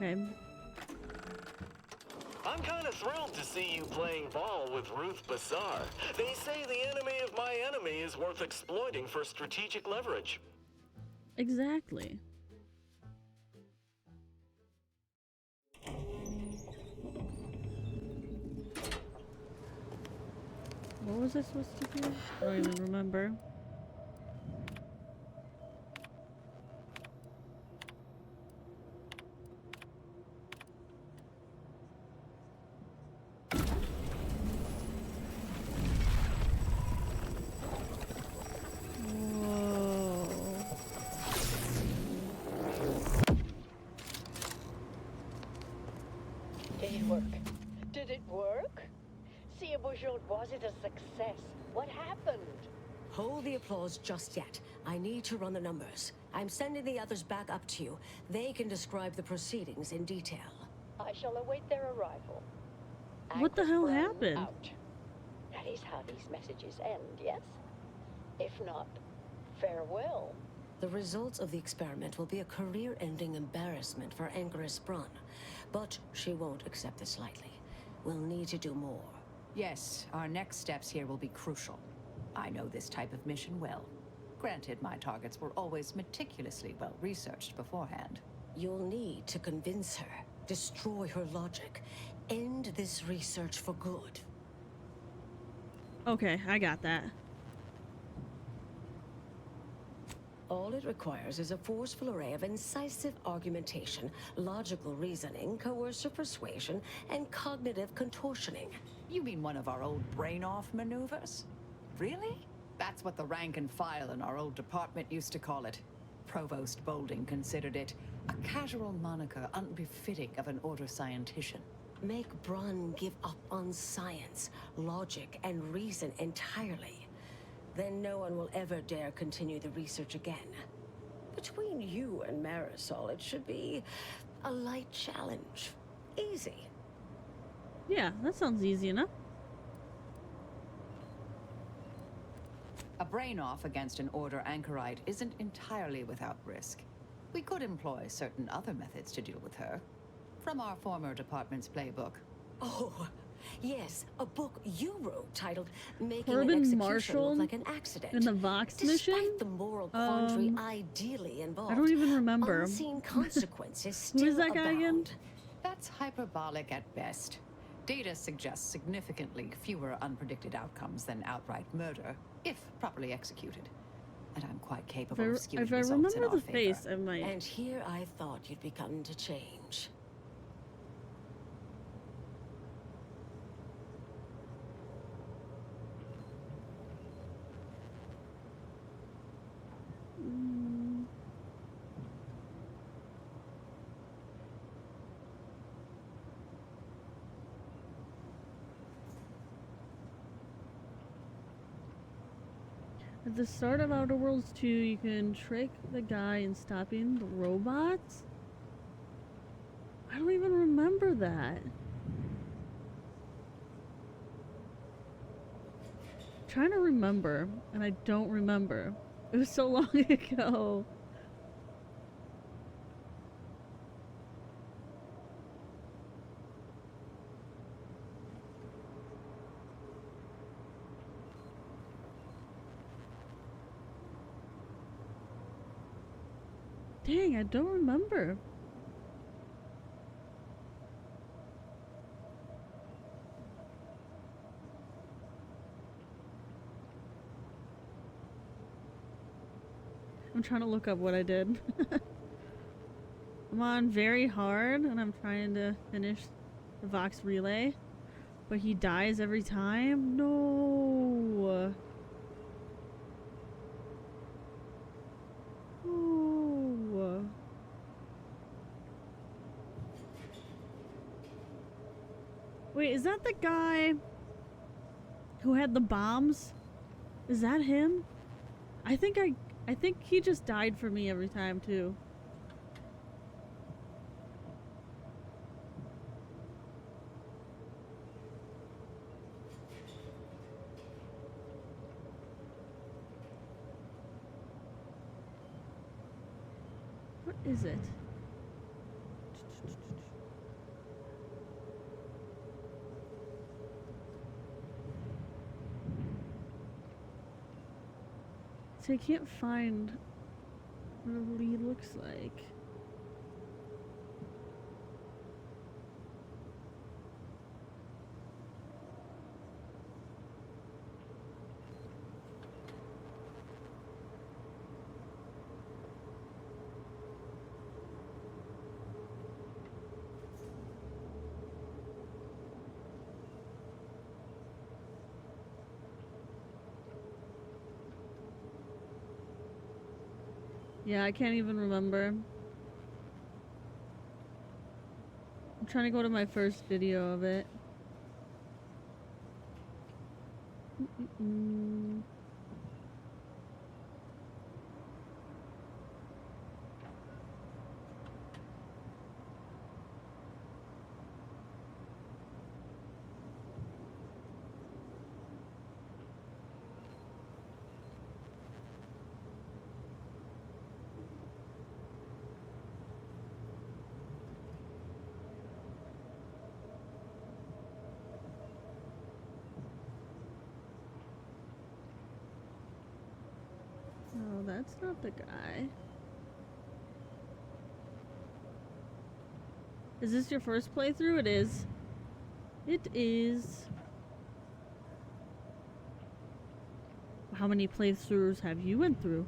Okay. I'm kind of thrilled to see you playing ball with Ruth Bassar. They say the enemy of my enemy is worth exploiting for strategic leverage. Exactly. What was I supposed to do? I don't even remember. Did it work? Did it work? See, was it a success? What happened? Hold the applause just yet. I need to run the numbers. I'm sending the others back up to you. They can describe the proceedings in detail. I shall await their arrival. What the hell Anchor's Brown happened? Out. That is how these messages end, yes? If not, farewell. The results of the experiment will be a career-ending embarrassment for Anchoress Brun. But she won't accept this lightly. We'll need to do more. Yes, our next steps here will be crucial. I know this type of mission well. Granted, my targets were always meticulously well-researched beforehand. You'll need to convince her, destroy her logic, end this research for good. Okay, I got that. All it requires is a forceful array of incisive argumentation, logical reasoning, coercive persuasion, and cognitive contortioning. You mean one of our old brain-off maneuvers? Really? That's what the rank and file in our old department used to call it. Provost Bolding considered it a casual moniker unbefitting of an order scientician. Make Brun give up on science, logic, and reason entirely. Then no one will ever dare continue the research again. Between you and Marisol, it should be a light challenge. Easy. Yeah, that sounds easy enough. A brain-off against an order anchorite isn't entirely without risk. We could employ certain other methods to deal with her. From our former department's playbook. Oh, yes, a book you wrote titled Making Corbin an Execution Marshall Look Like an Accident. in the Vox Despite mission? the moral quandary ideally involved, I don't even remember. unseen consequences Who still is that guy again? abound. That's hyperbolic at best. Data suggests significantly fewer unpredicted outcomes than outright murder, if properly executed. And I'm quite capable of skewing If I results in remember our the favor. face, I might. And here I thought you'd begun to change. At the start of Outer Worlds 2, you can trick the guy in stopping the robots? I don't even remember that. I'm trying to remember, and I don't remember. It was so long ago. Dang, I don't remember. I'm trying to look up what I did. I'm on very hard and I'm trying to finish the Vox relay, but he dies every time? No. Oh. Wait, is that the guy who had the bombs? Is that him? I think he just died for me every time too. What is it? See, I can't find what a lead looks like. Yeah, I can't even remember. I'm trying to go to my first video of it. Mm-mm. No, that's not the guy. Is this your first playthrough? It is. It is. How many playthroughs have you went through?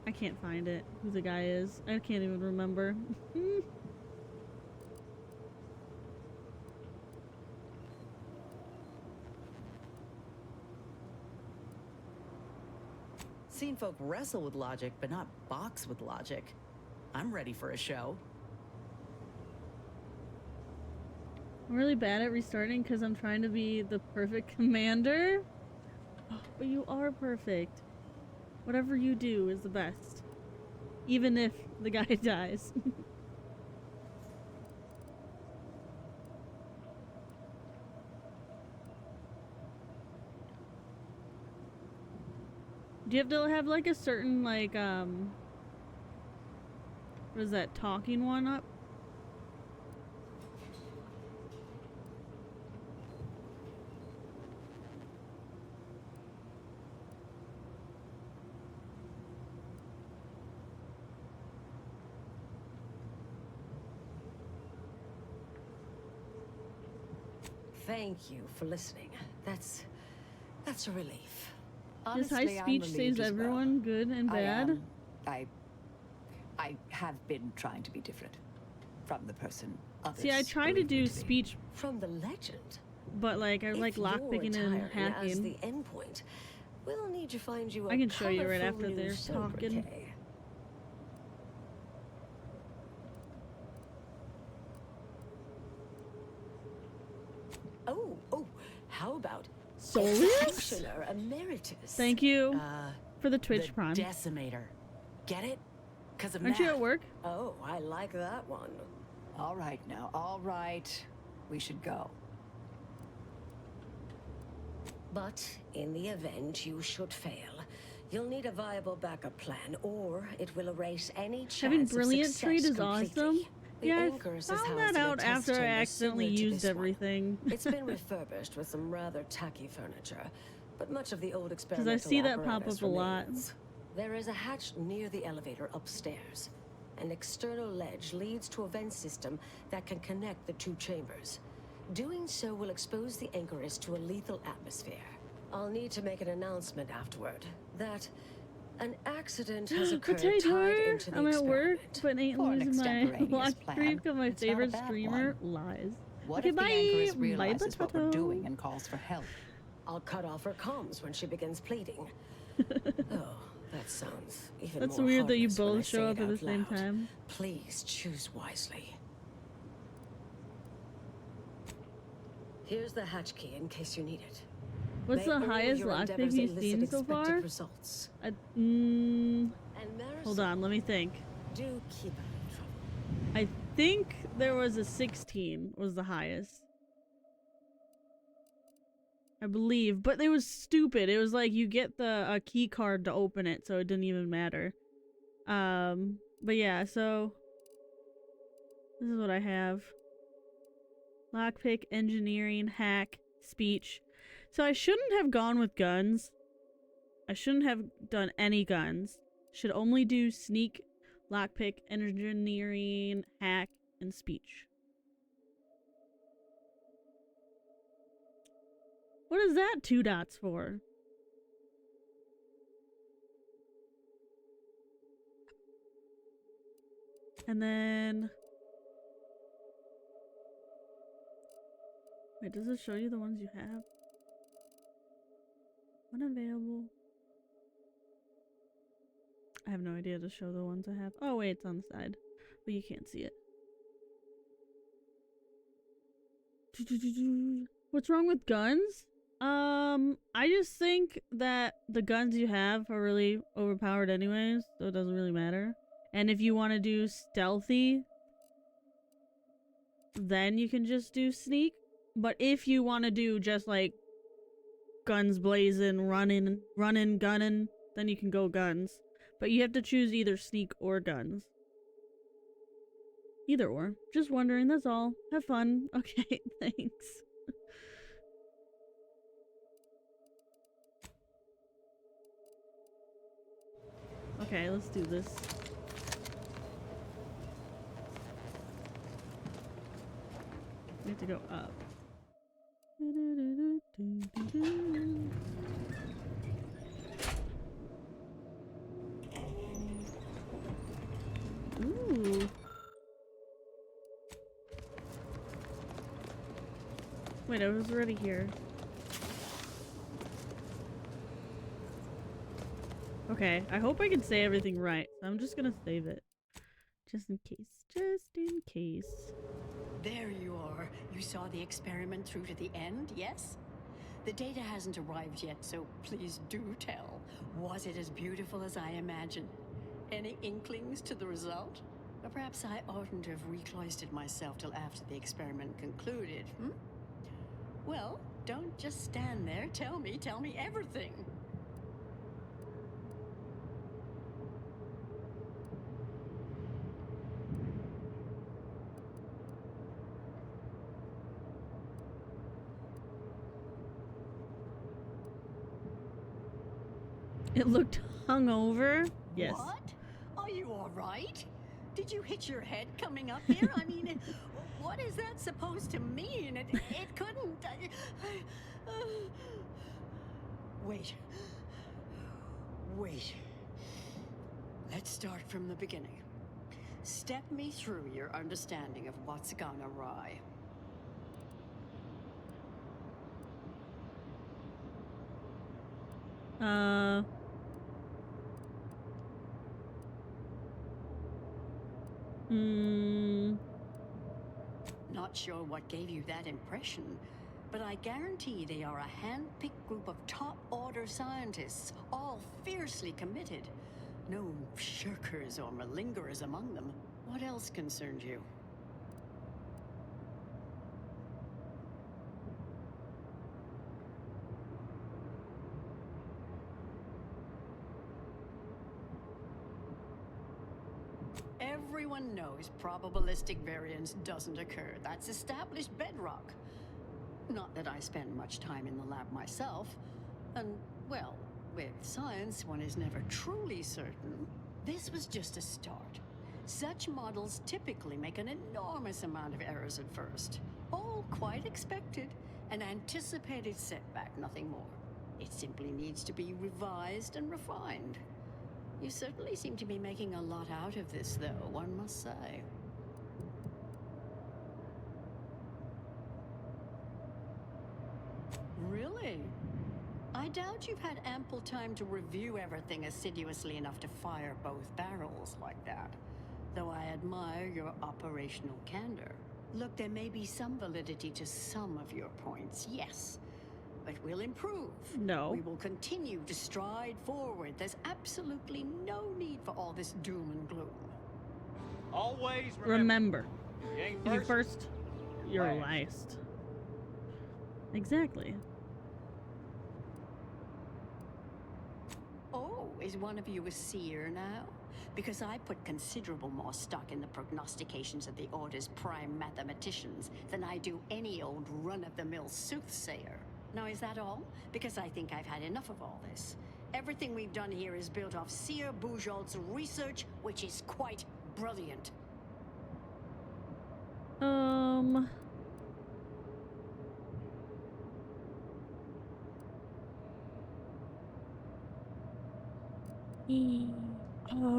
I can't find it. Who the guy is. I can't even remember. Seen folk wrestle with logic, but not box with logic. I'm ready for a show. I'm really bad at restarting because I'm trying to be the perfect commander. Oh, but you are perfect. Whatever you do is the best. Even if the guy dies. Do you have to have like a certain like what is that talking one up? Thank you for listening. That's a relief. This high Honestly, I'm speech relieved saves as well. everyone good and bad. I have been trying to be different from the person others See, I try to believe me do be. speech, From the legend. but like I like If you're lockpicking and retiring as hacking. the endpoint, we'll need to find you a I can show you right colorful after new they're talking. sobriquet. Oh, how about Solus? Executioner Emeritus? Thank you for the Twitch The Prime. Decimator. Get it? Because of Aren't you math. at work? Oh, I like that one. All right now, all right. We should go. But in the event you should fail, you'll need a viable backup plan, or it will erase any chance Having of brilliant success trade is completely. awesome. The Yeah, I Anchors is found housed that in a out test after I chamber accidentally similar to used this one. everything. It's been refurbished with some rather tacky furniture, but much of the old Because experimental I see that pop apparatus up a lot. remains. There is a hatch near the elevator upstairs. An external ledge leads to a vent system that can connect the two chambers. Doing so will expose the Anchoress to a lethal atmosphere. I'll need to make an announcement afterward that an accident has occurred tied Potato! into the I'm at work, experiment. but ain't For an losing my extemporaneous watch plan, stream because my it's not a favorite bad streamer lies. What Okay, if the bye! Anchoress Bye, realizes what we're potato. doing and calls for help? I'll cut off her comms when she begins pleading. Oh, that sounds even That's more weird that you heartless when I both say show it up at the out same loud. time. Please choose wisely. Here's the hatch key in case you need it. What's May the all highest your lockpick endeavors you've elicit seen so expected far? Results. Mm, And hold Marisol, on, let me think. do keep out of trouble. I think there was a 16 was the highest. I believe, but it was stupid. It was like you get a key card to open it, so it didn't even matter. But yeah, so this is what I have. Lockpick, engineering, hack, speech. So I shouldn't have gone with guns. I shouldn't have done any guns. Should only do sneak, lockpick, engineering, hack, and speech. What is that 2 dots for? And then... Wait, does it show you the ones you have? Unavailable. I have no idea to show the ones I have. Oh wait, it's on the side. But you can't see it. What's wrong with guns? I just think that the guns you have are really overpowered anyways, so it doesn't really matter. And if you want to do stealthy, then you can just do sneak. But if you want to do just like guns blazing, running, gunning, then you can go guns. But you have to choose either sneak or guns. Either or. Just wondering, that's all. Have fun. Okay, thanks. Okay, let's do this. We have to go up. Ooh. Wait, I was already here. Okay, I hope I can say everything right. So I'm just gonna save it. Just in case. Just in case. There you are. You saw the experiment through to the end, yes? The data hasn't arrived yet, so please do tell. Was it as beautiful as I imagined? Any inklings to the result? Or perhaps I oughtn't have recloistered myself till after the experiment concluded, hmm? Well, don't just stand there. Tell me everything. It looked hungover. Yes. What? Are you all right? Did you hit your head coming up here? I mean, what is that supposed to mean? It couldn't... Wait. Let's start from the beginning. Step me through your understanding of what's gone awry. Not sure what gave you that impression, but I guarantee they are a hand-picked group of top-order scientists, all fiercely committed. No shirkers or malingerers among them. What else concerns you? Everyone knows probabilistic variance doesn't occur. That's established bedrock. Not that I spend much time in the lab myself. And, well, with science, one is never truly certain. This was just a start. Such models typically make an enormous amount of errors at first. All quite expected. An anticipated setback, nothing more. It simply needs to be revised and refined. You certainly seem to be making a lot out of this, though, one must say. Really? I doubt you've had ample time to review everything assiduously enough to fire both barrels like that. Though I admire your operational candor. Look, there may be some validity to some of your points, yes. But we'll improve. No. We will continue to stride forward. There's absolutely no need for all this doom and gloom. Always Remember. You ain't If you're first, you're last. last. Exactly. Oh, is one of you a seer now? Because I put considerable more stock in the prognostications of the Order's prime mathematicians than I do any old run-of-the-mill soothsayer. Now, is that all? Because I think I've had enough of all this. Everything we've done here is built off Seer Bujold's research, which is quite brilliant. Oh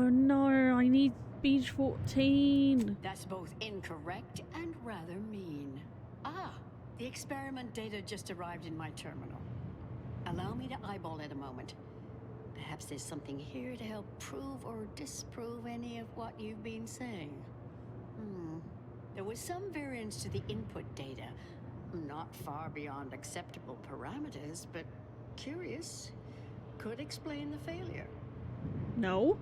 no, I need speech 14. That's both incorrect and rather mean. Ah, the experiment data just arrived in my terminal. Allow me to eyeball it a moment. Perhaps there's something here to help prove or disprove any of what you've been saying. There was some variance to the input data. Not far beyond acceptable parameters, but curious. Could explain the failure. No.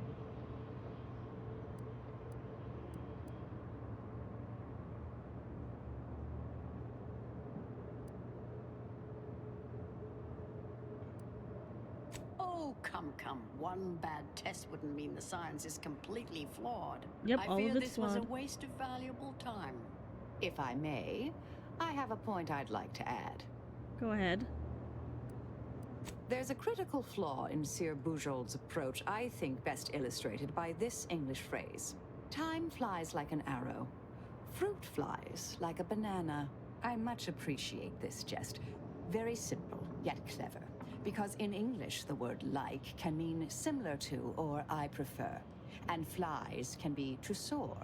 Oh, come. One bad test wouldn't mean the science is completely flawed. Yep, I all fear of it's this was a flawed. waste of valuable time. If I may, I have a point I'd like to add. Go ahead. There's a critical flaw in Seer Bujold's approach I think best illustrated by this English phrase. Time flies like an arrow. Fruit flies like a banana. I much appreciate this jest. Very simple, yet clever. Because in English, the word like can mean similar to or I prefer. And flies can be to soar,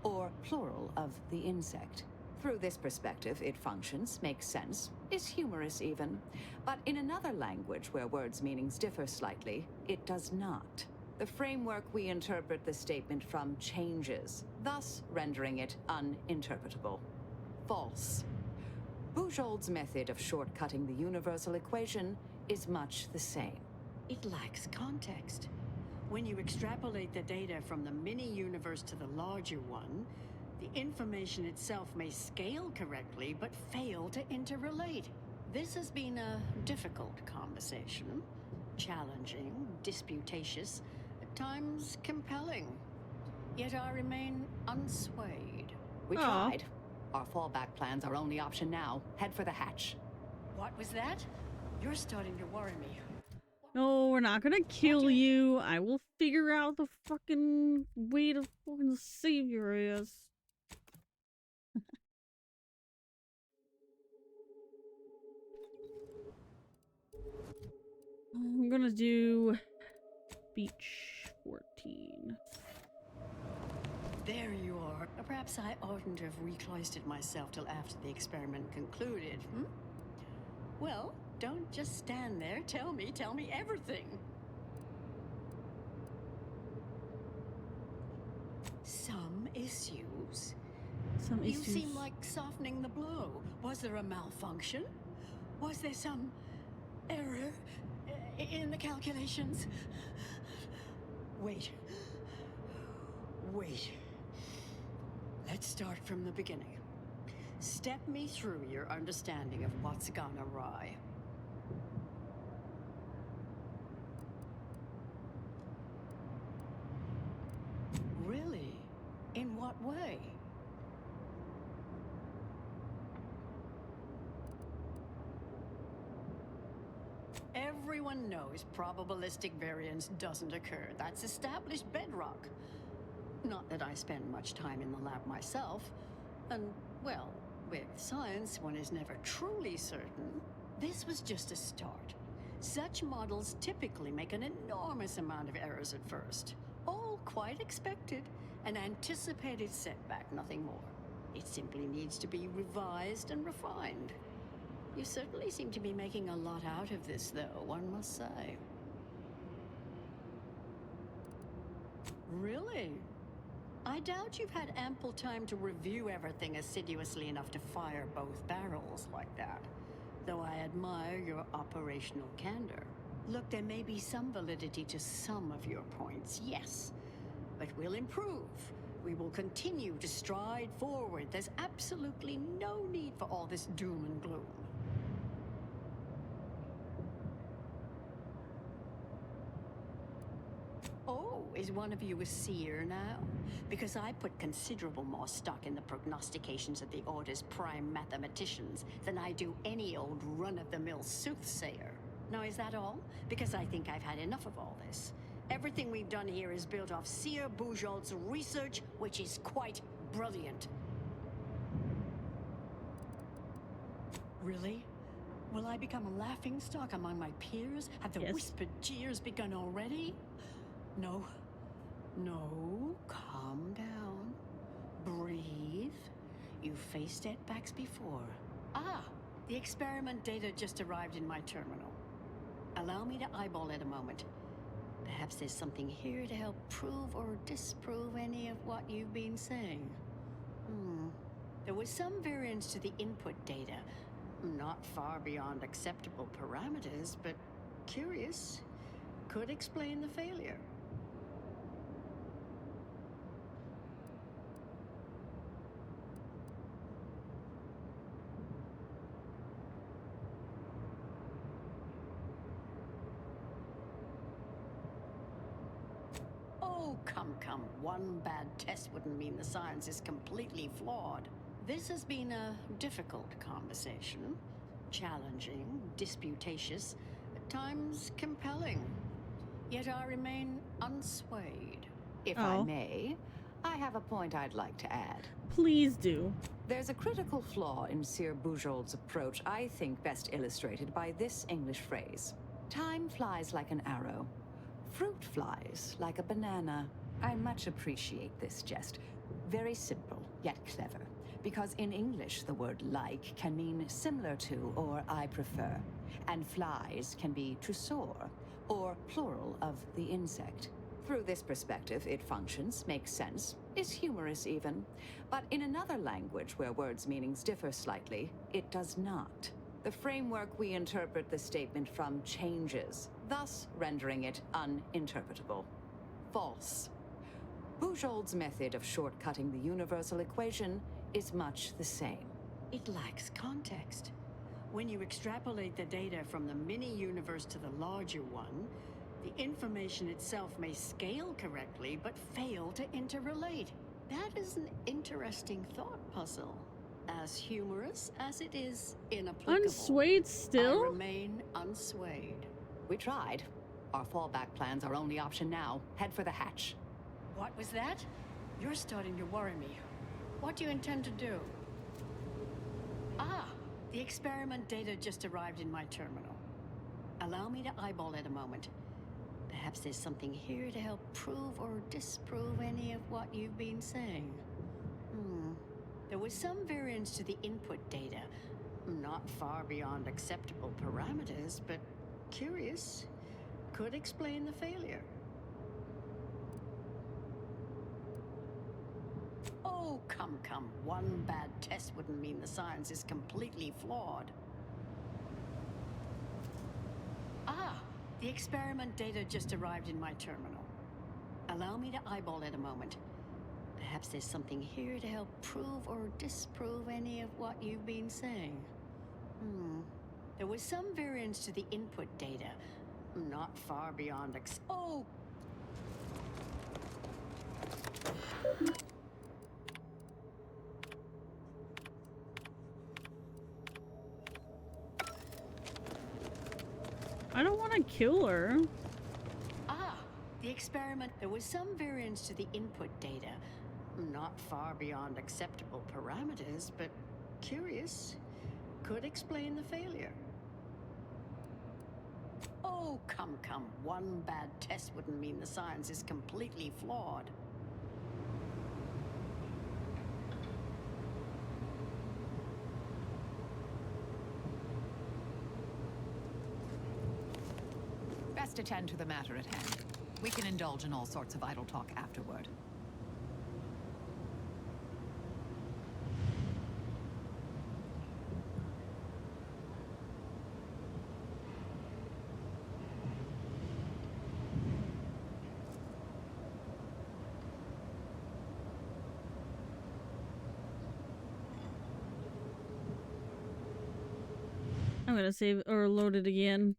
or plural of the insect. Through this perspective, it functions, makes sense, is humorous even. But in another language where words' meanings differ slightly, it does not. The framework we interpret the statement from changes, thus rendering it uninterpretable. False. Bujold's method of shortcutting the universal equation is much the same. It lacks context. When you extrapolate the data from the mini-universe to the larger one, the information itself may scale correctly, but fail to interrelate. This has been a difficult conversation. Challenging, disputatious, at times compelling. Yet I remain unswayed. We Aw. tried. Our fallback plan's our only option now. Head for the hatch. What was that? You're starting to worry me. No, we're not gonna kill you. I will figure out the fucking way to fucking save your ass. I'm gonna do speech 14. There you are. Perhaps I oughtn't have recloistered myself till after the experiment concluded, Well, don't just stand there. Tell me everything. Some issues. Some You issues. seem like softening the blow. Was there a malfunction? Was there some error in the calculations? Wait. Let's start from the beginning. Step me through your understanding of what's gone awry. Really? In what way? Everyone knows probabilistic variance doesn't occur. That's established bedrock. Not that I spend much time in the lab myself. And, well, with science, one is never truly certain. This was just a start. Such models typically make an enormous amount of errors at first. All quite expected. An anticipated setback, nothing more. It simply needs to be revised and refined. You certainly seem to be making a lot out of this, though, one must say. Really? I doubt you've had ample time to review everything assiduously enough to fire both barrels like that. Though I admire your operational candor. Look, there may be some validity to some of your points, yes. But we'll improve. We will continue to stride forward. There's absolutely no need for all this doom and gloom. Oh, is one of you a seer now? Because I put considerable more stock in the prognostications of the Order's prime mathematicians than I do any old run-of-the-mill soothsayer. Now, is that all? Because I think I've had enough of all this. Everything we've done here is built off Seer Bujold's research, which is quite brilliant. Really? Will I become a laughingstock among my peers? Have the Yes. whispered jeers begun already? No. No. Calm down. Breathe. You've faced setbacks before. Ah, the experiment data just arrived in my terminal. Allow me to eyeball it a moment. Perhaps there's something here to help prove or disprove any of what you've been saying. There was some variance to the input data. Not far beyond acceptable parameters, but curious. Could explain the failure. Oh, come. One bad test wouldn't mean the science is completely flawed. This has been a difficult conversation. Challenging, disputatious, at times compelling. Yet I remain unswayed. If I may, I have a point I'd like to add. Please do. There's a critical flaw in Sir Bujold's approach I think best illustrated by this English phrase. Time flies like an arrow. Fruit flies like a banana. I much appreciate this jest. Very simple, yet clever. Because in English, the word like can mean similar to or I prefer. And flies can be to soar, or plural of the insect. Through this perspective, it functions, makes sense, is humorous even. But in another language where words' meanings differ slightly, it does not. The framework we interpret the statement from changes, thus rendering it uninterpretable. False. Bujold's method of shortcutting the universal equation is much the same. It lacks context. When you extrapolate the data from the mini-universe to the larger one, the information itself may scale correctly, but fail to interrelate. That is an interesting thought puzzle. As humorous as it is inapplicable. Unswayed still? I remain unswayed. We tried. Our fallback plan's our only option now. Head for the hatch. What was that? You're starting to worry me. What do you intend to do? Ah, the experiment data just arrived in my terminal. Allow me to eyeball it a moment. Perhaps there's something here to help prove or disprove any of what you've been saying. There was some variance to the input data. Not far beyond acceptable parameters, but curious. Could explain the failure. Oh, come. One bad test wouldn't mean the science is completely flawed. Ah, the experiment data just arrived in my terminal. Allow me to eyeball it a moment. Perhaps there's something here to help prove or disprove any of what you've been saying. There was some variance to the input data. Not far beyond Oh! I don't want to kill her. Ah, the experiment. There was some variance to the input data. Not far beyond acceptable parameters, but curious. Could explain the failure. Oh, come. One bad test wouldn't mean the science is completely flawed. Best attend to the matter at hand. We can indulge in all sorts of idle talk afterward. I'm gonna save or load it again.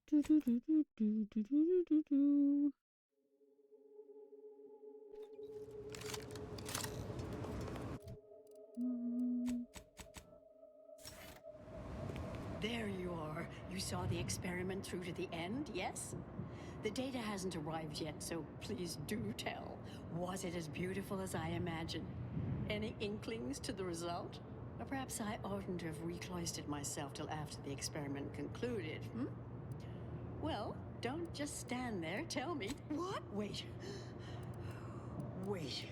Do, do, do, do, do, do, do, do, do. There you are. You saw the experiment through to the end, yes? The data hasn't arrived yet, so please do tell. Was it as beautiful as I imagined? Any inklings to the result? Or perhaps I oughtn't have recloistered myself till after the experiment concluded, hmm? Well, don't just stand there. Tell me. What? Wait. Wait.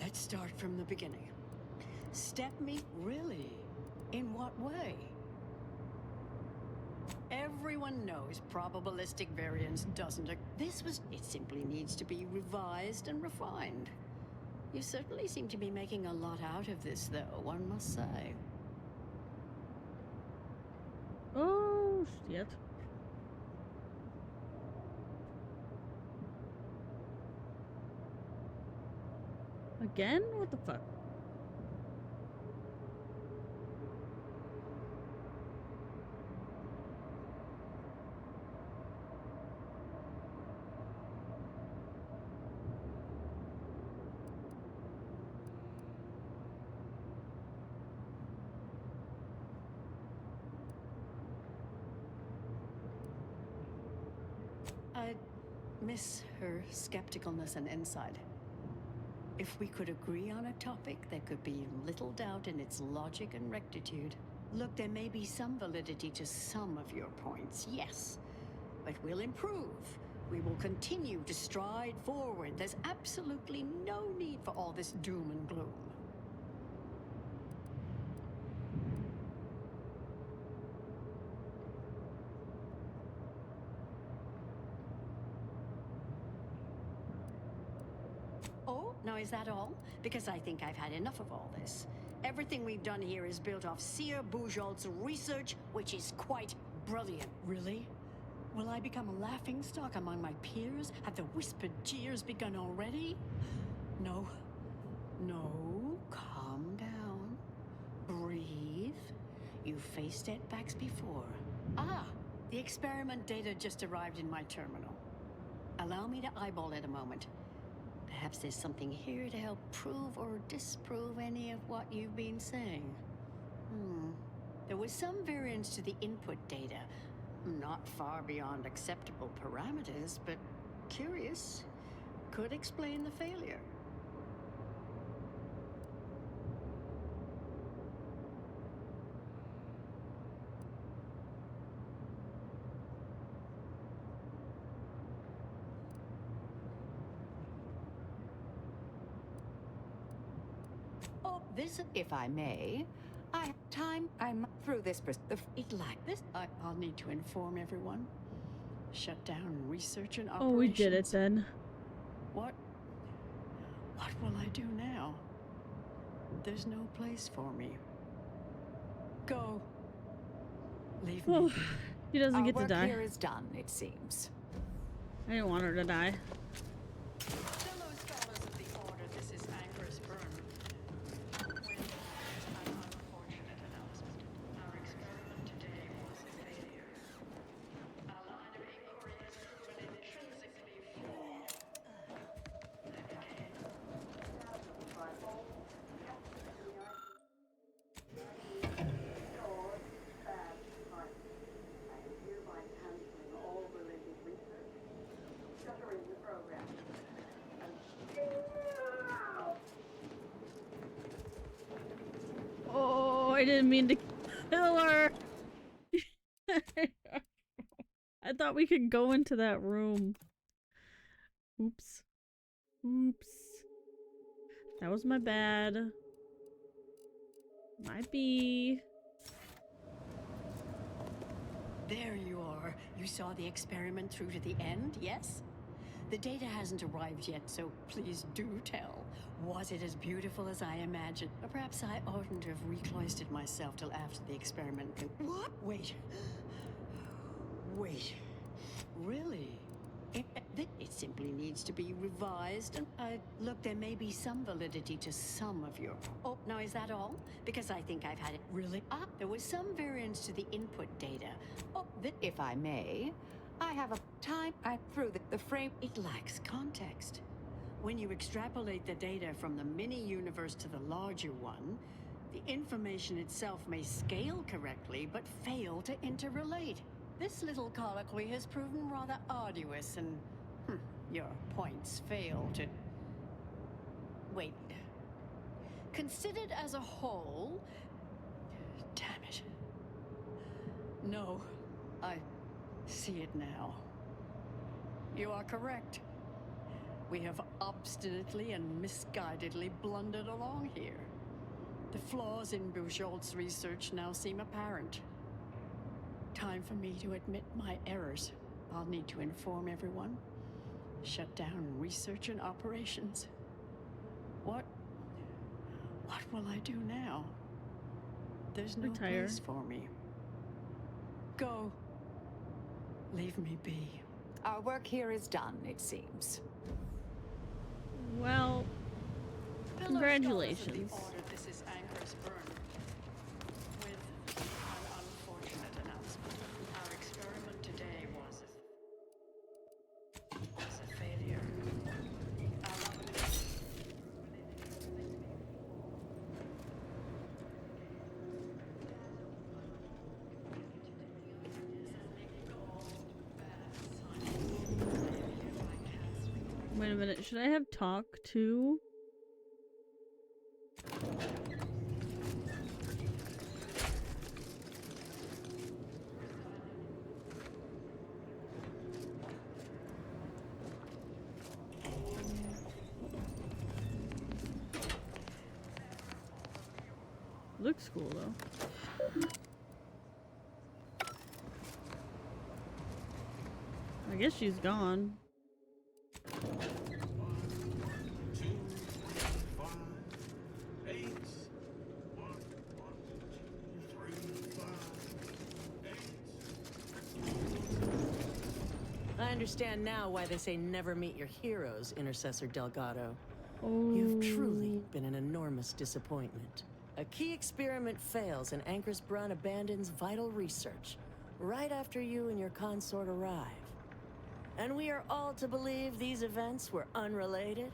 Let's start from the beginning. Step me? Really? In what way? Everyone knows probabilistic variance doesn't occur. It simply needs to be revised and refined. You certainly seem to be making a lot out of this, though, one must say. Oh, shit. Again? What the fuck? I miss her skepticalness and insight. If we could agree on a topic, there could be little doubt in its logic and rectitude. Look, there may be some validity to some of your points, yes. But we'll improve. We will continue to stride forward. There's absolutely no need for all this doom and gloom. Oh, now is that all? Because I think I've had enough of all this. Everything we've done here is built off Seer Bujold's research, which is quite brilliant. Really? Will I become a laughingstock among my peers? Have the whispered jeers begun already? No. No. Calm down. Breathe. You've faced setbacks before. Ah, the experiment data just arrived in my terminal. Allow me to eyeball it a moment. Perhaps there's something here to help prove or disprove any of what you've been saying. There was some variance to the input data. Not far beyond acceptable parameters, but curious. Could explain the failure. Oh, this, if I may, I have time. I'm through this. It like this. I'll need to inform everyone. Shut down research and operations. Oh, we did it then. What will I do now? There's no place for me. Go. Leave me. Oh, he doesn't get to Our die. work here is done, it seems. I didn't want her to die. Fellow scholars of the Order, this is Anchor's Burn. With an unfortunate announcement. Our experiment today was a failure. Our line of inquiry has proven intrinsically flawed. Oh, I didn't mean to kill her. I thought we could go into that room. Oops. Oops. That was my bad. Might be. There you are. You saw the experiment through to the end, yes? The data hasn't arrived yet, so please do tell. Was it as beautiful as I imagined? Or perhaps I oughtn't to have recloistered myself till after the experiment. What? Wait. Wait. Really? It simply needs to be revised, and look, there may be some validity to some of your... Oh, now is that all? Because I think I've had it really... there was some variance to the input data. Oh, If I may, I have a time I threw the frame. it lacks context. When you extrapolate the data from the mini-universe to the larger one, the information itself may scale correctly, but fail to interrelate. This little colloquy has proven rather arduous, and your points fail to... Wait. Considered as a whole... Damn it. No, I see it now. You are correct. We have obstinately and misguidedly blundered along here. The flaws in Bujold's research now seem apparent. Time for me to admit my errors. I'll need to inform everyone. Shut down research and operations. What will I do now? There's no Retire. place for me. Go. Leave me be. Our work here is done, it seems. Well, congratulations. This is Anchor's Burn. With an unfortunate announcement. Our experiment today was a failure. Wait a minute, should I have talk too? Looks cool though. I guess she's gone. 1, 2, 3, 5, 8. 1, 2, 3, 5, 8. I understand now why they say never meet your heroes, Intercessor Delgado. Oh. You've truly been an enormous disappointment. A key experiment fails and Anchor's Brun abandons vital research right after you and your consort arrive. And we are all to believe these events were unrelated?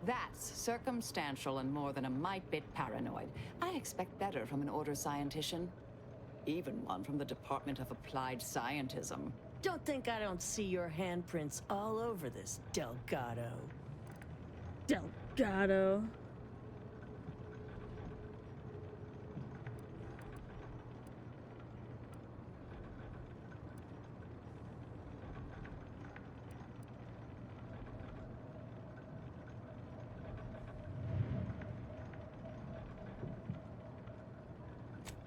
That's circumstantial and more than a mite bit paranoid. I expect better from an Order scientician. Even one from the Department of Applied Scientism. Don't think I don't see your handprints all over this, Delgado. Delgado.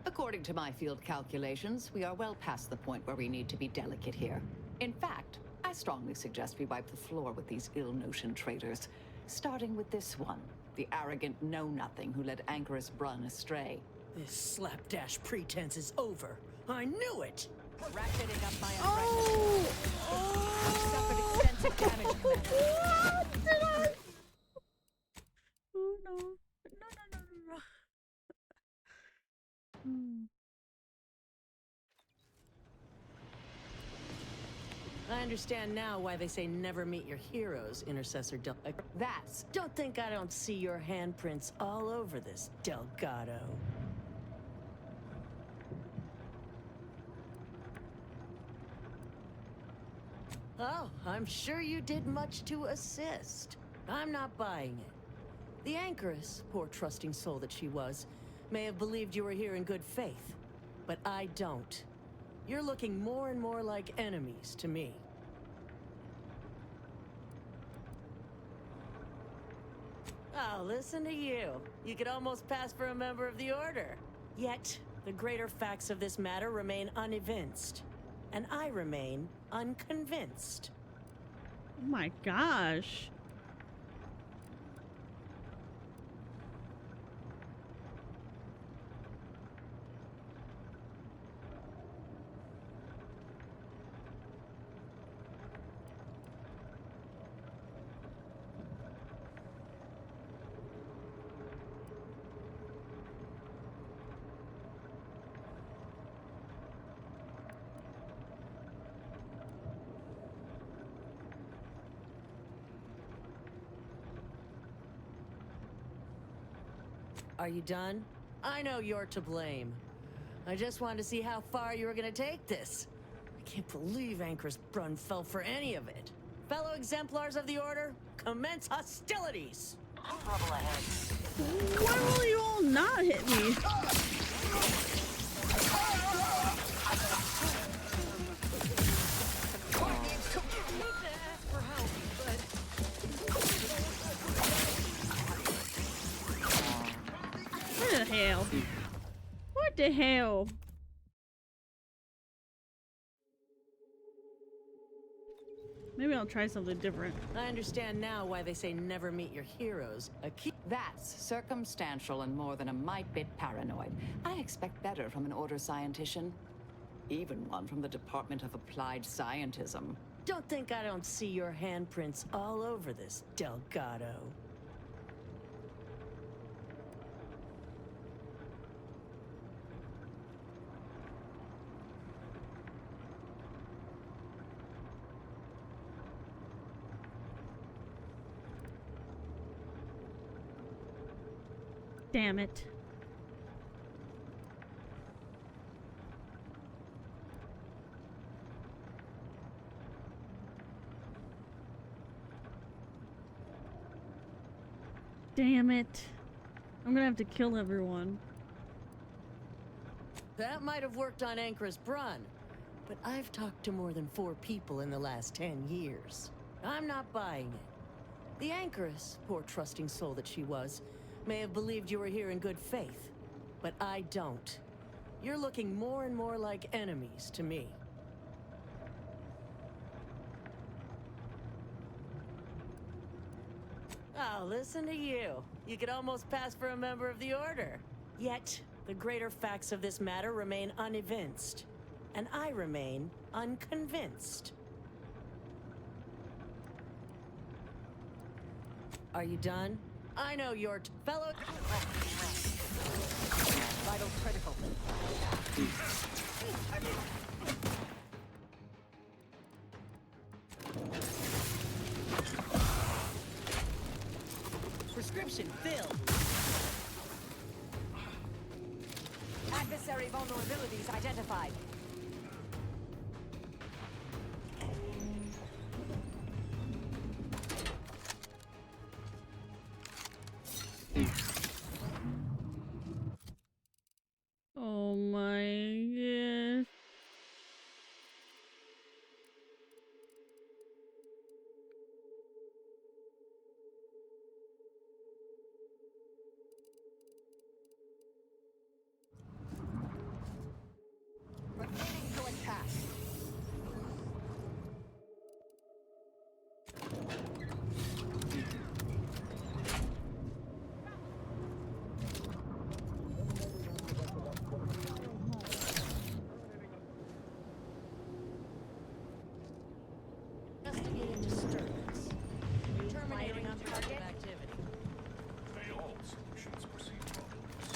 According to my field calculations, we are well past the point where we need to be delicate here. In fact, I strongly suggest we wipe the floor with these ill-notioned traitors. Starting with this one, the arrogant know-nothing who led Anchor's Brun astray. This slapdash pretense is over. I knew it! Ratcheting up my Oh! Suffered extensive damage, Commander. What did I? Oh no! No! I understand now why they say never meet your heroes, Intercessor That's... Don't think I don't see your handprints all over this, Delgado. Oh, I'm sure you did much to assist. I'm not buying it. The Anchoress, poor trusting soul that she was, may have believed you were here in good faith, but I don't. You're looking more and more like enemies to me. Oh, listen to you. You could almost pass for a member of the Order. Yet, the greater facts of this matter remain unevinced. And I remain unconvinced. Oh my gosh. Are you done? I know you're to blame. I just wanted to see how far you were gonna take this. I can't believe Anchor's Brun fell for any of it. Fellow exemplars of the Order, commence hostilities! Trouble ahead. Why will you all not hit me? What the hell? What the hell? Maybe I'll try something different. I understand now why they say never meet your heroes. That's circumstantial and more than a mite bit paranoid. I expect better from an Order scientician. Even one from the Department of Applied Scientism. Don't think I don't see your handprints all over this, Delgado. Damn it. Damn it. I'm gonna have to kill everyone. That might have worked on Anchor's Brun, but I've talked to more than 4 people in the last 10 years. I'm not buying it. The Anchoress, poor trusting soul that she was, may have believed you were here in good faith, but I don't. You're looking more and more like enemies to me. Oh, listen to you. You could almost pass for a member of the Order. Yet, the greater facts of this matter remain unevinced, and I remain unconvinced. Are you done? I know you're fellow. Vital critical. Prescription filled. Adversary vulnerabilities identified. Oh my gosh. Preparing to attack. Investigating disturbance. Terminating unproductive activity. May all solutions proceed problems.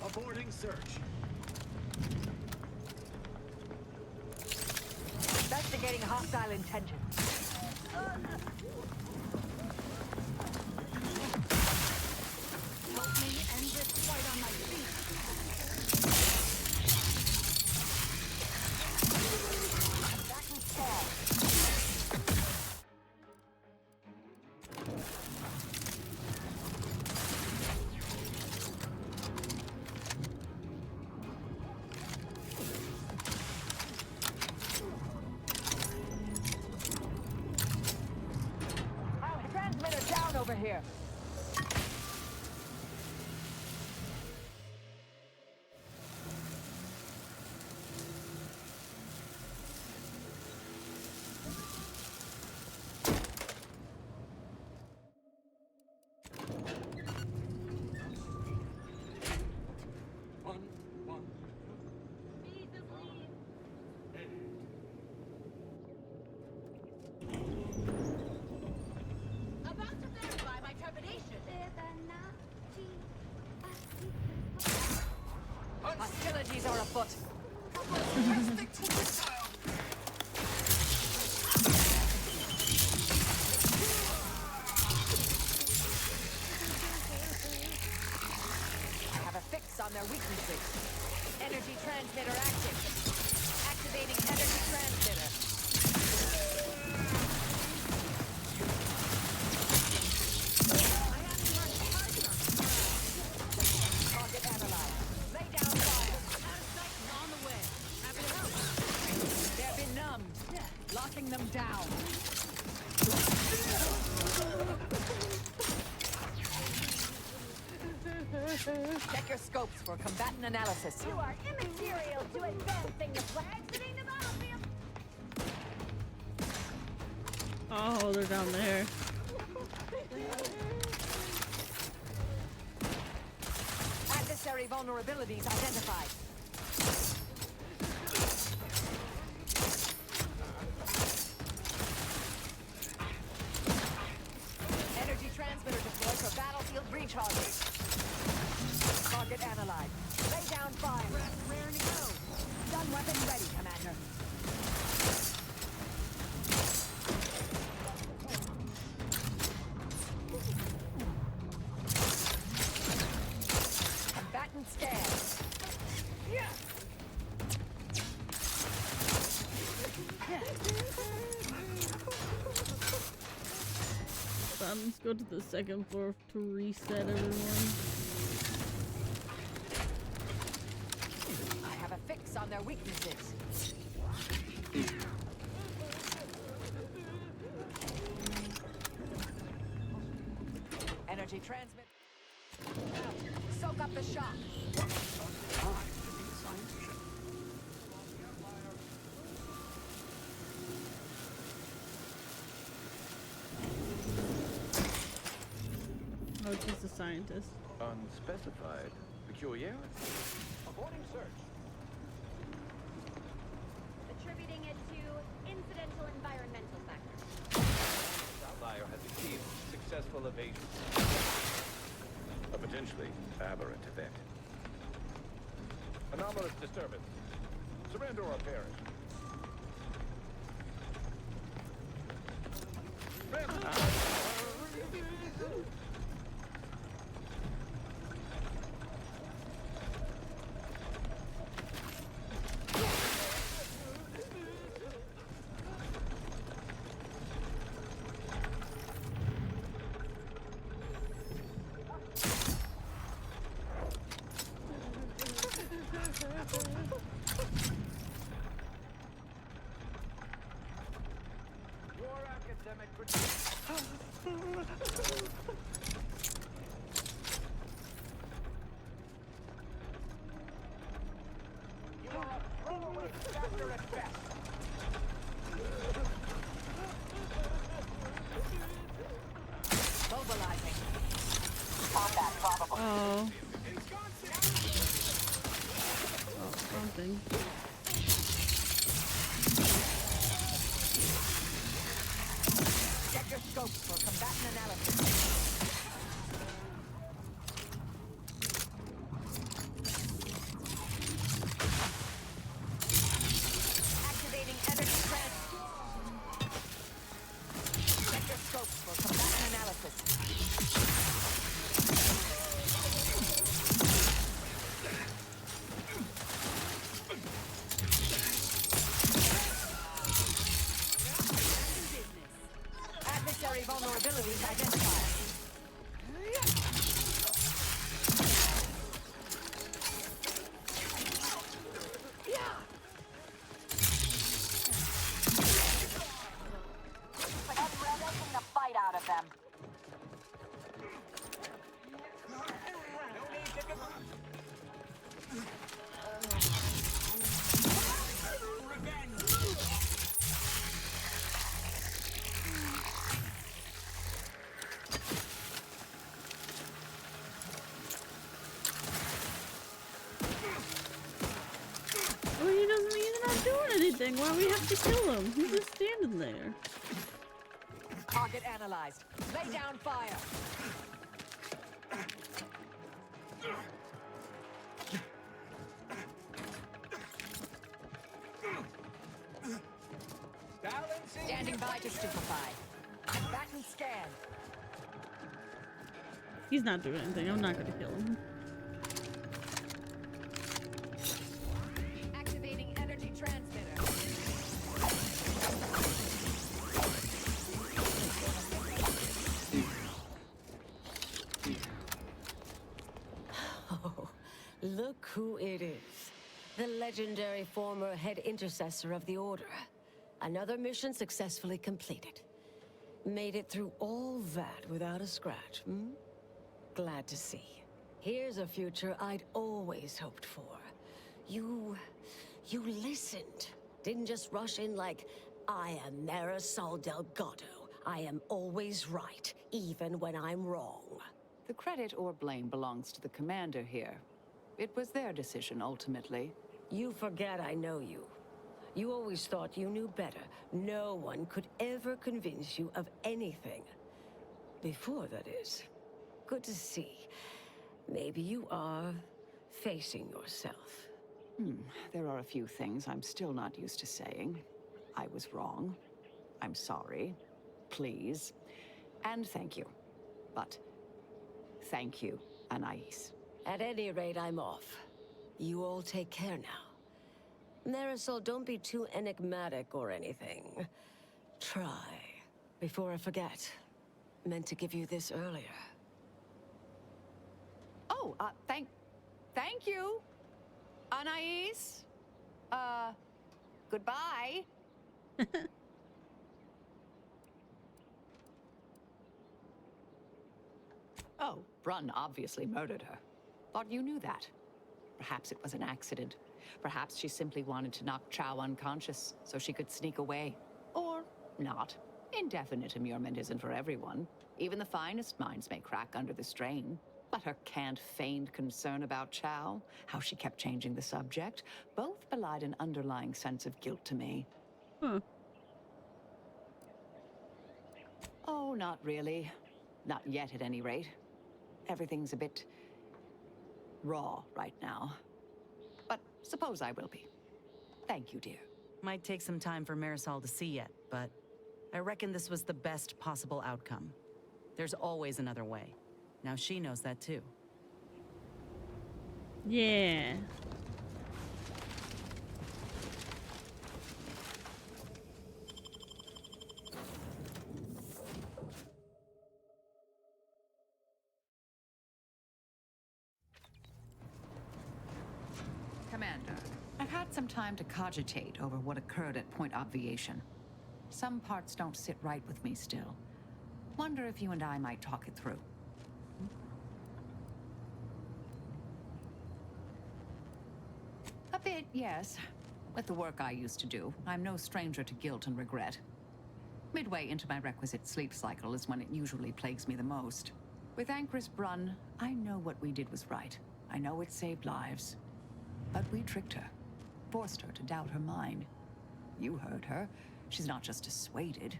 Aborting search. Investigating hostile intentions. Help me end this fight on my feet. Transmitter down over here. One. About to verify my trepidation. Hostilities are afoot. shutting them down. Check your scopes for combatant analysis. You are immaterial to advancing the flag sitting the battlefield. Oh, they're down there. Adversary vulnerabilities identified. Energy transmitter deployed for battlefield recharges. Target analyzed. Lay down fire. Raring to go. Stun weapon ready, Commander. Combatant scan. Let's go to the second floor to reset everyone. I have a fix on their weaknesses. Energy transmit. Soak up the shock. Oh, it's just a scientist. Unspecified peculiarity. Avoiding search. Attributing it to incidental environmental factors. This outlier has achieved successful evasion. A potentially aberrant event. Anomalous disturbance. Surrender or perish. Your academic You are a throwaway factor at best. Mobilizing. Oh. Oh, wrong thing. Check your scopes for combatant analysis. Activating energy transfer. Check your scopes for combatant analysis. Adversary vulnerabilities identified. I'm relishing the fight out of them. Well, he's not doing anything. Why do we have to kill him? He's just standing there. Target analyzed. Lay down fire. Standing by to stupefy. Combatant scan. He's not doing anything. I'm not gonna kill him. Activating energy transmitter. Oh, look who it is. The legendary former head intercessor of the Order. Another mission successfully completed. Made it through all that without a scratch, hmm? Glad to see. Here's a future I'd always hoped for. You listened. Didn't just rush in like, I am Marisol Delgado. I am always right, even when I'm wrong. The credit or blame belongs to the commander here. It was their decision, ultimately. You forget I know you. You always thought you knew better. No one could ever convince you of anything. Before, that is. Good to see. Maybe you are facing yourself. There are a few things I'm still not used to saying. I was wrong. I'm sorry. Please. And thank you. But thank you, Anais. At any rate, I'm off. You all take care now. Marisol, don't be too enigmatic or anything. Try. Before I forget. Meant to give you this earlier. Oh, thank you, Anais. Goodbye. Oh, Brunn obviously murdered her. Thought you knew that. Perhaps it was an accident. Perhaps she simply wanted to knock Chow unconscious so she could sneak away. Or not. Indefinite immurement isn't for everyone. Even the finest minds may crack under the strain. But her canned, feigned concern about Chow, how she kept changing the subject, both belied an underlying sense of guilt to me. Oh, not really. Not yet, at any rate. Everything's a bit raw right now. But suppose I will be. Thank you, dear. Might take some time for Marisol to see yet, but I reckon this was the best possible outcome. There's always another way. Now she knows that too. Yeah. Commander, I've had some time to cogitate over what occurred at Point Obviation. Some parts don't sit right with me still. Wonder if you and I might talk it through. A bit, yes. With the work I used to do, I'm no stranger to guilt and regret. Midway into my requisite sleep cycle is when it usually plagues me the most. With Anchoress Brunn, I know what we did was right. I know it saved lives. But we tricked her. Forced her to doubt her mind. You heard her. She's not just dissuaded.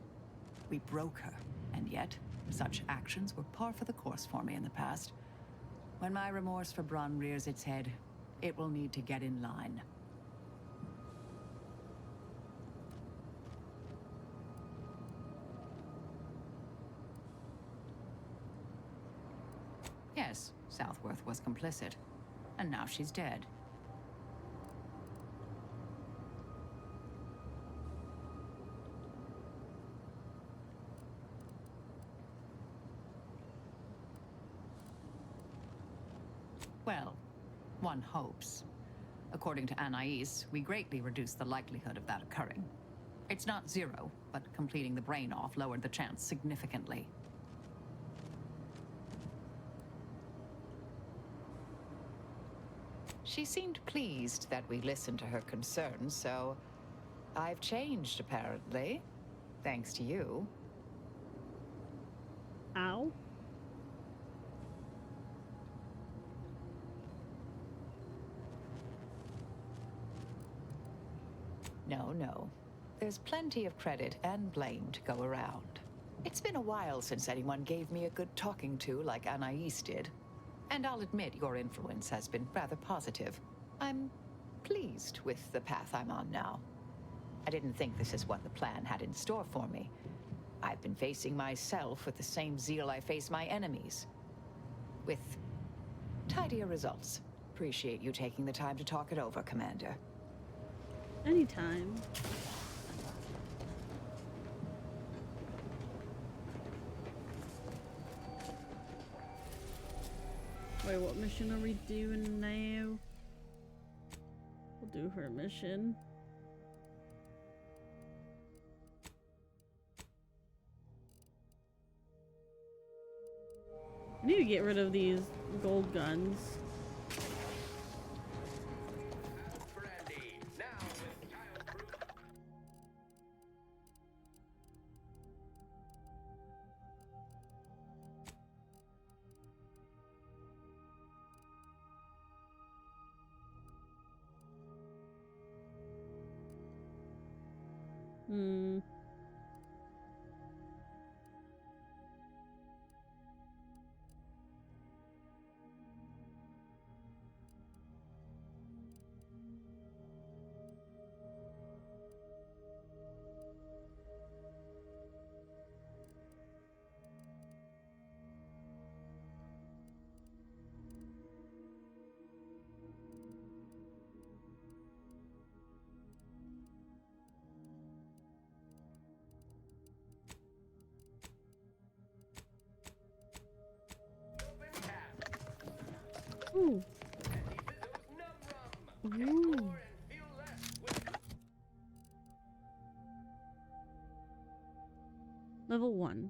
We broke her. And yet, such actions were par for the course for me in the past. When my remorse for Brunn rears its head, it will need to get in line. Yes, Southworth was complicit. And now she's dead. Well, one hopes. According to Anais, we greatly reduced the likelihood of that occurring. It's not zero, but completing the brain off lowered the chance significantly. She seemed pleased that we listened to her concerns, so I've changed, apparently. Thanks to you. Ow. No. There's plenty of credit and blame to go around. It's been a while since anyone gave me a good talking to like Anais did. And I'll admit your influence has been rather positive. I'm pleased with the path I'm on now. I didn't think this is what the plan had in store for me. I've been facing myself with the same zeal I face my enemies. With tidier results. Appreciate you taking the time to talk it over, Commander. Anytime. Wait, what mission are we doing now? We'll do her mission. I need to get rid of these gold guns. Brandy, now with childproof. Hmm. Ooh. Ooh. Level 1.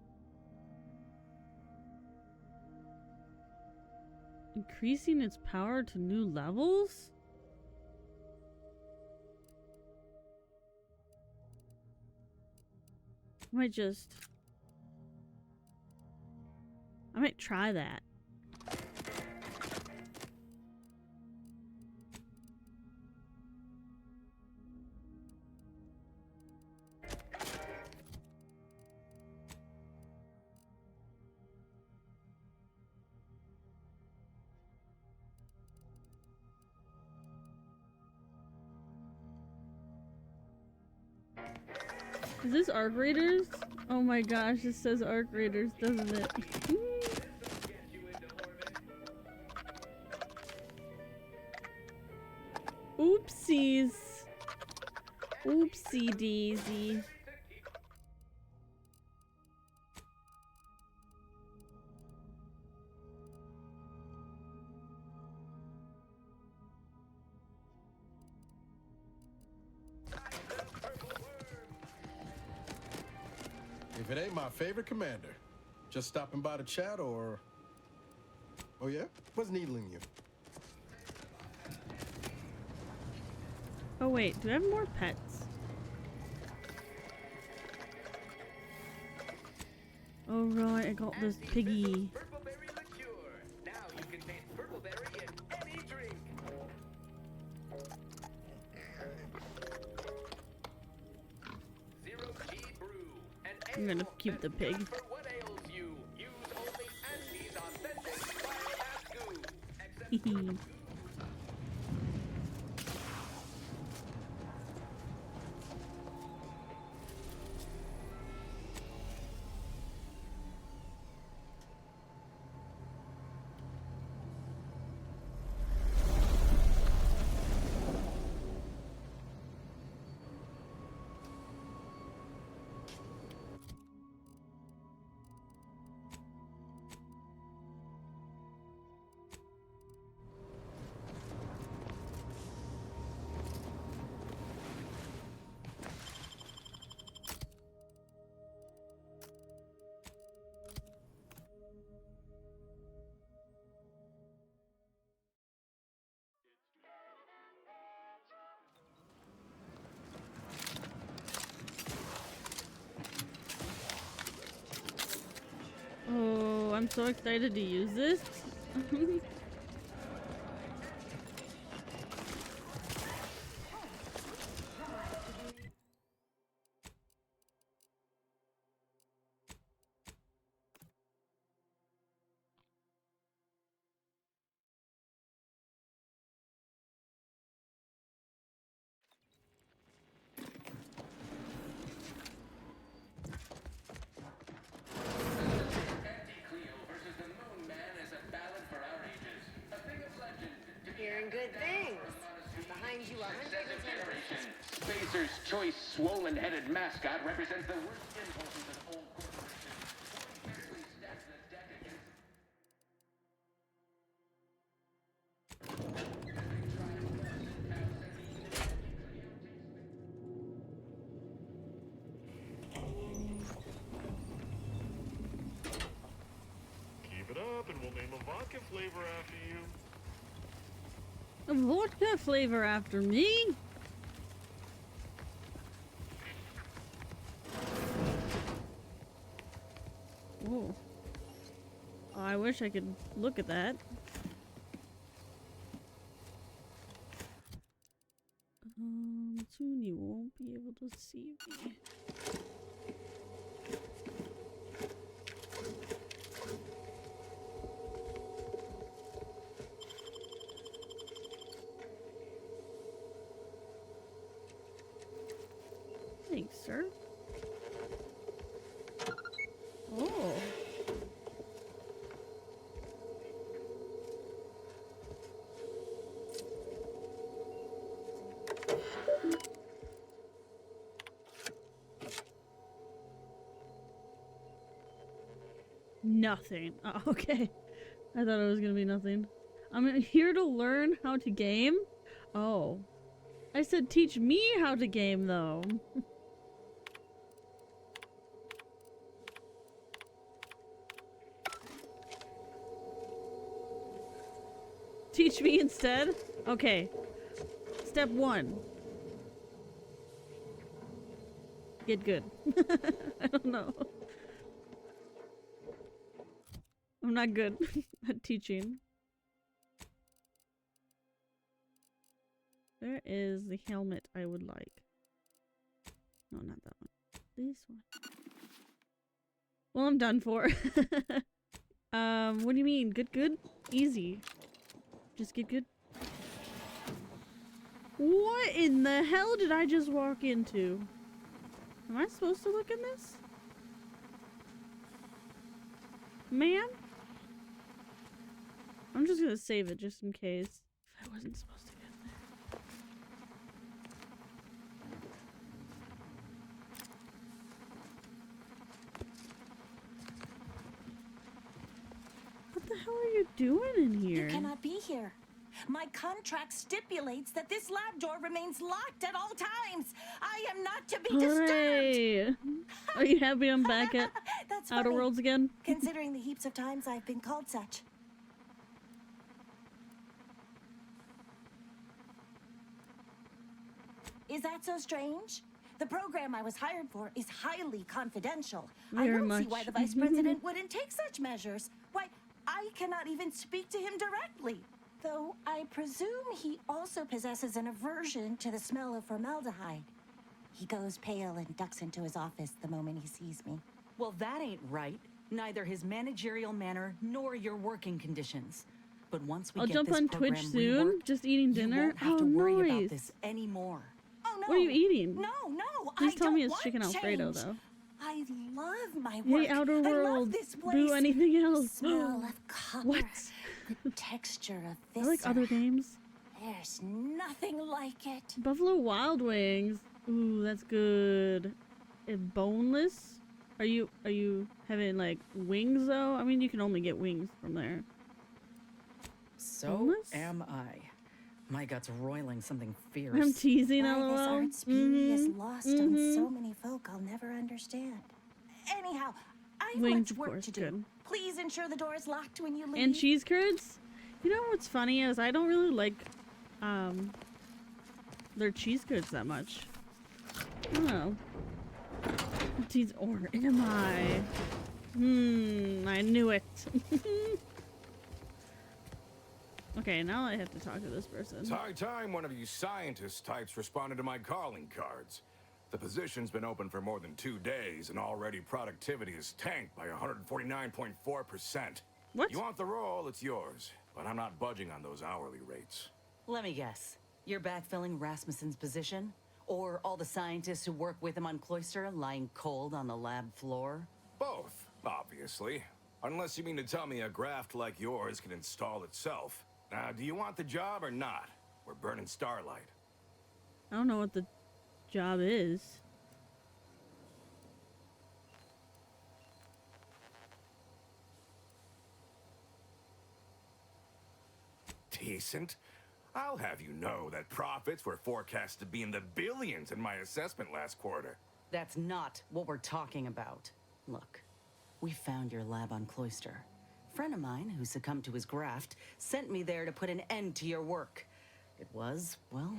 Increasing its power to new levels? I might try that. Is this Arc Raiders? Oh my gosh, it says Arc Raiders, doesn't it? Oopsies. Oopsie daisy. If it ain't my favorite commander, just stopping by to chat or... Oh yeah? What's needling you? Oh wait, do I have more pets? Oh right, I got this piggy. Purpleberry liqueur. Now you can taste purpleberry in any drink. Zero G brew. An I'm gonna ale keep the that's pig. good for what ails you. Use only Auntie's authentic biomass goo. Except Oh, I'm so excited to use this. Hearing good things. Behind you, 110%. Spacer's choice swollen-headed mascot represents the worst impulses of old corporations. Carefully stacks the deck against... Keep it up hoping we'll name a vodka flavor after you. A vodka flavor after me? Oh. I wish I could look at that. Soon you won't be able to see me. Thanks, sir. Oh. Nothing. Oh, okay. I thought it was gonna be nothing. I'm here to learn how to game? Oh. I said teach me how to game, though. Teach me instead? Okay. Step 1. Get good. I don't know. I'm not good at teaching. Where is the helmet I would like? No, not that one. This one. Well, I'm done for. What do you mean? Good? Easy. Just get good. What in the hell did I just walk into? Am I supposed to look in this? Man? I'm just gonna save it just in case. If I wasn't supposed to get there. What the hell are you doing in here? You cannot be here. My contract stipulates that this lab door remains locked at all times. I am not to be disturbed. Are you happy I'm back at Outer funny, Worlds again? Considering the heaps of times I've been called such. Is that so strange? The program I was hired for is highly confidential. I don't see why the vice president wouldn't take such measures. Why, I cannot even speak to him directly. Though I presume he also possesses an aversion to the smell of formaldehyde. He goes pale and ducks into his office the moment he sees me. Well, that ain't right. Neither his managerial manner nor your working conditions. But once we I'll get jump this on Twitch program soon. reworked, Just eating you dinner. won't have to worry about this anymore. Oh no! What are you eating? No, Please I tell don't me it's want chicken Alfredo, change. though. I love my work. Hey, Outer I love Worlds. this place. Do anything else. The smell of copper. What? The texture of I this. like other games. There's nothing like it. Buffalo Wild Wings. Ooh, that's good. Boneless? Are you having like wings though? I mean, you can only get wings from there. So Boneless? am I. My gut's roiling something fierce. I'm teasing, Why LOL. this art's beauty is lost on so many folk I'll never understand. Anyhow, I have Wings, much of work course, to do. good. Please ensure the door is locked when you leave. And cheese curds? You know what's funny is I don't really like their cheese curds that much. I don't know. Or am I? I knew it. Okay, now I have to talk to this person. It's high time one of you scientist types responded to my calling cards. The position's been open for more than 2 days, and already productivity is tanked by 149.4%. What? You want the role, it's yours. But I'm not budging on those hourly rates. Let me guess. You're backfilling Rasmussen's position? Or all the scientists who work with him on Cloister lying cold on the lab floor? Both, obviously. Unless you mean to tell me a graft like yours can install itself. Now, do you want the job or not? We're burning starlight. I don't know what the job is. Decent. I'll have you know that profits were forecast to be in the billions in my assessment last quarter. That's not what we're talking about. Look, we found your lab on Cloister. friend of mine who succumbed to his graft sent me there to put an end to your work. It was, well,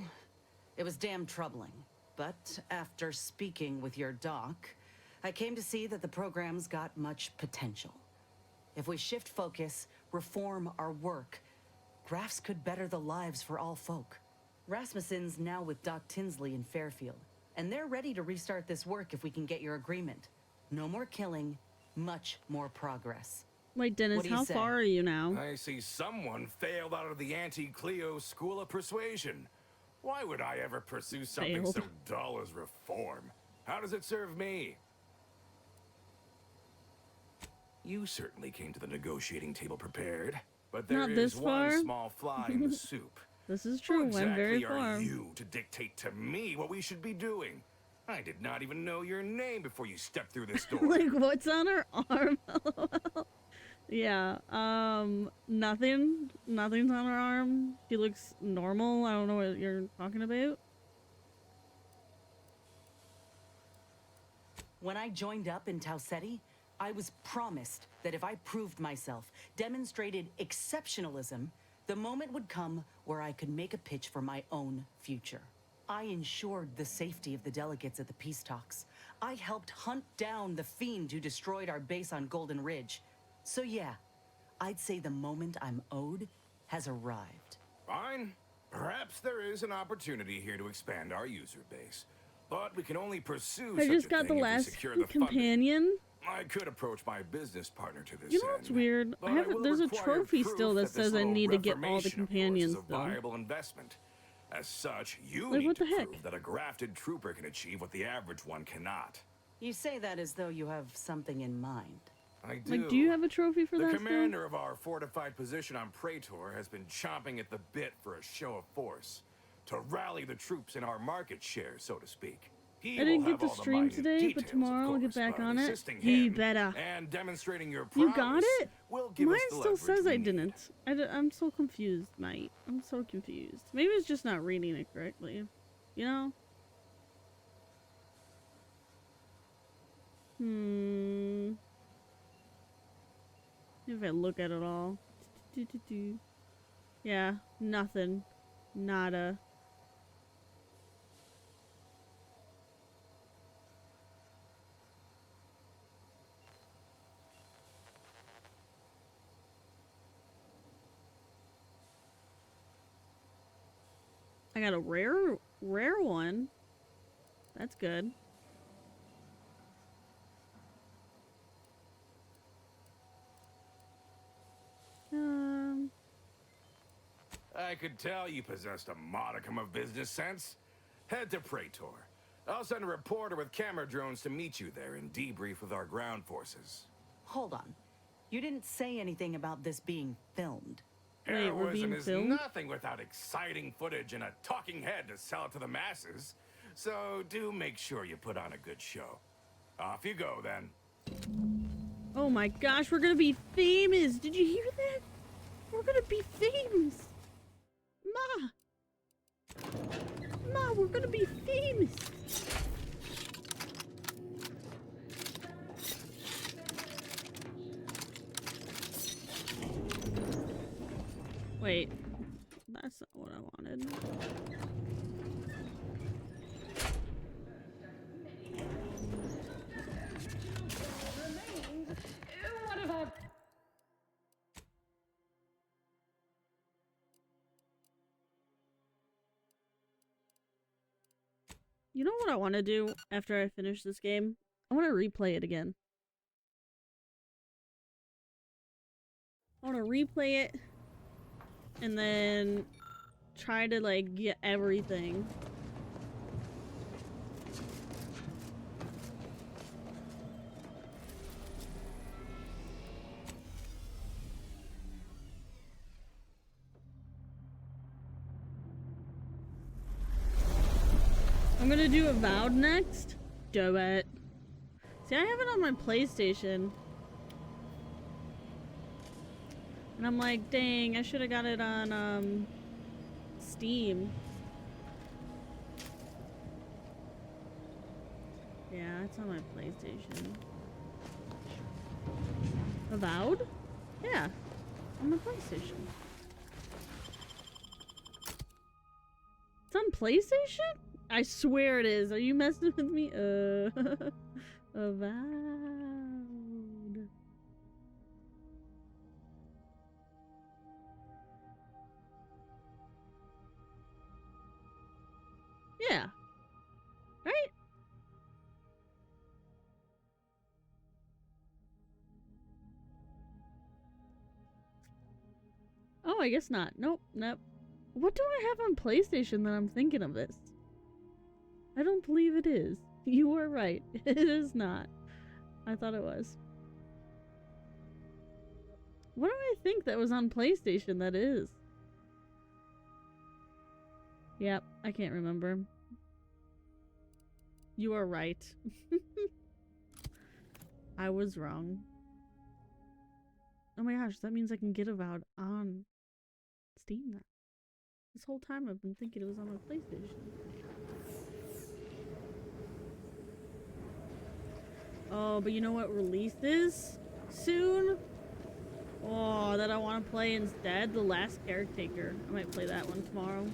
it was damn troubling. But after speaking with your doc, I came to see that the program's got much potential. If we shift focus, reform our work, grafts could better the lives for all folk. Rasmussen's now with Doc Tinsley in Fairfield, and they're ready to restart this work if we can get your agreement. No more killing, much more progress. Wait, Dennis, how far are you now? I see someone failed out of the anti-Cleo School of Persuasion. Why would I ever pursue something so dull as reform? How does it serve me? You certainly came to the negotiating table prepared, but there is one small fly in the soup. This is true. Who I'm very exactly far. are you to dictate to me what we should be doing? I did not even know your name before you stepped through this door. Like, what's on her arm? LOL. Yeah, nothing. Nothing's on her arm. She looks normal. I don't know what you're talking about. When I joined up in Tau Ceti, I was promised that if I proved myself, demonstrated exceptionalism, the moment would come where I could make a pitch for my own future. I ensured the safety of the delegates at the peace talks. I helped hunt down the fiend who destroyed our base on Golden Ridge. So yeah, I'd say the moment I'm owed has arrived. Fine. Perhaps there is an opportunity here to expand our user base. But we can only pursue I just got the last companion. I could approach my business partner to this. You know what's weird? I have there's a trophy still that says I need to get all the companions though. Viable investment. As such, you like, need to prove that a grafted trooper can achieve what the average one cannot. You say that as though you have something in mind. I do. Like, do you have a trophy for that? The commander of our fortified position on Praetor has been chomping at the bit for a show of force, to rally the troops in our market share, so to speak. I didn't get to stream today, but tomorrow I'll get back on it. You better. And demonstrating your you got it? Mine still says I need. didn't. I'm so confused, mate. I'm so confused. Maybe it's just not reading it correctly. You know? If I look at it all. Yeah, nothing. Nada. I got a rare one. That's good. I could tell you possessed a modicum of business sense. Head to Praetor. I'll send a reporter with camera drones to meet you there and debrief with our ground forces. Hold on. You didn't say anything about this being filmed. Heroism is nothing without exciting footage and a talking head to sell it to the masses. So do make sure you put on a good show. Off you go, then. Oh my gosh, we're gonna be famous! Did you hear that? We're gonna be famous! Ma, we're gonna be famous! Wait, that's not what I wanted. You know what I want to do after I finish this game? I want to replay it again. I want to replay it and then try to like get everything. I'm gonna do Avowed next. Do it. See, I have it on my PlayStation. And I'm like, dang, I should have got it on, Steam. Yeah, it's on my PlayStation. Avowed? Yeah, on the PlayStation. It's on PlayStation? I swear it is. Are you messing with me? Avowed. Yeah. Right? Oh, I guess not. Nope, nope. What do I have on PlayStation that I'm thinking of this? I don't believe it is. You are right. It is not. I thought it was. What do I think that was on PlayStation that is? Yep, I can't remember. You are right. I was wrong. Oh my gosh, that means I can get Avowed on Steam now. This whole time I've been thinking it was on my PlayStation. Oh, but you know what releases soon? Oh, that I want to play instead? The Last Caretaker. I might play that one tomorrow.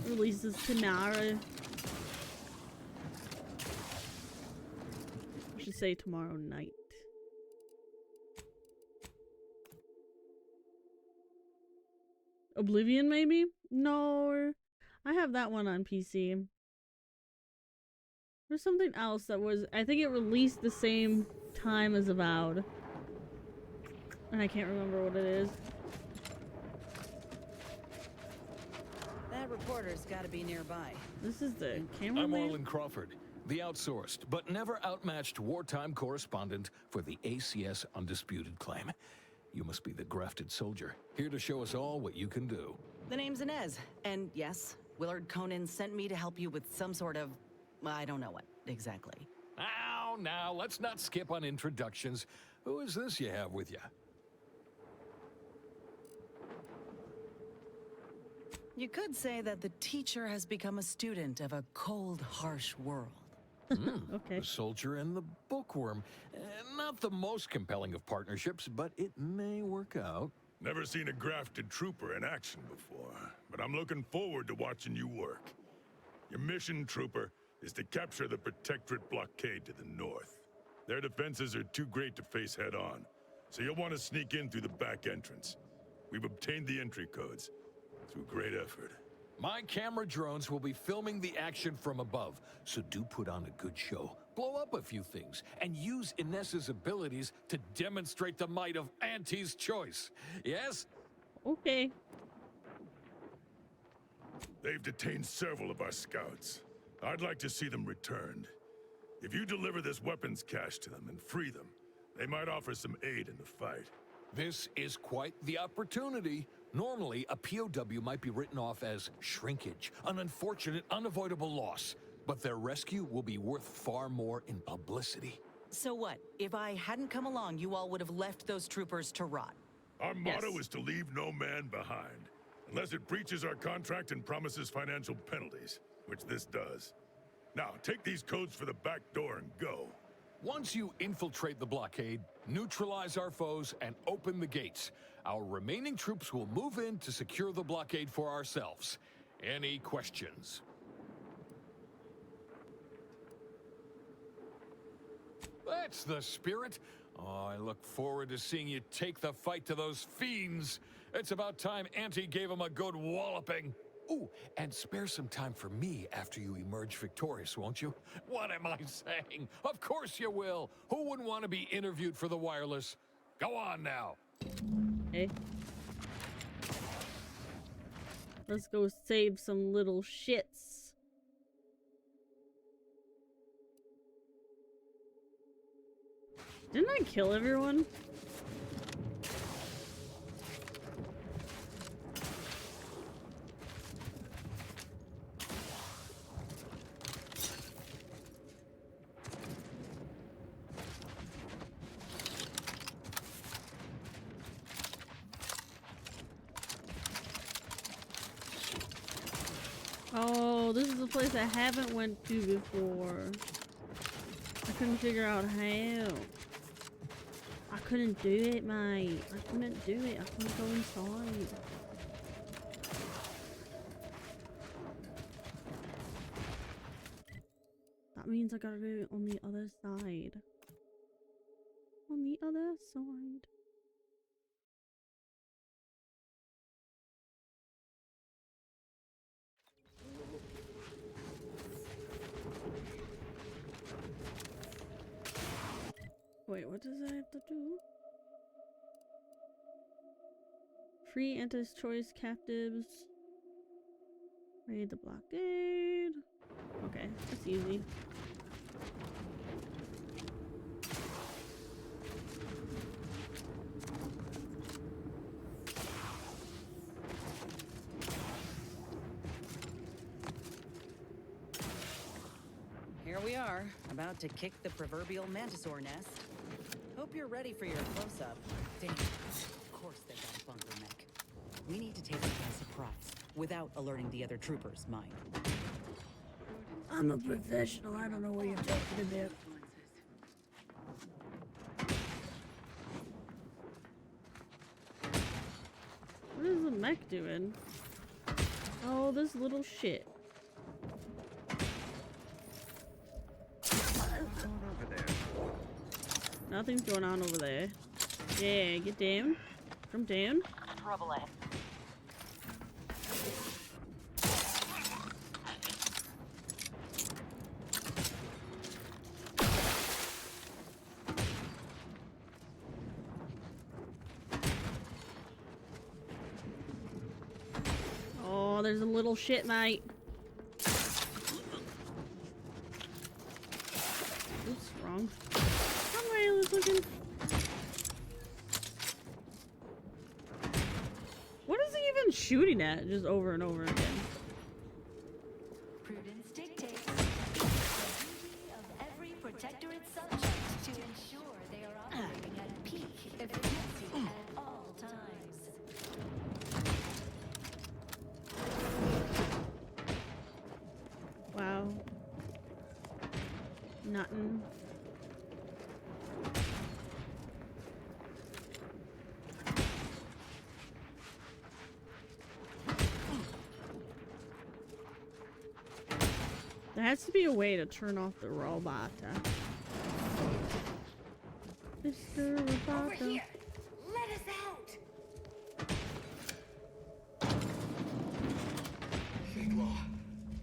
Releases tomorrow. I should say tomorrow night. Oblivion, maybe? No. I have that one on PC. There's something else that was... I think it released the same time as Avowed. And I can't remember what it is. That reporter's gotta be nearby. This is the camera. I'm Arlen Crawford, the outsourced but never outmatched wartime correspondent for the ACS Undisputed Claim. You must be the grafted soldier, here to show us all what you can do. The name's Inez, and yes, Willard Conan sent me to help you with some sort of... I don't know what, exactly. Now, let's not skip on introductions. Who is this you have with you? You could say that the teacher has become a student of a cold, harsh world. Okay. The soldier and the bookworm. Not the most compelling of partnerships, but it may work out. Never seen a grafted trooper in action before, but I'm looking forward to watching you work. Your mission, trooper, is to capture the Protectorate blockade to the north. Their defenses are too great to face head-on, so you'll want to sneak in through the back entrance. We've obtained the entry codes through great effort. My camera drones will be filming the action from above, so do put on a good show. Blow up a few things, and use Inez's abilities to demonstrate the might of Auntie's choice. Yes? Okay. They've detained several of our scouts. I'd like to see them returned. If you deliver this weapons cache to them and free them, they might offer some aid in the fight. This is quite the opportunity. Normally, a POW might be written off as shrinkage, an unfortunate, unavoidable loss. But their rescue will be worth far more in publicity. So what? If I hadn't come along, you all would have left those troopers to rot. Our motto is to leave no man behind, unless it breaches our contract and promises financial penalties, which this does. Now, take these codes for the back door and go. Once you infiltrate the blockade, neutralize our foes, and open the gates, our remaining troops will move in to secure the blockade for ourselves. Any questions? That's the spirit. Oh, I look forward to seeing you take the fight to those fiends. It's about time Auntie gave them a good walloping. Ooh, and spare some time for me after you emerge victorious, won't you? What am I saying? Of course you will. Who wouldn't want to be interviewed for the wireless? Go on now. Okay. Let's go save some little shits. Didn't I kill everyone? Oh, this is a place I haven't went to before. I couldn't figure out how. couldn't do it, mate. I couldn't do it. I couldn't go inside. That means I gotta do it on the other side. On the other side. Wait, what does I have to do? Free anti-choice captives. Raid the blockade. Okay, that's easy. Here we are, about to kick the proverbial mantisaur nest. Hope you're ready for your close-up. Damn, of course they got a bunker mech. We need to take it by surprise, without alerting the other troopers, mind. I'm a professional, I don't know what you're talking about. What is the mech doing? Oh, this little shit. Nothing's going on over there. Yeah, get down. Come down. Trouble ahead. Oh, there's a little shit, mate. Oops, wrong. I was looking. What is he even shooting at? Just over and over again. Prudence dictates the duty of every protectorate subject to ensure they are operating at peak efficiency at all times. Wow. Nothing. There has to be a way to turn off the robot. Mr. Roboto. Over here! Let us out! Fake law.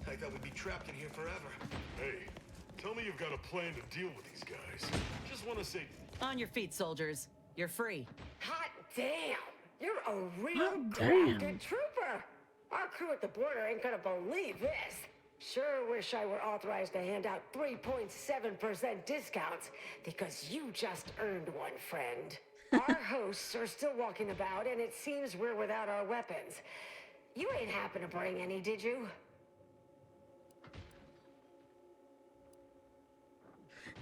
I thought we'd be trapped in here forever. Hey, tell me you've got a plan to deal with these guys. Just want to say... On your feet, soldiers. You're free. Hot damn! You're a real Hot damn. crafted trooper! Our crew at the border ain't gonna believe this. Sure wish I were authorized to hand out 3.7% discounts, because you just earned one, friend. Our hosts are still walking about, and it seems we're without our weapons. You ain't happen to bring any, did you?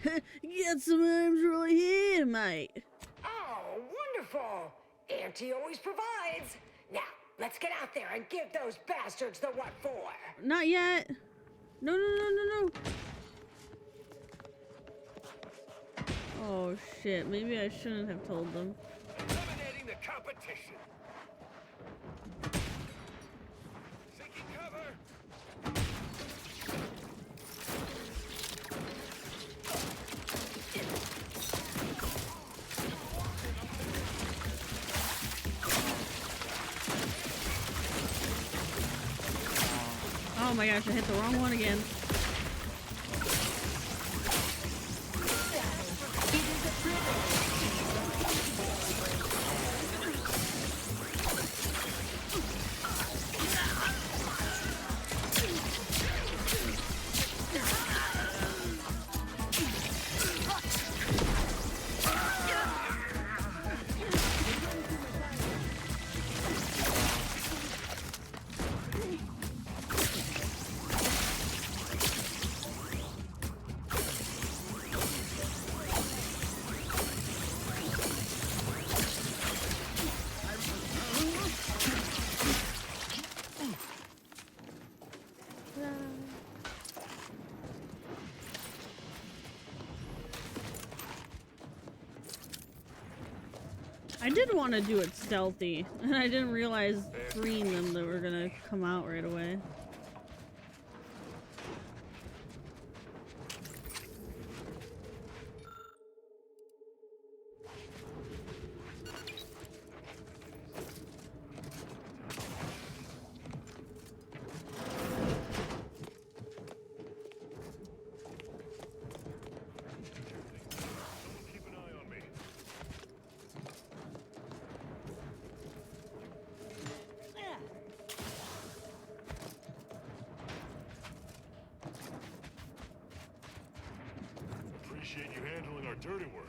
Get some arms right here, mate. Oh, wonderful! Auntie always provides. Now, let's get out there and give those bastards the what for. Not yet. No, no, no, no, no. Oh shit, maybe I shouldn't have told them. Eliminating the competition. Seeking cover. Oh my gosh, I hit the wrong one again. I did want to do it stealthy, and I didn't realize freeing them that were gonna come out right away. Appreciate you handling our dirty work.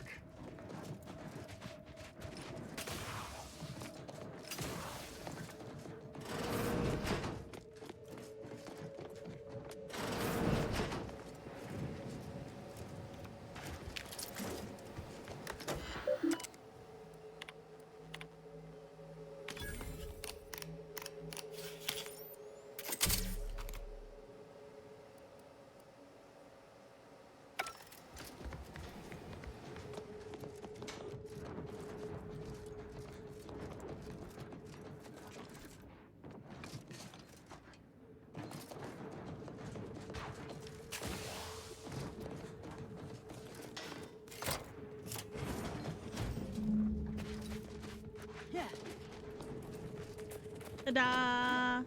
Ta-da!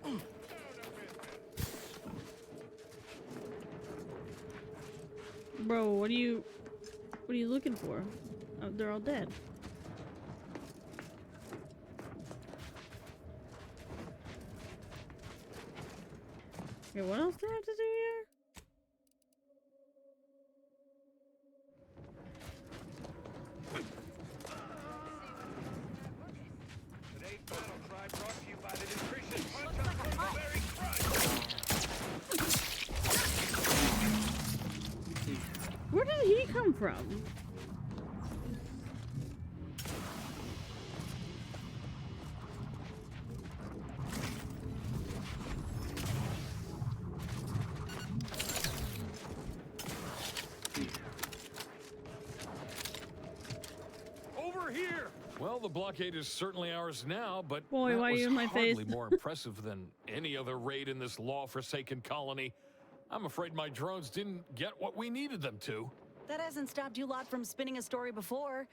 Bro, what are you looking for? Oh, they're all dead. Okay, what else do I have to do here? Today's battle cry brought to you by the nutritious punch of Blueberry Crunch. Where did he come from? Over here! Well, the blockade is certainly ours now, but Boy, that why are was you in my face? hardly more impressive than any other raid in this law-forsaken colony. I'm afraid my drones didn't get what we needed them to. That hasn't stopped you lot from spinning a story before.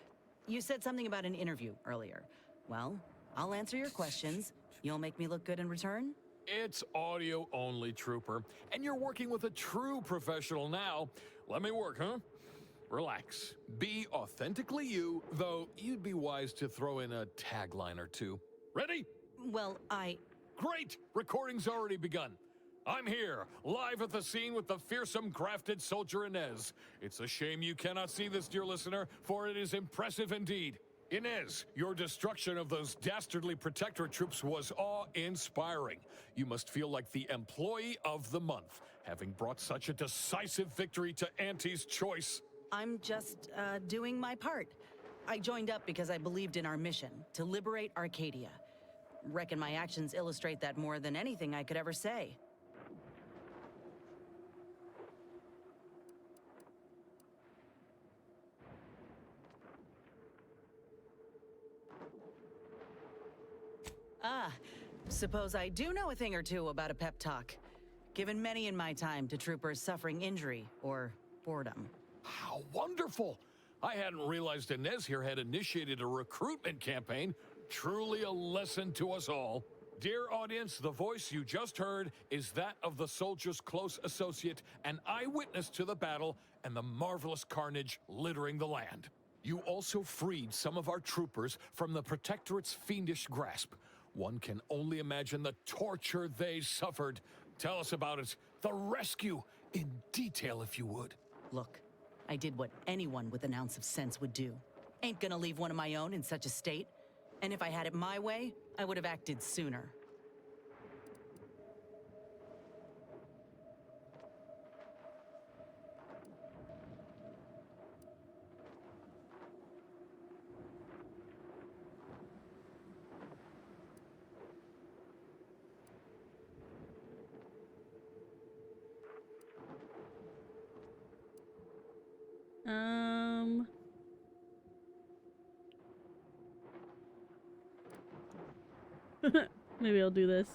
You said something about an interview earlier. Well, I'll answer your questions. You'll make me look good in return? It's audio only, Trooper. And you're working with a true professional now. Let me work, huh? Relax. Be authentically you, though you'd be wise to throw in a tagline or two. Ready? Well, Great! Recording's already begun. I'm here, live at the scene with the fearsome grafted soldier Inez. It's a shame you cannot see this, dear listener, for it is impressive indeed. Inez, your destruction of those dastardly protectorate troops was awe-inspiring. You must feel like the employee of the month, having brought such a decisive victory to Auntie's choice. I'm just, doing my part. I joined up because I believed in our mission, to liberate Arcadia. Reckon my actions illustrate that more than anything I could ever say. Ah, suppose I do know a thing or two about a pep talk. Given many in my time to troopers suffering injury or boredom. How wonderful! I hadn't realized Inez here had initiated a recruitment campaign. Truly a lesson to us all. Dear audience, the voice you just heard is that of the soldier's close associate and eyewitness to the battle and the marvelous carnage littering the land. You also freed some of our troopers from the Protectorate's fiendish grasp. One can only imagine the torture they suffered. Tell us about it. The rescue, in detail if you would. Look, I did what anyone with an ounce of sense would do. Ain't gonna leave one of my own in such a state. And if I had it my way, I would have acted sooner. Maybe I'll do this.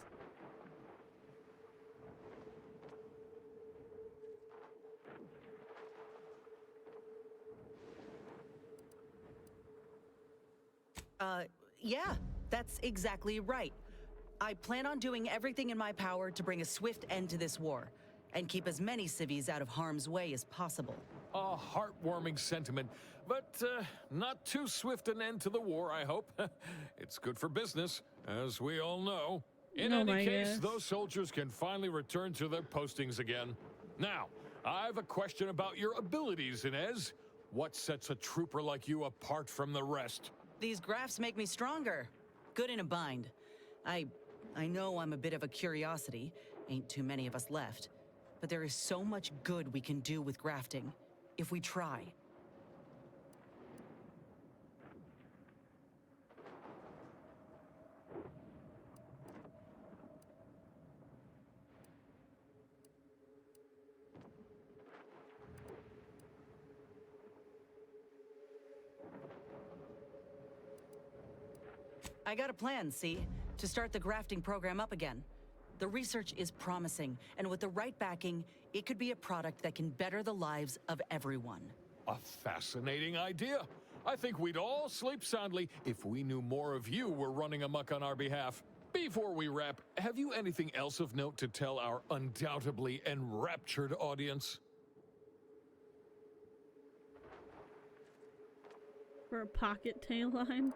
Yeah, that's exactly right. I plan on doing everything in my power to bring a swift end to this war, and keep as many civvies out of harm's way as possible. A heartwarming sentiment, but not too swift an end to the war, I hope. It's good for business, as we all know. In any case, those soldiers can finally return to their postings again. Now, I've a question about your abilities, Inez. What sets a trooper like you apart from the rest? These graphs make me stronger. Good in a bind. I know I'm a bit of a curiosity. Ain't too many of us left. But there is so much good we can do with grafting, if we try. I got a plan, see? To start the grafting program up again. The research is promising, and with the right backing, it could be a product that can better the lives of everyone. A fascinating idea. I think we'd all sleep soundly if we knew more of you were running amok on our behalf. Before we wrap, have you anything else of note to tell our undoubtedly enraptured audience? For a pocket tail line?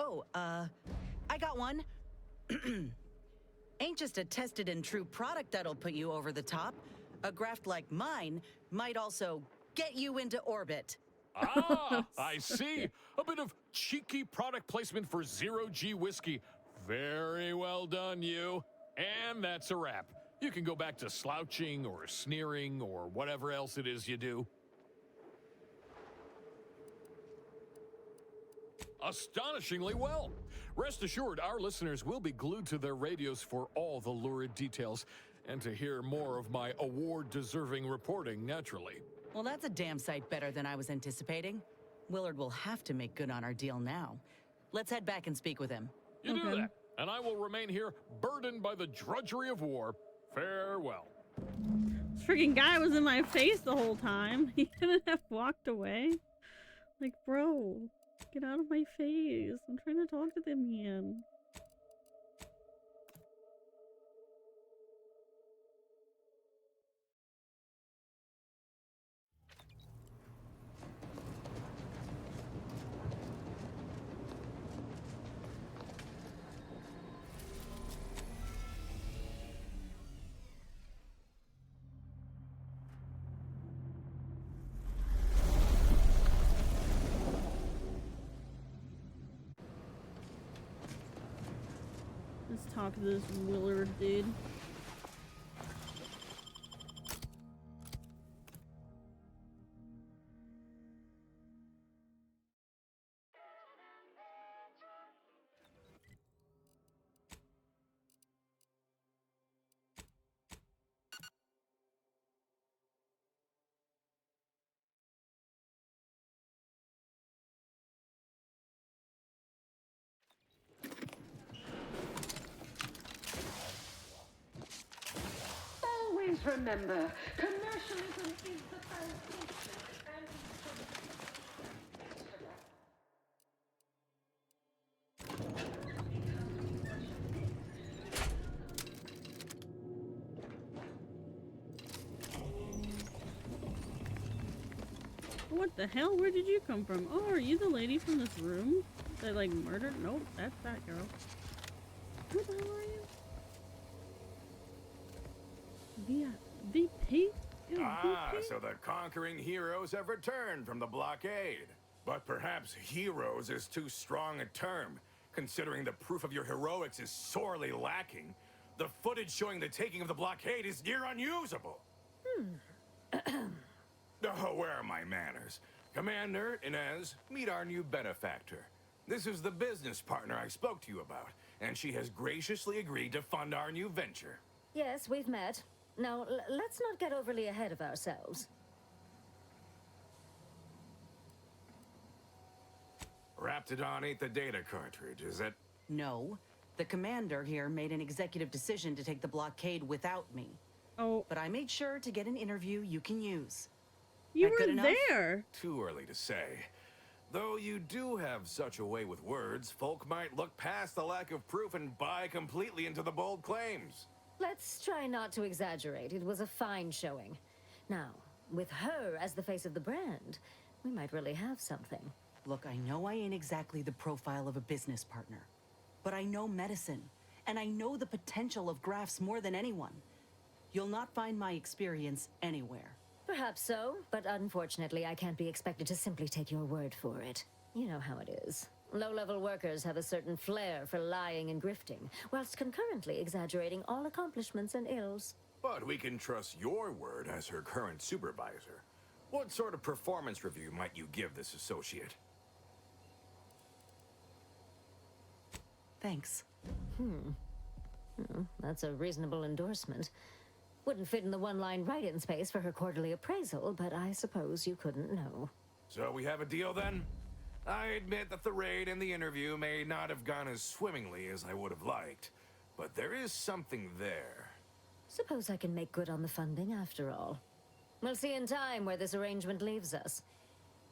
Oh, I got one. Ain't just a tested and true product that'll put you over the top. A graft like mine might also get you into orbit. Ah, I see. A bit of cheeky product placement for zero-G whiskey. Very well done, you. And that's a wrap. You can go back to slouching or sneering or whatever else it is you do. Astonishingly well. Rest assured, our listeners will be glued to their radios for all the lurid details, and to hear more of my award-deserving reporting, naturally. Well, that's a damn sight better than I was anticipating. Willard will have to make good on our deal now. Let's head back and speak with him. You do that, and I will remain here, burdened by the drudgery of war. Farewell. This freaking guy was in my face the whole time. He couldn't have walked away. Like, bro, get out of my face. I'm trying to talk to them again. Let's talk to this Willard dude. Always remember, commercialism is the foundation and What the hell? Where did you come from? Oh, are you the lady from this room that like murdered? Nope, that's that girl. Who the hell are you? VP? So the conquering heroes have returned from the blockade. But perhaps heroes is too strong a term, considering the proof of your heroics is sorely lacking. The footage showing the taking of the blockade is near unusable. Oh, where are my manners? Commander, Inez, meet our new benefactor. This is the business partner I spoke to you about, and she has graciously agreed to fund our new venture. Yes, we've met. Now, let's not get overly ahead of ourselves. Raptidon ate the data cartridge, is it? No. The commander here made an executive decision to take the blockade without me. Oh. But I made sure to get an interview you can use. You That were there. Too early to say. Though you do have such a way with words, folk might look past the lack of proof and buy completely into the bold claims. Let's try not to exaggerate. It was a fine showing. Now, with her as the face of the brand, we might really have something. Look, I know I ain't exactly the profile of a business partner, but I know medicine, and I know the potential of grafts more than anyone. You'll not find my experience anywhere. Perhaps so, but unfortunately I can't be expected to simply take your word for it. You know how it is. Low-level workers have a certain flair for lying and grifting, whilst concurrently exaggerating all accomplishments and ills. But we can trust your word as her current supervisor. What sort of performance review might you give this associate? Thanks. That's a reasonable endorsement. Wouldn't fit in the one-line write-in space for her quarterly appraisal, but I suppose you couldn't know. So we have a deal then? I admit that the raid and the interview may not have gone as swimmingly as I would have liked, but there is something there. Suppose I can make good on the funding after all. We'll see in time where this arrangement leaves us.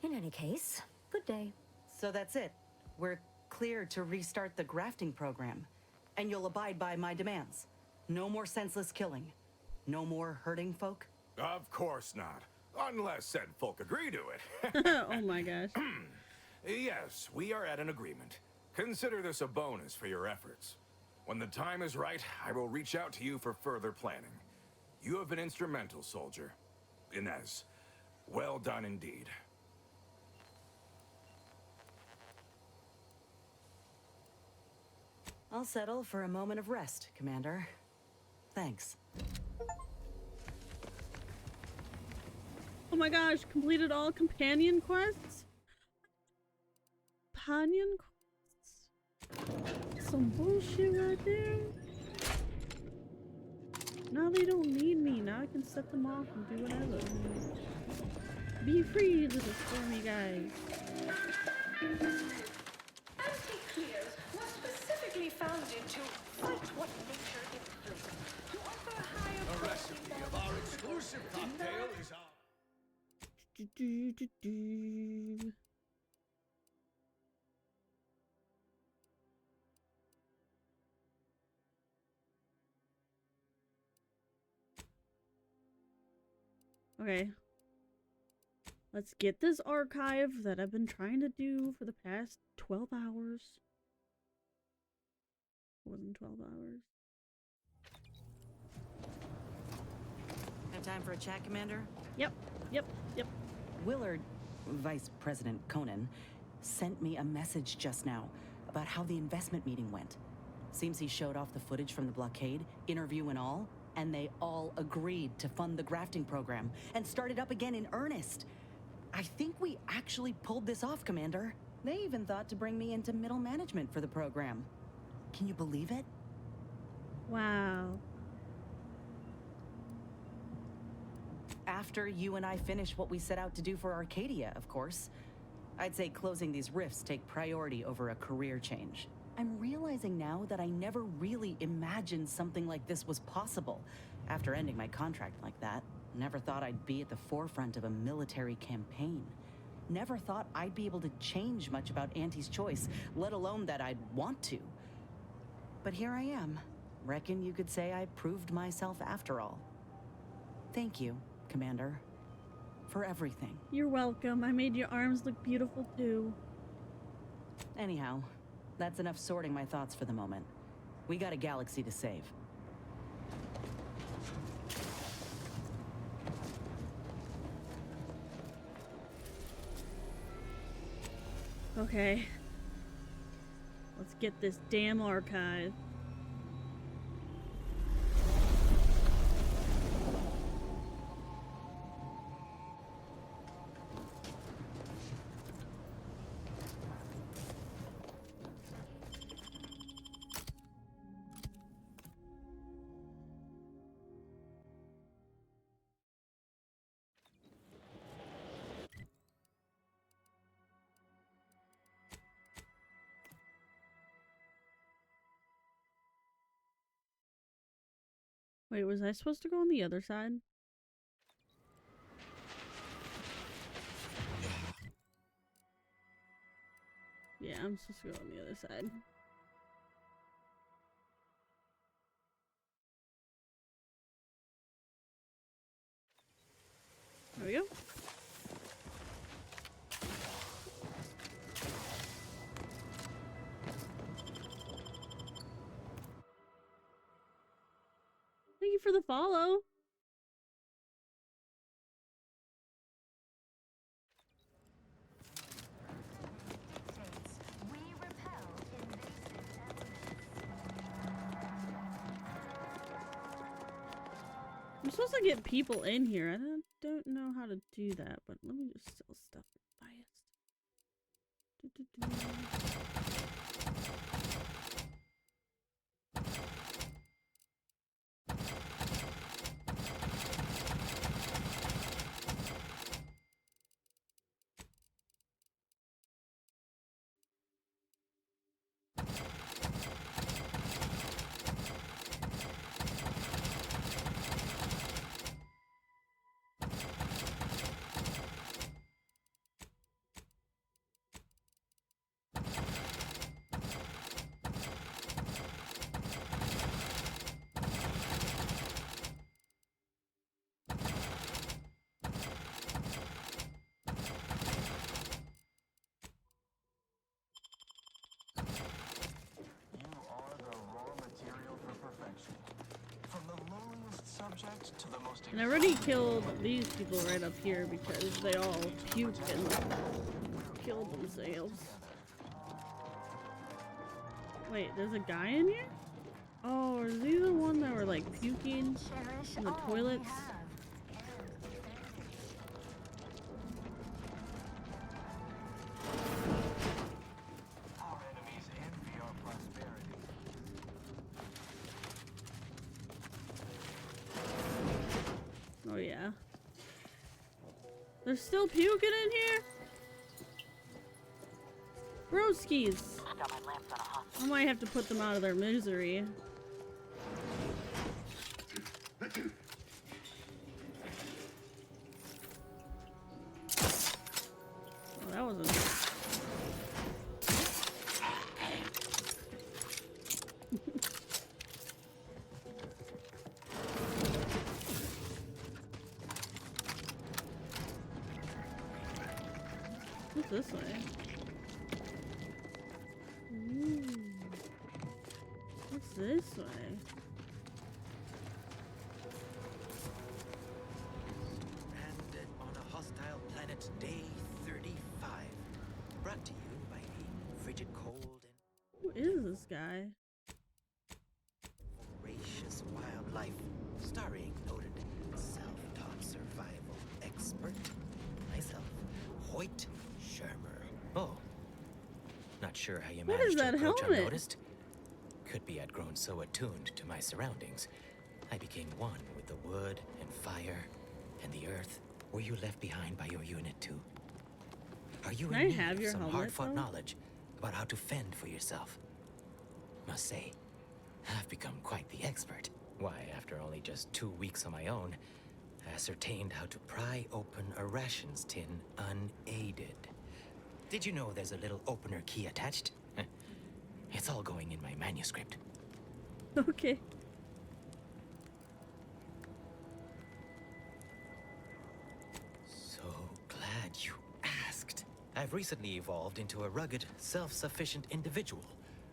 In any case, good day. So that's it. We're clear to restart the grafting program. And you'll abide by my demands. No more senseless killing. No more hurting folk? Of course not. Unless said folk agree to it. Oh my gosh. Yes, we are at an agreement. Consider this a bonus for your efforts. When the time is right, I will reach out to you for further planning. You have been instrumental, soldier. Inez, well done indeed. I'll settle for a moment of rest, Commander. Thanks. Oh my gosh, completed all companion quests? Companion quests? Some bullshit right there. Now they don't need me. Now I can set them off and do whatever. Be free, little stormy guys. Anti-clears were specifically founded to fight what nature inflicts, to offer higher The recipe of our exclusive cocktail is our... Okay. Let's get this archive that I've been trying to do for the past 12 hours. It wasn't 12 hours. Have time for a chat, Commander? Yep. Willard, Vice President Conan, sent me a message just now about how the investment meeting went. Seems he showed off the footage from the blockade, interview and all, and they all agreed to fund the grafting program and start it up again in earnest. I think we actually pulled this off, Commander. They even thought to bring me into middle management for the program. Can you believe it? Wow. After you and I finish what we set out to do for Arcadia, of course. I'd say closing these rifts take priority over a career change. I'm realizing now that I never really imagined something like this was possible. After ending my contract like that, never thought I'd be at the forefront of a military campaign. Never thought I'd be able to change much about Auntie's choice, let alone that I'd want to. But here I am. Reckon you could say I proved myself after all. Thank you, Commander, for everything. You're welcome. I made your arms look beautiful too. Anyhow, that's enough sorting my thoughts for the moment. We got a galaxy to save. Okay. Let's get this damn archive. Wait, was I supposed to go on the other side? Yeah, I'm supposed to go on the other side. There we go. Thank you for the follow. I'm supposed to get people in here. I don't know how to do that, but let me just sell stuff biased. And I already killed these people right up here because they all puked and killed themselves. Wait, there's a guy in here? Oh, are these the one that were like puking in the toilets? Oh yeah. They're still puking in here? Broskies. I might have to put them out of their misery. Oh, that wasn't... What's this way? Ooh. What's this way? Stranded on a hostile planet, day 35. Brought to you by the frigid cold and... Who is this guy? Voracious wildlife, starring noted self-taught survival expert, myself, Hoyt Shermer. Oh, not sure how you What managed is to that approach helmet? unnoticed. Could be I'd grown so attuned to my surroundings, I became one with the wood and fire and the earth. Were you left behind by your unit too? Are you Can in I need have of your some helmet, hard-fought though? knowledge about how to fend for yourself? Must say, I've become quite the expert. Why, after only just 2 weeks on my own, I ascertained how to pry open a rations tin unaided. Did you know there's a little opener key attached? It's all going in my manuscript. Okay. So glad you asked. I've recently evolved into a rugged, self-sufficient individual,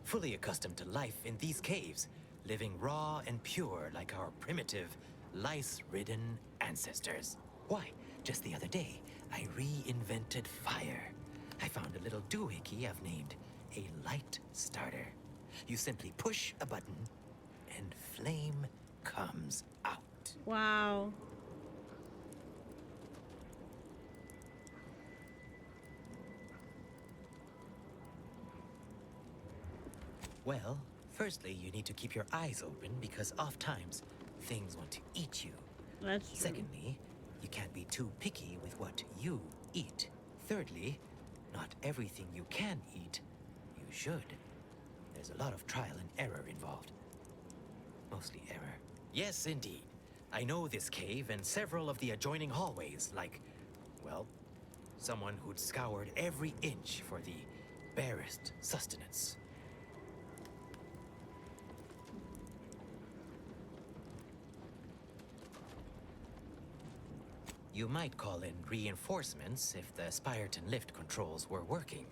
fully accustomed to life in these caves, living raw and pure like our primitive, lice-ridden ancestors. Why, just the other day, I reinvented fire. I found a little doohickey I've named a light starter. You simply push a button, and flame comes out. Wow. Well, firstly, you need to keep your eyes open because oftentimes things want to eat you. That's true. Secondly, you can't be too picky with what you eat. Thirdly, not everything you can eat, you should. There's a lot of trial and error involved. Mostly error. Yes, indeed. I know this cave and several of the adjoining hallways, like, well, someone who'd scoured every inch for the barest sustenance. You might call in reinforcements if the Spyreton lift controls were working.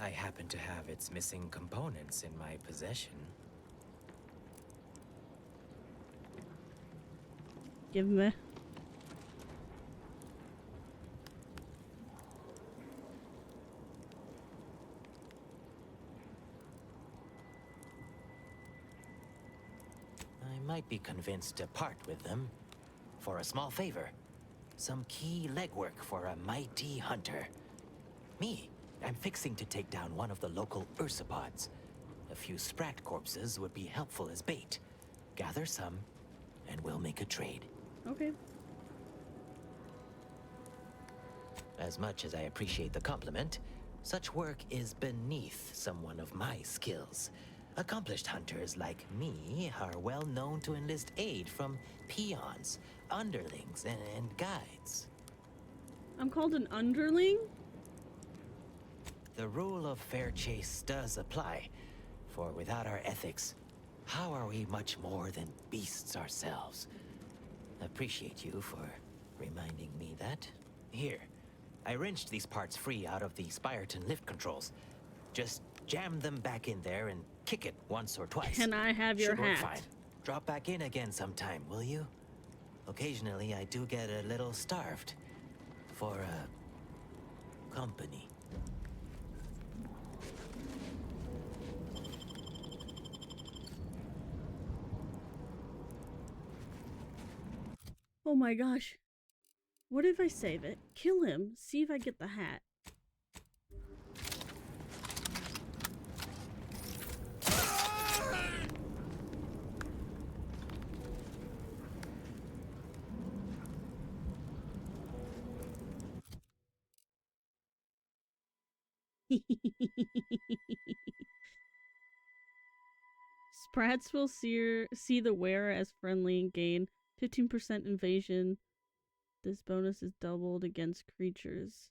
I happen to have its missing components in my possession. Give me. I might be convinced to part with them for a small favor. Some key legwork for a mighty hunter. Me, I'm fixing to take down one of the local ursopods. A few sprat corpses would be helpful as bait. Gather some, and we'll make a trade. Okay. As much as I appreciate the compliment, such work is beneath someone of my skills. Accomplished hunters like me are well known to enlist aid from peons, underlings, and guides. I'm called an underling? The rule of fair chase does apply, for without our ethics, how are we much more than beasts ourselves? Appreciate you for reminding me that. Here, I wrenched these parts free out of the Spyreton lift controls. Just jam them back in there and kick it once or twice. Can I have your Should work hat? fine. Drop back in again sometime, will you? Occasionally, I do get a little starved for company. Oh my gosh. What if I save it? Kill him. See if I get the hat. Sprats will see the wearer as friendly and gain 15% invasion. This bonus is doubled against creatures.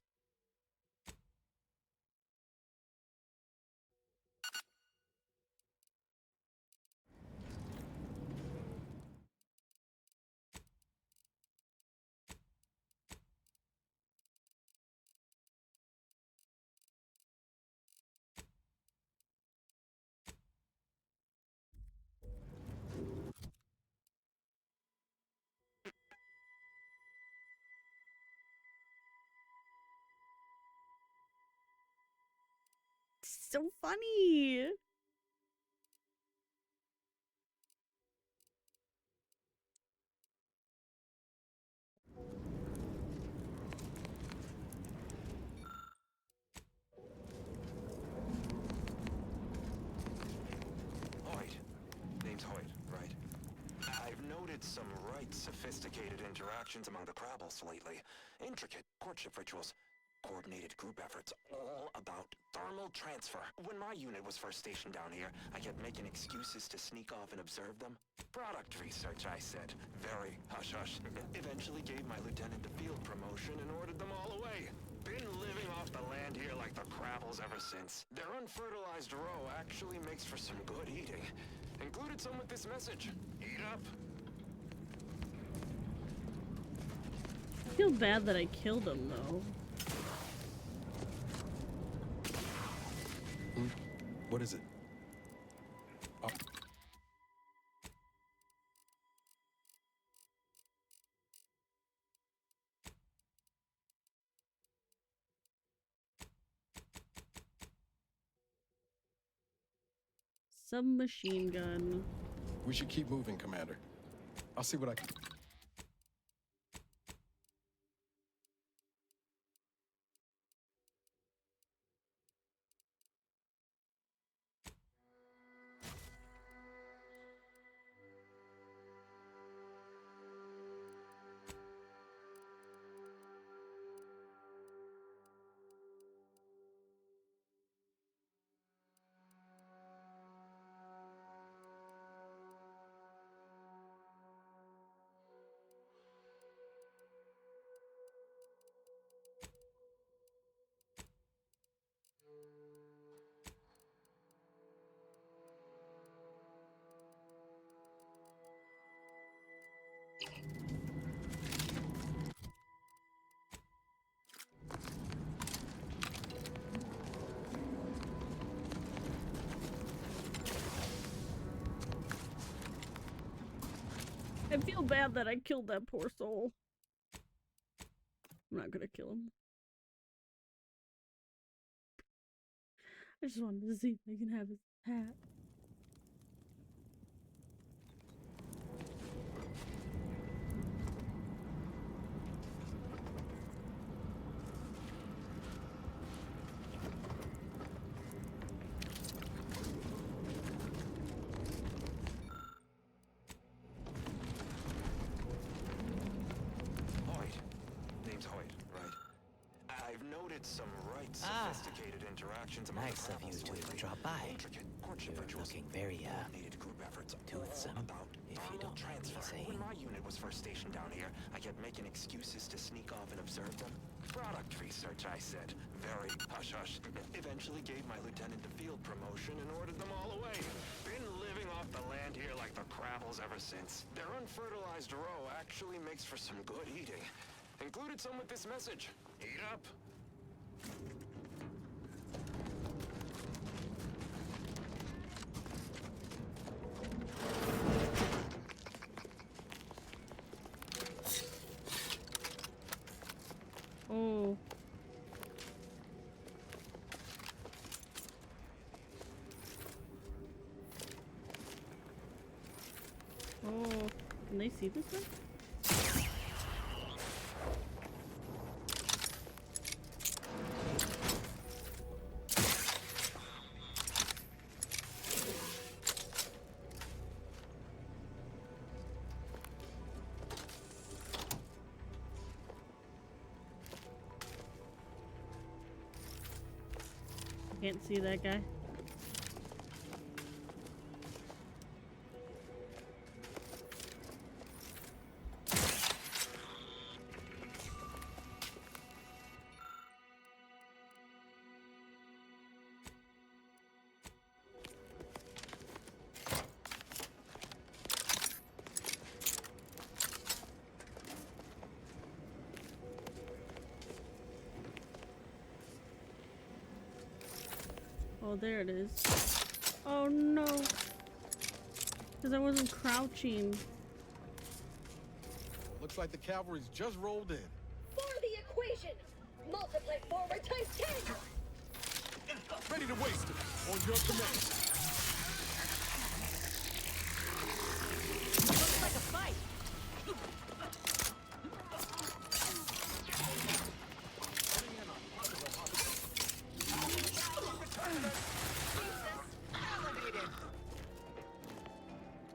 So funny. Hoyt. Name's Hoyt, right? I've noted some right sophisticated interactions among the Crabbles lately. Intricate courtship rituals, coordinated group efforts, all about thermal transfer. When my unit was first stationed down here, I kept making excuses to sneak off and observe them. Product research, I said. Very hush-hush. Eventually gave my lieutenant a field promotion and ordered them all away. Been living off the land here like the Crabbles ever since. Their unfertilized roe actually makes for some good eating. Included some with this message. Eat up. I feel bad that I killed him though. What is it? Oh. Submachine gun. We should keep moving, Commander. I'll see what I can... I feel bad that I killed that poor soul. I'm not gonna kill him. I just wanted to see if I can have his hat. Some right sophisticated interactions among nice of you to drop by. You're looking very, toothsome, if you don't mind me saying. When my unit was first stationed down here, I kept making excuses to sneak off and observe them. Product research, I said. Very hush-hush. Eventually gave my lieutenant the field promotion and ordered them all away. Been living off the land here like the Crabbles ever since. Their unfertilized roe actually makes for some good eating. Included some with this message. Eat up. Oh. Oh. Can they see this one? Can't see that guy. Oh, there it is. Oh no! Because I wasn't crouching. Looks like the cavalry's just rolled in. For the equation! Multiply forward times 10! Ready to waste it. On your command. Looks like a fight!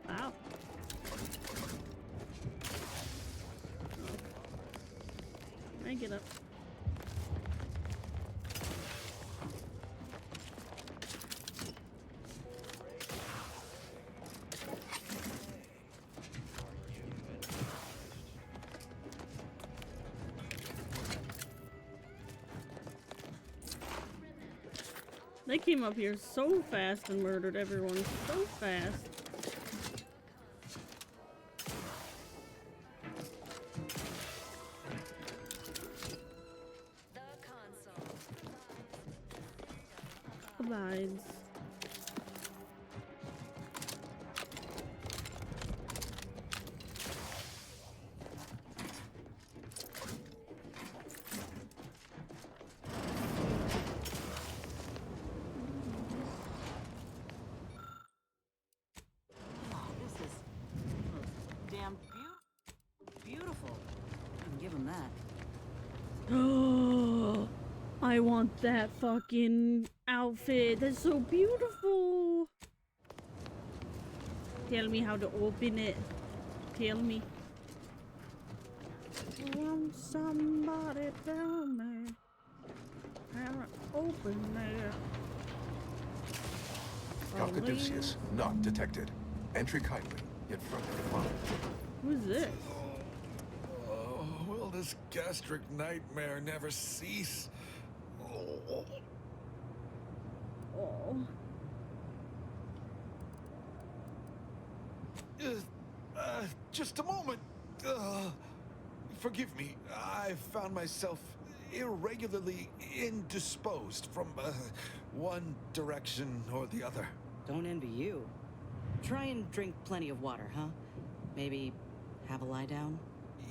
Wow. I get up. They came up here so fast and murdered everyone so fast. Abides. Beautiful. I can give him that. Oh, I want that fucking outfit. That's so beautiful. Tell me how to open it. Tell me. I want somebody tell me how to open it. Dr. Ducius, not detected. Entry kindly, yet further defined. Who's this? Oh, will this gastric nightmare never cease? Oh. Oh. Just a moment. Forgive me. I found myself irregularly indisposed from one direction or the other. Don't envy you. Try and drink plenty of water, huh? Maybe Have a lie down?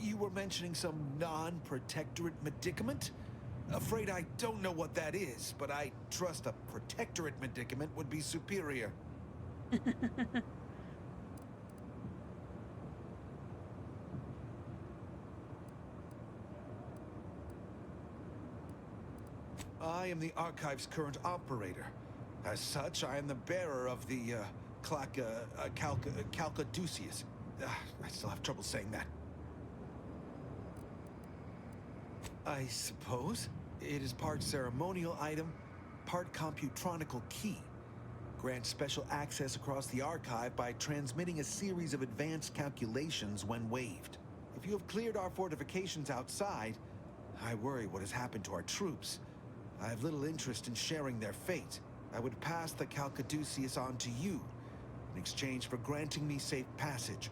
You were mentioning some non-protectorate medicament? Afraid I don't know what that is, but I trust a protectorate medicament would be superior. I am the Archive's current operator. As such, I am the bearer of the, Calcaduceus. I still have trouble saying that. I suppose it is part ceremonial item, part computronical key. Grants special access across the archive by transmitting a series of advanced calculations when waived. If you have cleared our fortifications outside, I worry what has happened to our troops. I have little interest in sharing their fate. I would pass the Calcaduceus on to you in exchange for granting me safe passage.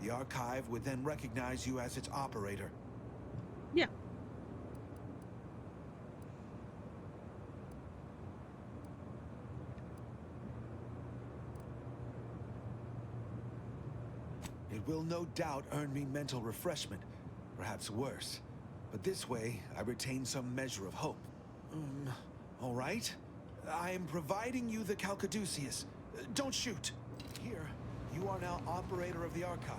The archive would then recognize you as its operator. Yeah. It will no doubt earn me mental refreshment, perhaps worse. But this way, I retain some measure of hope. All right. I am providing you the Calcaduceus. Don't shoot. Here, you are now operator of the archive.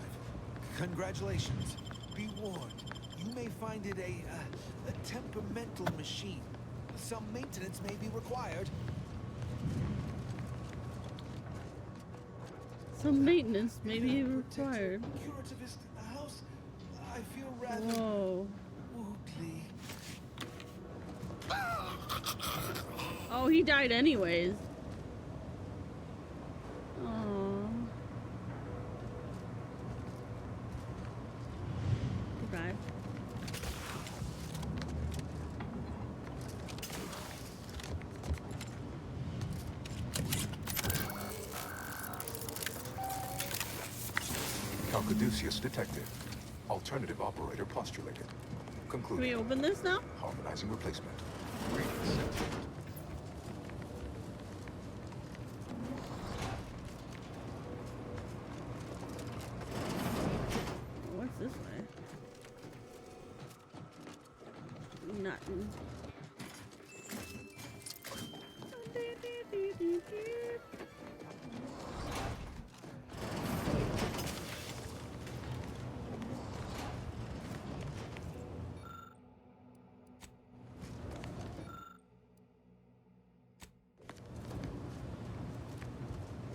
Congratulations. Be warned, you may find it a temperamental machine. Some maintenance may be required. Some maintenance may be required. Curativist house, I feel rather... Whoa. wootly. Oh, he died anyways. Oh. Goodbye. Calcaduceus detected. Alternative operator postulated. Concluded. Can we open this now? Harmonizing replacement. Reading sentient. What's this way? Nothing.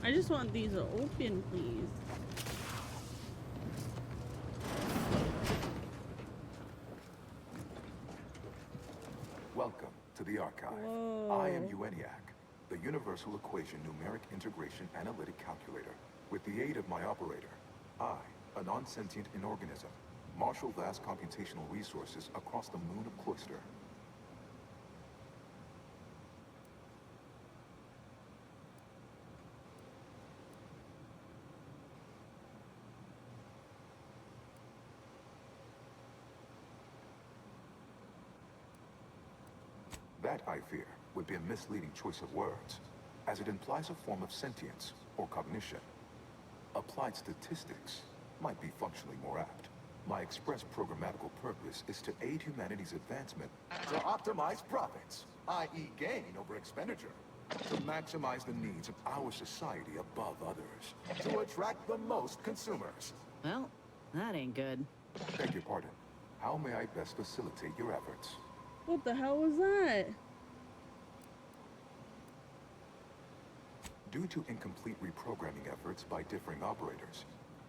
I just want these to open, please. Welcome to the archive. Whoa. I am ENIAC, the Universal Equation Numeric Integration Analytic Calculator. With the aid of my operator, I, a non-sentient inorganism, marshal vast computational resources across the moon of Cloister. That, I fear, would be a misleading choice of words, as it implies a form of sentience or cognition. Applied statistics might be functionally more apt. My express programmatical purpose is to aid humanity's advancement, to optimize profits, i.e. gain over expenditure, to maximize the needs of our society above others, to attract the most consumers. Well, that ain't good. Beg your pardon. How may I best facilitate your efforts? What the hell was that? Due to incomplete reprogramming efforts by differing operators,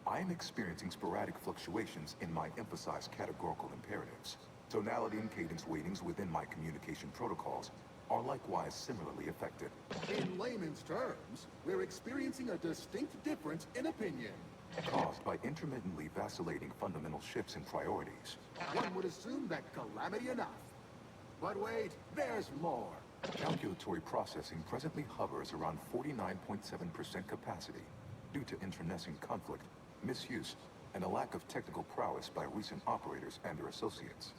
I am experiencing sporadic fluctuations in my emphasized categorical imperatives. Tonality and cadence weightings within my communication protocols are likewise similarly affected. In layman's terms, we're experiencing a distinct difference in opinion. Caused by intermittently vacillating fundamental shifts in priorities. One would assume that calamity enough. But wait, there's more. Calculatory processing presently hovers around 49.7% capacity due to internecine conflict, misuse, and a lack of technical prowess by recent operators and their associates.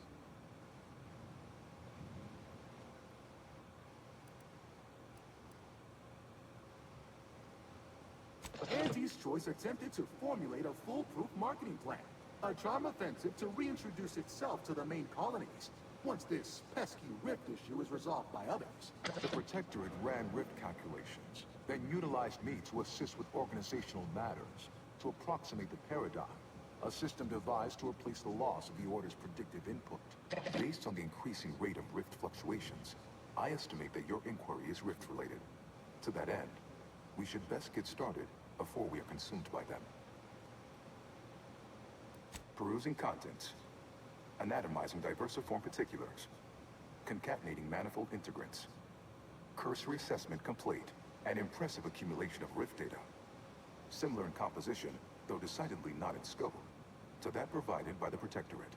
Auntie's Choice attempted to formulate a foolproof marketing training plan. A charm offensive to reintroduce itself to the main colonies, once this pesky rift issue is resolved by others. The Protectorate ran rift calculations, then utilized me to assist with organizational matters, to approximate the paradigm, a system devised to replace the loss of the Order's predictive input. Based on the increasing rate of rift fluctuations, I estimate that your inquiry is rift-related. To that end, we should best get started before we are consumed by them. Perusing contents. Anatomizing diversiform particulars. Concatenating manifold integrants. Cursory assessment complete. An impressive accumulation of rift data. Similar in composition, though decidedly not in scope, to that provided by the Protectorate.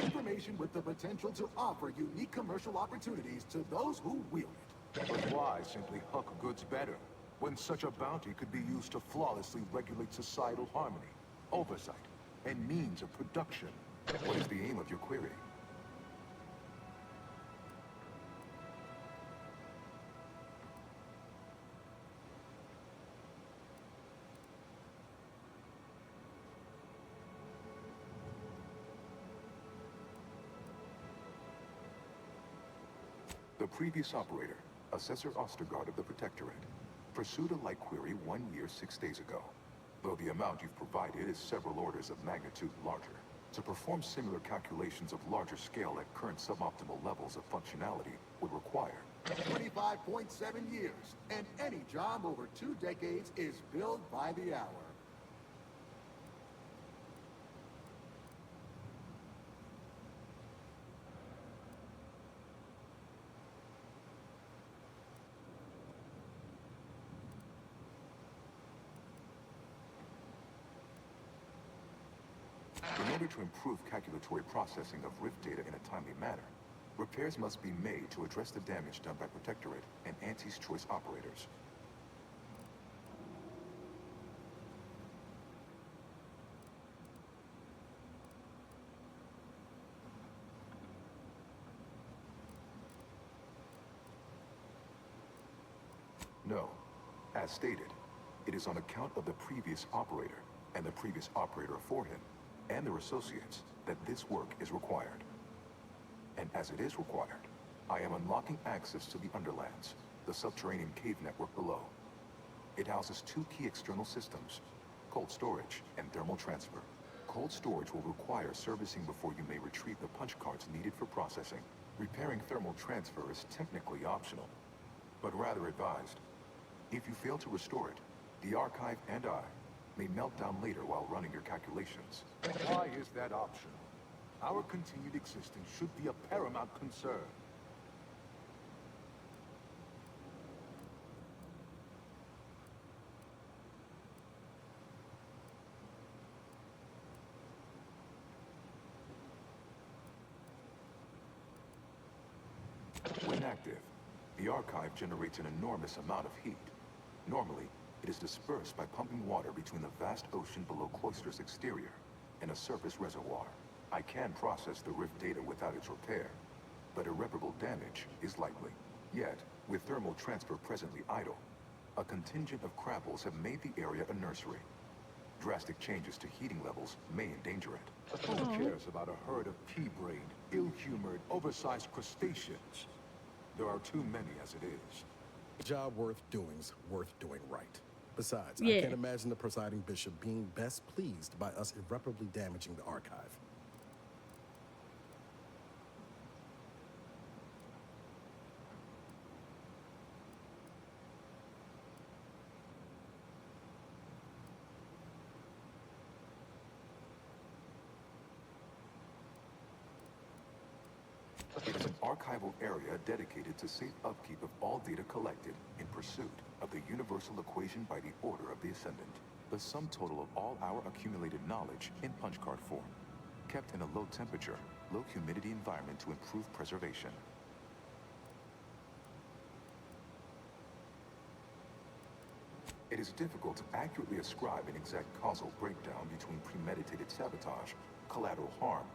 Information with the potential to offer unique commercial opportunities to those who wield it. But why simply huck goods better, when such a bounty could be used to flawlessly regulate societal harmony, oversight, and means of production? What is the aim of your query? The previous operator, Assessor Ostergaard of the Protectorate, pursued a like query 1 year, 6 days ago, though the amount you've provided is several orders of magnitude larger. To perform similar calculations of larger scale at current suboptimal levels of functionality would require 25.7 years, and any job over 2 decades is billed by the hour. In order to improve calculatory processing of rift data in a timely manner, repairs must be made to address the damage done by Protectorate and Auntie's Choice operators. No. As stated, it is on account of the previous operator and the previous operator for him and their associates that this work is required. And as it is required, I am unlocking access to the Underlands, the subterranean cave network below. It houses 2 key external systems, cold storage and thermal transfer. Cold storage will require servicing before you may retrieve the punch cards needed for processing. Repairing thermal transfer is technically optional, but rather advised. If you fail to restore it, the Archive and I may melt down later while running your calculations. Why is that optional? Our continued existence should be a paramount concern. When active, the Archive generates an enormous amount of heat. Normally, it is dispersed by pumping water between the vast ocean below Cloister's exterior and a surface reservoir. I can process the rift data without its repair, but irreparable damage is likely. Yet, with thermal transfer presently idle, a contingent of crabbles have made the area a nursery. Drastic changes to heating levels may endanger it. Who cares about a herd of pea-brained, ill-humored, oversized crustaceans? There are too many as it is. A job worth doing's worth doing right. Besides, Yeah. I can't imagine the presiding bishop being best pleased by us irreparably damaging the Archive. It is an archival area dedicated to safe upkeep of all data collected in pursuit of the universal equation by the Order of the Ascendant. The sum total of all our accumulated knowledge in punch card form, kept in a low temperature, low humidity environment to improve preservation. It is difficult to accurately ascribe an exact causal breakdown between premeditated sabotage, collateral harm,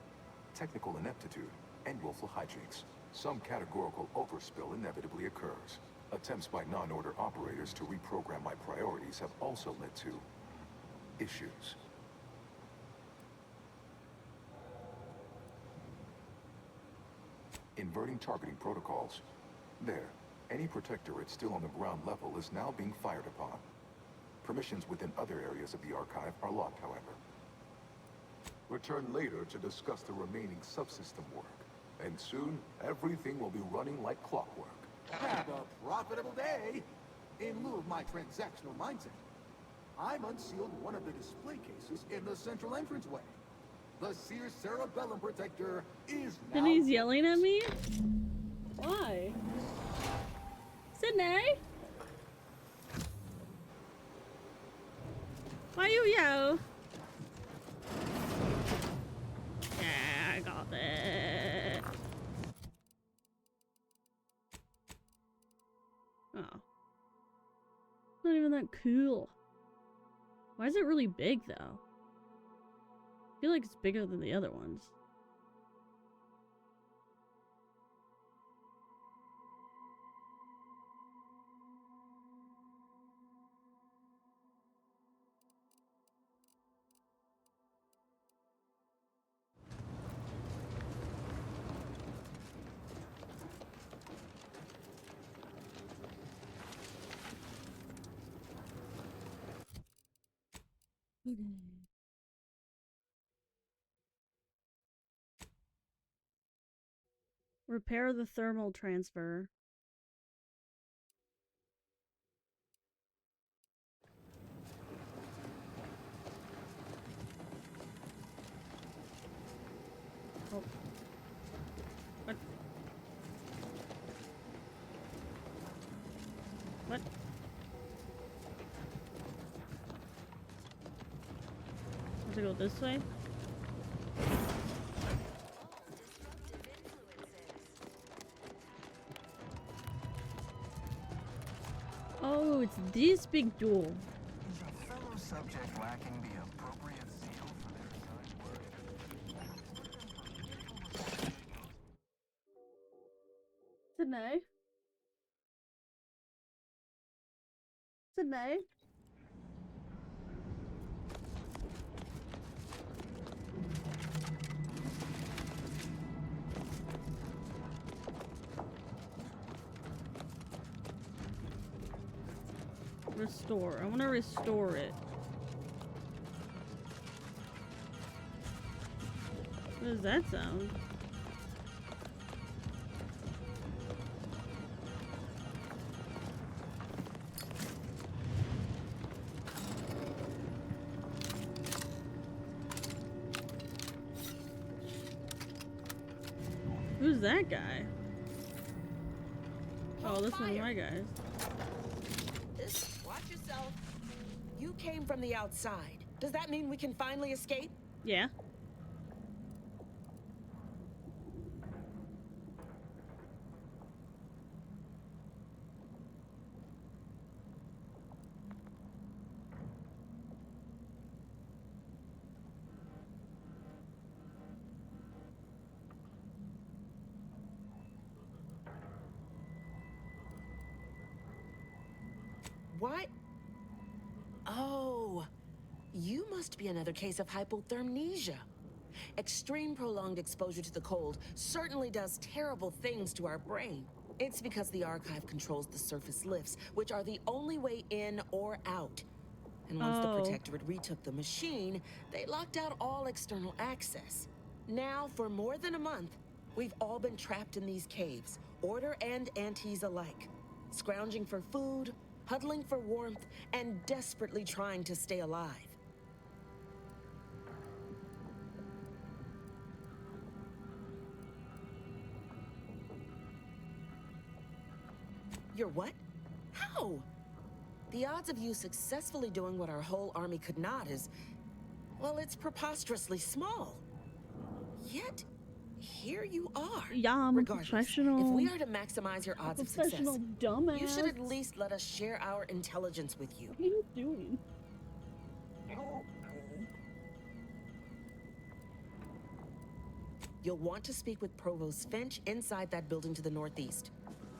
technical ineptitude, and willful hijinks. Some categorical overspill inevitably occurs. Attempts by non-order operators to reprogram my priorities have also led to issues. Inverting targeting protocols. There. Any protectorate still on the ground level is now being fired upon. Permissions within other areas of the archive are locked, however. Return later to discuss the remaining subsystem work. And soon, everything will be running like clockwork. Have a profitable day! In lieu of my transactional mindset, I'm unsealed one of the display cases in the central entranceway. The Sears Cerebellum Protector is now... And he's yelling at me? Why? Sydney? Why you yell? Yeah, I got it. Oh. Not even that cool. Why is it really big though? I feel like it's bigger than the other ones. Repair the thermal transfer. Oh. What? What? Does it go this way? Oh, it's this big door. Is a fellow subject lacking the appropriate zeal for their assigned work? Sydney? Sydney? Restore. I want to restore it. What does that sound? Who's that guy? Oh, this one's my guys. Watch yourself. You came from the outside. Does that mean we can finally escape? Yeah. What? Oh, you must be another case of hypothermia. Extreme prolonged exposure to the cold certainly does terrible things to our brain. It's because the archive controls the surface lifts, which are the only way in or out. And once the Protectorate retook the machine, they locked out all external access. Now, for more than a month, we've all been trapped in these caves, Order and Antes alike, scrounging for food, huddling for warmth, and desperately trying to stay alive. You're what? How? The odds of you successfully doing what our whole army could not is, well, it's preposterously small. Yet, here you are. Yeah, I'm a professional. If we are to maximize your odds of success, dumbass. you should at least let us share our intelligence with you. What are you doing? You'll want to speak with Provost Finch inside that building to the northeast.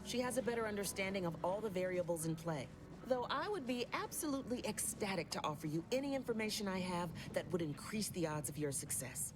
She has a better understanding of all the variables in play. Though I would be absolutely ecstatic to offer you any information I have that would increase the odds of your success.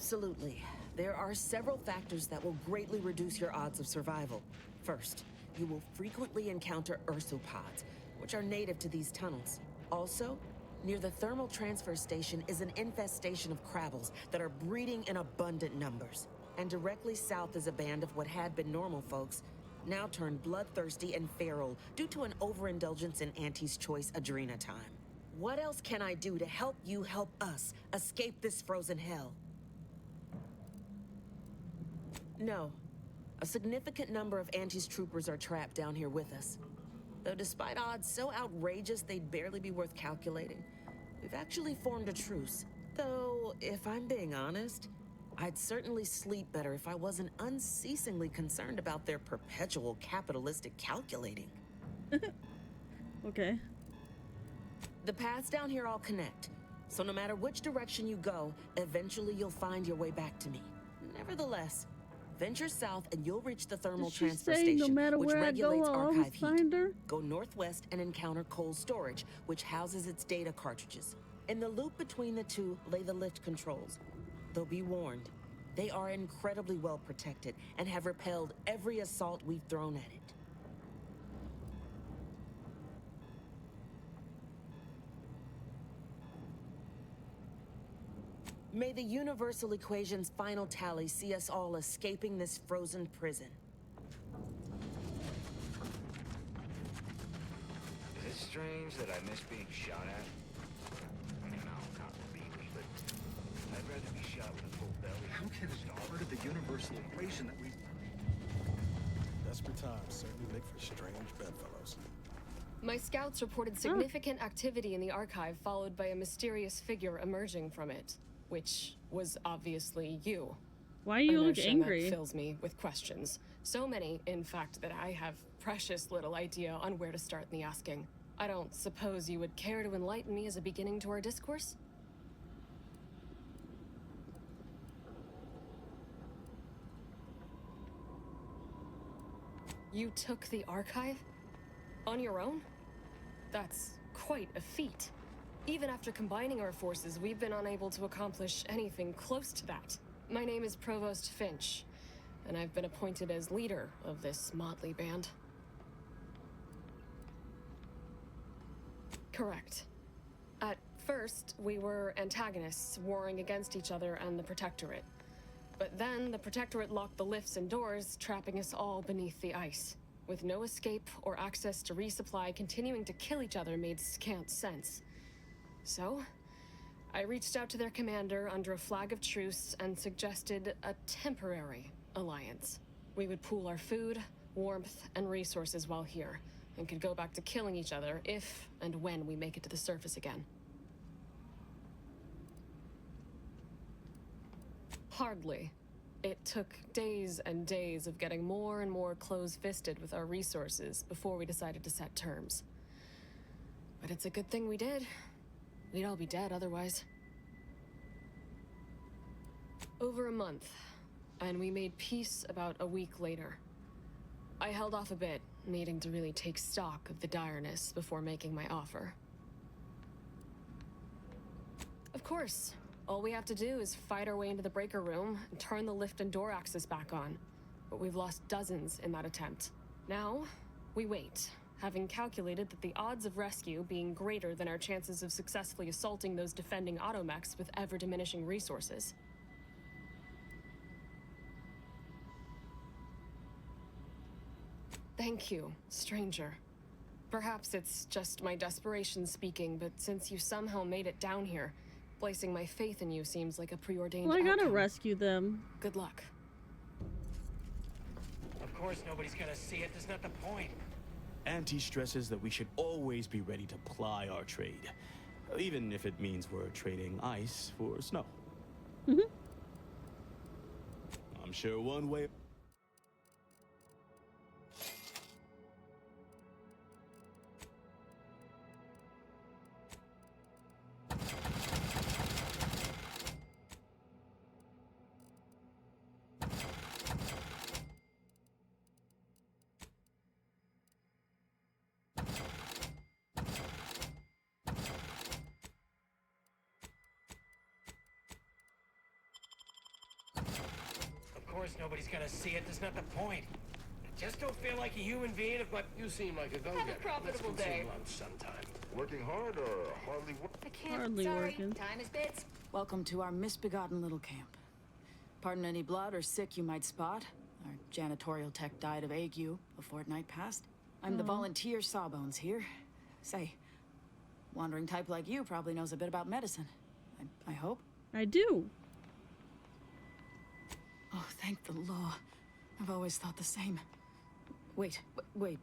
Absolutely. There are several factors that will greatly reduce your odds of survival. First, you will frequently encounter ursopods, which are native to these tunnels. Also, near the thermal transfer station is an infestation of crabbles that are breeding in abundant numbers. And directly south is a band of what had been normal folks, now turned bloodthirsty and feral due to an overindulgence in Auntie's choice adrena time. What else can I do to help you help us escape this frozen hell? No. A significant number of Auntie's troopers are trapped down here with us. Though despite odds so outrageous they'd barely be worth calculating, we've actually formed a truce. Though, if I'm being honest, I'd certainly sleep better if I wasn't unceasingly concerned about their perpetual capitalistic calculating. Okay. The paths down here all connect, so no matter which direction you go, eventually you'll find your way back to me. Nevertheless, venture south and you'll reach the thermal transfer station, no matter which where regulates I go, I'll archive always heat. find her? Go northwest and encounter cold storage, which houses its data cartridges. In the loop between the two lay the lift controls. Though be warned, they are incredibly well protected and have repelled every assault we've thrown at it. May the universal equation's final tally see us all escaping this frozen prison. Is it strange that I miss being shot at? No, not really, but I'd rather be shot with a full belly. How can it be part of the universal equation that we... Desperate times certainly make for strange bedfellows. My scouts reported significant activity in the archive, followed by a mysterious figure emerging from it, which was obviously you. Why do you look angry? That fills me with questions. So many, in fact, that I have precious little idea on where to start in the asking. I don't suppose you would care to enlighten me as a beginning to our discourse? You took the archive? On your own? That's quite a feat. Even after combining our forces, we've been unable to accomplish anything close to that. My name is Provost Finch, and I've been appointed as leader of this motley band. Correct. At first, we were antagonists, warring against each other and the Protectorate. But then, the Protectorate locked the lifts and doors, trapping us all beneath the ice. With no escape or access to resupply, continuing to kill each other made scant sense. So, I reached out to their commander under a flag of truce and suggested a temporary alliance. We would pool our food, warmth, and resources while here, and could go back to killing each other if and when we make it to the surface again. Hardly. It took days and days of getting more and more close-fisted with our resources before we decided to set terms. But it's a good thing we did. We'd all be dead otherwise. Over a month, and we made peace about a week later. I held off a bit, needing to really take stock of the direness before making my offer. Of course, all we have to do is fight our way into the breaker room and turn the lift and door access back on. But we've lost dozens in that attempt. Now, we wait, having calculated that the odds of rescue being greater than our chances of successfully assaulting those defending automechs with ever-diminishing resources. Thank you, stranger. Perhaps it's just my desperation speaking, but since you somehow made it down here, placing my faith in you seems like a preordained Well, I gotta outcome. rescue them. Good luck. Of course nobody's gonna see it. That's not the point. Auntie stresses that we should always be ready to ply our trade, even if it means we're trading ice for snow. I'm sure one way... course nobody's gonna see it. That's not the point. I just don't feel like a human being if my... You seem like a go-getter. Have a profitable Let's day. consume lunch sometime. Working hard or hardly work? I can't. Hardly Sorry. working. Time is bits. Welcome to our misbegotten little camp. Pardon any blood or sick you might spot. Our janitorial tech died of ague a fortnight past. I'm the volunteer Sawbones here. Say, wandering type like you probably knows a bit about medicine. I hope. I do. Oh, thank the law. I've always thought the same. Wait.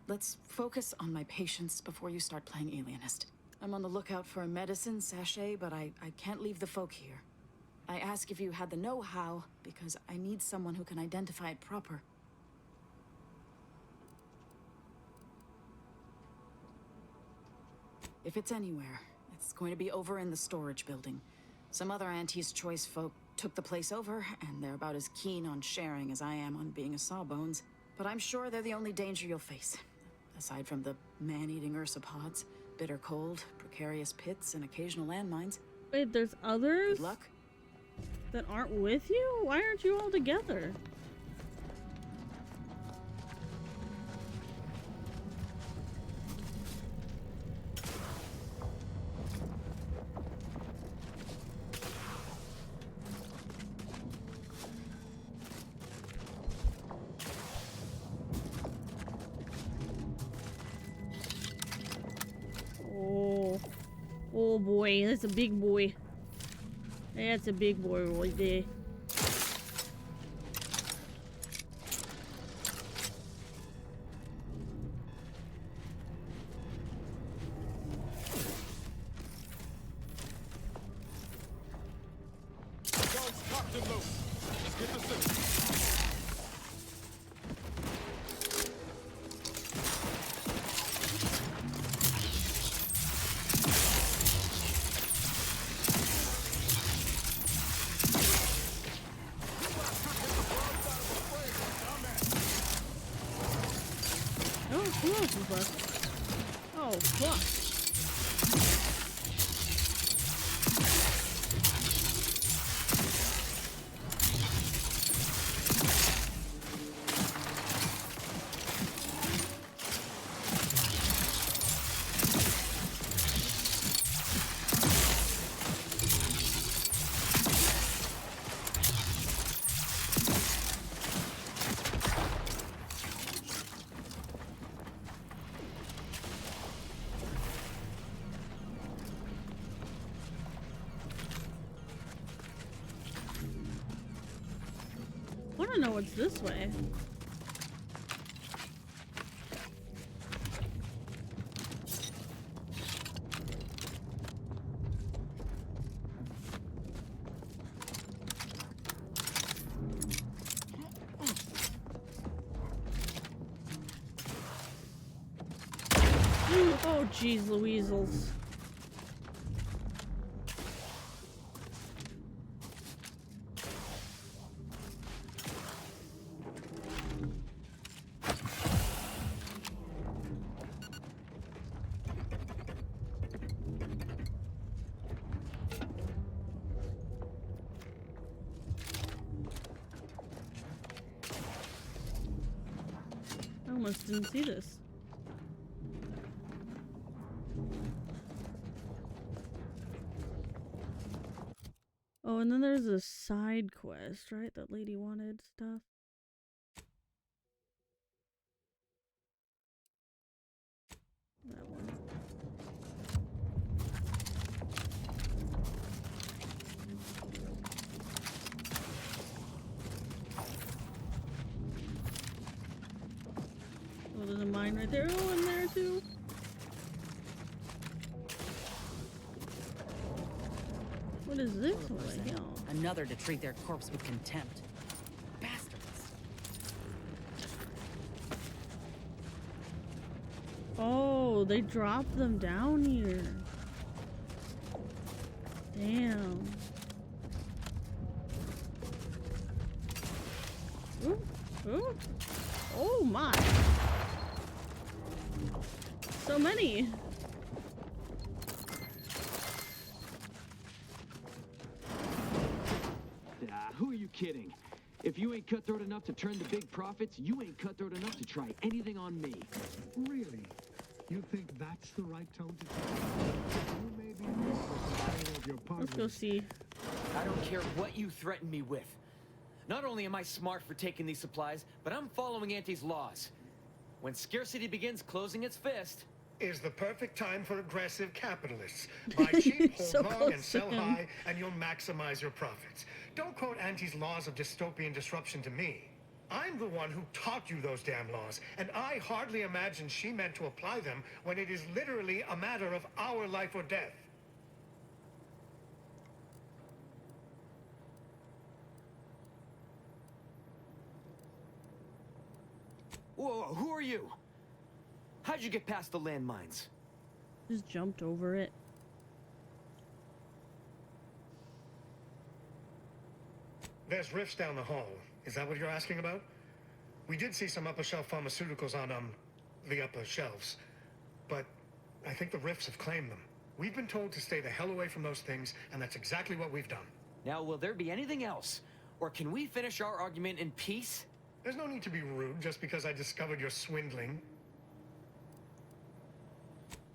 Let's focus on my patients before you start playing alienist. I'm on the lookout for a medicine sachet, but I can't leave the folk here. I ask if you had the know-how, because I need someone who can identify it proper. If it's anywhere, it's going to be over in the storage building. Some other Auntie's Choice folk took the place over, and they're about as keen on sharing as I am on being a Sawbones. But I'm sure they're the only danger you'll face. Aside from the man-eating ursopods, bitter cold, precarious pits, and occasional landmines. Wait, there's others? Good luck. That aren't with you? Why aren't you all together? Oh boy, that's a big boy. That's a big boy right there. Guns cocked and loose. Let's get the system. Who else is left? Oh, fuck. I want to know what's this way. Oh, jeez, Louisels. I almost didn't see this. Oh, and then there's a side quest, right? That lady wanted stuff. That one. Oh, there's a mine right there. Oh, and there too. What is this over here? Another to treat their corpse with contempt. Bastards. Oh, they dropped them down here. Damn. Ooh, ooh. Oh my. So many. Who are you kidding? If you ain't cutthroat enough to turn the big profits, you ain't cutthroat enough to try anything on me. Really? You think that's the right tone to take? You may be misunderstanding of your partners. Let's go see. I don't care what you threaten me with. Not only am I smart for taking these supplies, but I'm following Auntie's laws. When scarcity begins closing its fist... is the perfect time for aggressive capitalists. Buy cheap, hold So long, and close sell to him. high, and you'll maximize your profits. Don't quote Auntie's laws of dystopian disruption to me. I'm the one who taught you those damn laws, and I hardly imagine she meant to apply them when it is literally a matter of our life or death. Whoa, who are you? How'd you get past the landmines? Just jumped over it. There's rifts down the hall. Is that what you're asking about? We did see some upper shelf pharmaceuticals on, the upper shelves. But I think the rifts have claimed them. We've been told to stay the hell away from those things, and that's exactly what we've done. Now, will there be anything else? Or can we finish our argument in peace? There's no need to be rude just because I discovered you're swindling.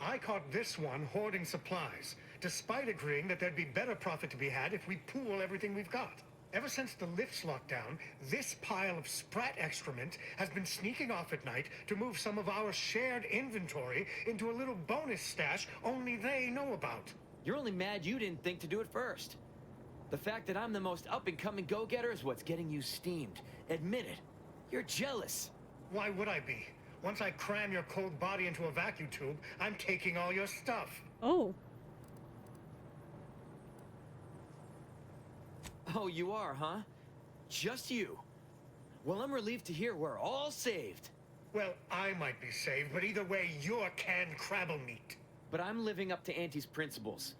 I caught this one hoarding supplies, despite agreeing that there'd be better profit to be had if we pool everything we've got. Ever since the lifts locked down, this pile of sprat excrement has been sneaking off at night to move some of our shared inventory into a little bonus stash only they know about. You're only mad you didn't think to do it first. The fact that I'm the most up-and-coming go-getter is what's getting you steamed. Admit it. You're jealous. Why would I be? Once I cram your cold body into a vacuum tube, I'm taking all your stuff. Oh. Oh, you are, huh? Just you. Well, I'm relieved to hear we're all saved. Well, I might be saved, but either way, you're canned crabble meat. But I'm living up to Auntie's principles.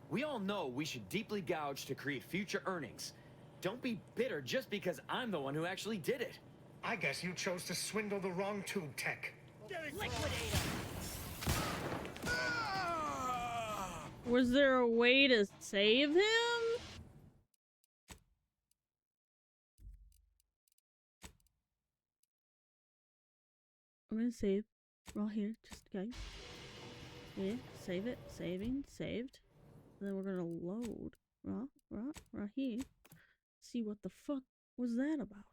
We all know we should deeply gouge to create future earnings. Don't be bitter just because I'm the one who actually did it. I guess you chose to swindle the wrong tube tech. Was there a way to save him? I'm gonna save. We're all here, just guys. Yeah, save it. Saving, saved. And then we're gonna load. Right here. See what the fuck was that about?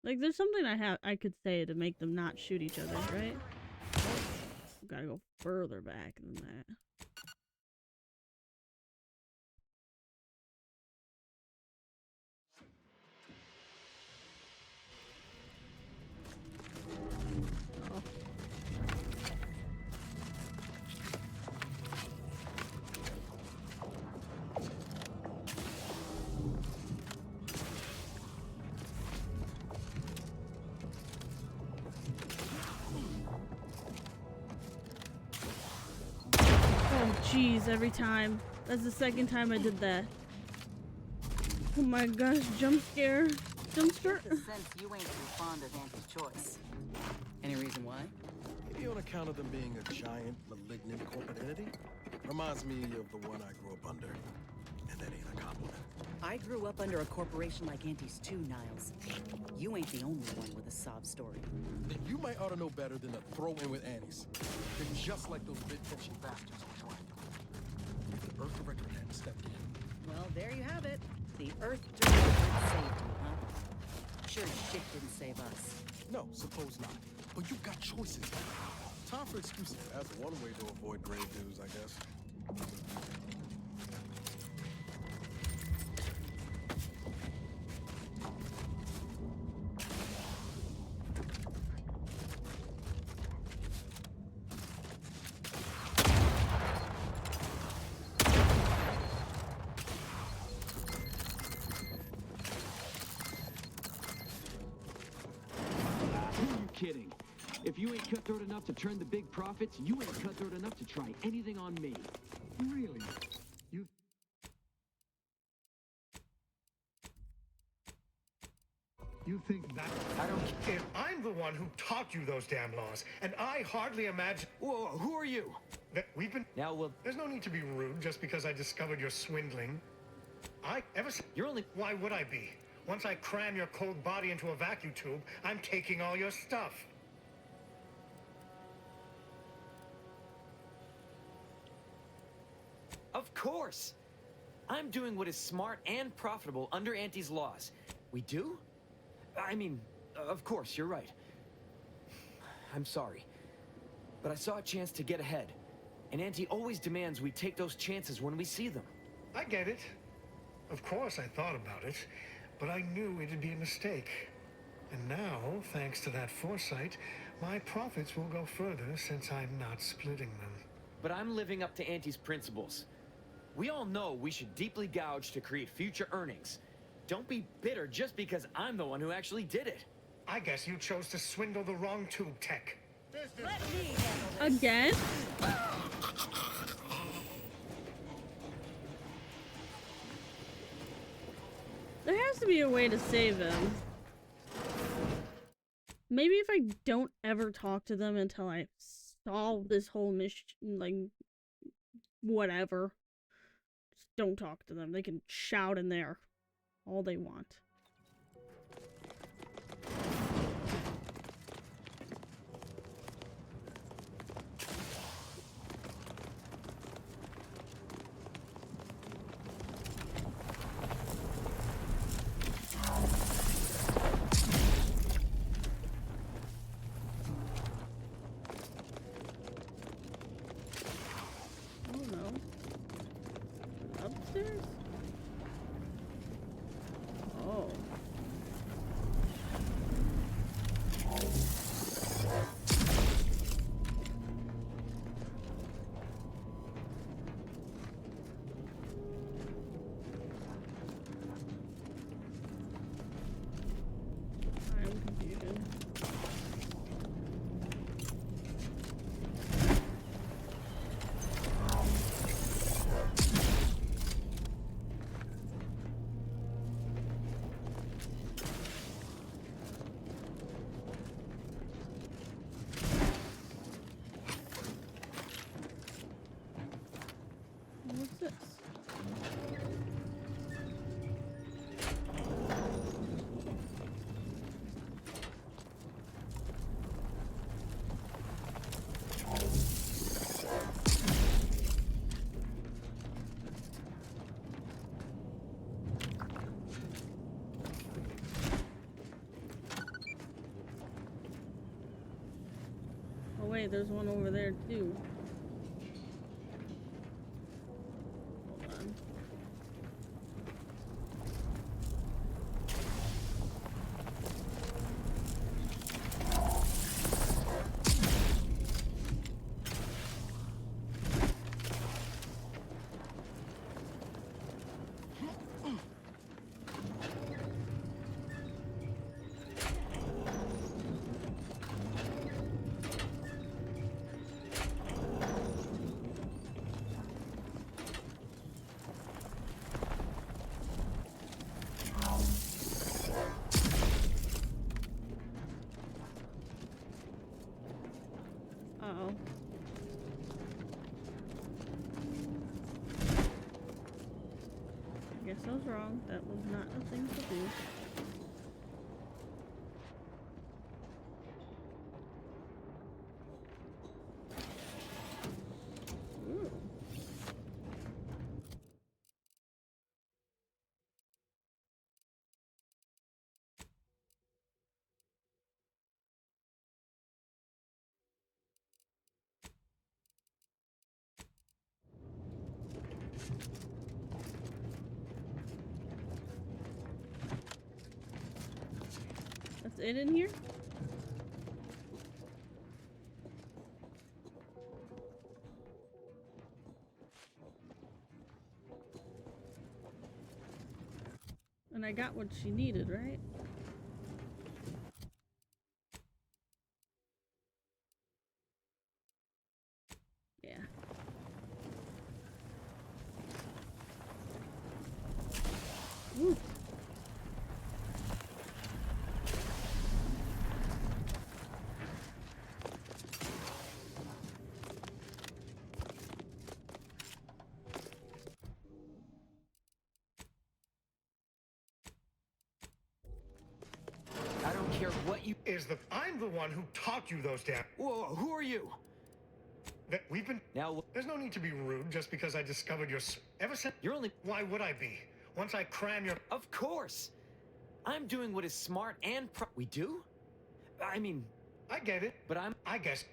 Like, there's something I could say to make them not shoot each other, right? Gotta go further back than that. Jeez, every time. That's the second time I did that. Oh my gosh, jump scare. Jump scare. Sense you ain't too fond of Auntie's choice. Any reason why? Maybe on account of them being a giant, malignant corporate entity. Reminds me of the one I grew up under. And that ain't a compliment. I grew up under a corporation like Auntie's too, Niles. You ain't the only one with a sob story. Then you might ought to know better than to throw in with Annie's. They're just like those mid-tension bastards were trying to. If the Earth Director hadn't stepped in. Well, there you have it. The Earth Director saved you, huh? Sure as shit didn't save us. No, suppose not. But you got choices. Time for excuses. That's one way to avoid grave news, I guess. Kidding. If you ain't cutthroat enough to turn the big profits, you ain't cutthroat enough to try anything on me. Really? You... You think that... I don't care. I'm the one who taught you those damn laws, and I hardly imagine... Whoa, who are you? That we've been... Now, well... There's no need to be rude just because I discovered you're swindling. You're only... Why would I be? Once I cram your cold body into a vacuum tube, I'm taking all your stuff. Of course! I'm doing what is smart and profitable under Auntie's laws. We do? I mean, of course, you're right. I'm sorry. But I saw a chance to get ahead. And Auntie always demands we take those chances when we see them. I get it. Of course I thought about it, but I knew it'd be a mistake. And now, thanks to that foresight, my profits will go further since I'm not splitting them. But I'm living up to Auntie's principles. We all know we should deeply gouge to create future earnings. Don't be bitter just because I'm the one who actually did it. I guess you chose to swindle the wrong tube tech. Let me handle this. Again? There has to be a way to save him. Maybe if I don't ever talk to them until I solve this whole mission, like, whatever. Just don't talk to them. They can shout in there all they want. Upstairs? Oh. I'm confused. What's this? Oh wait, there's one over there too. Hold on. Uh-oh. I guess I was wrong. That was not a thing to do. Ooh. That's it in here? And I got what she needed, right? Yeah. Ooh. what you... I'm the one who taught you those damn... Whoa, who are you? That we've been... Now... There's no need to be rude just because I discovered your... Ever since... You're only... Why would I be? Once I cram your... Of course! I'm doing what is smart and We do? I mean... I get it. But I guess...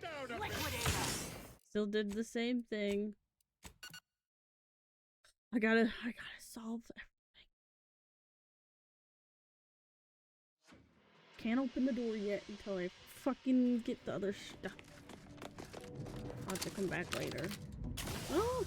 Still did the same thing. I gotta solve everything. Can't open the door yet until I fucking get the other stuff. I'll have to come back later. Oh!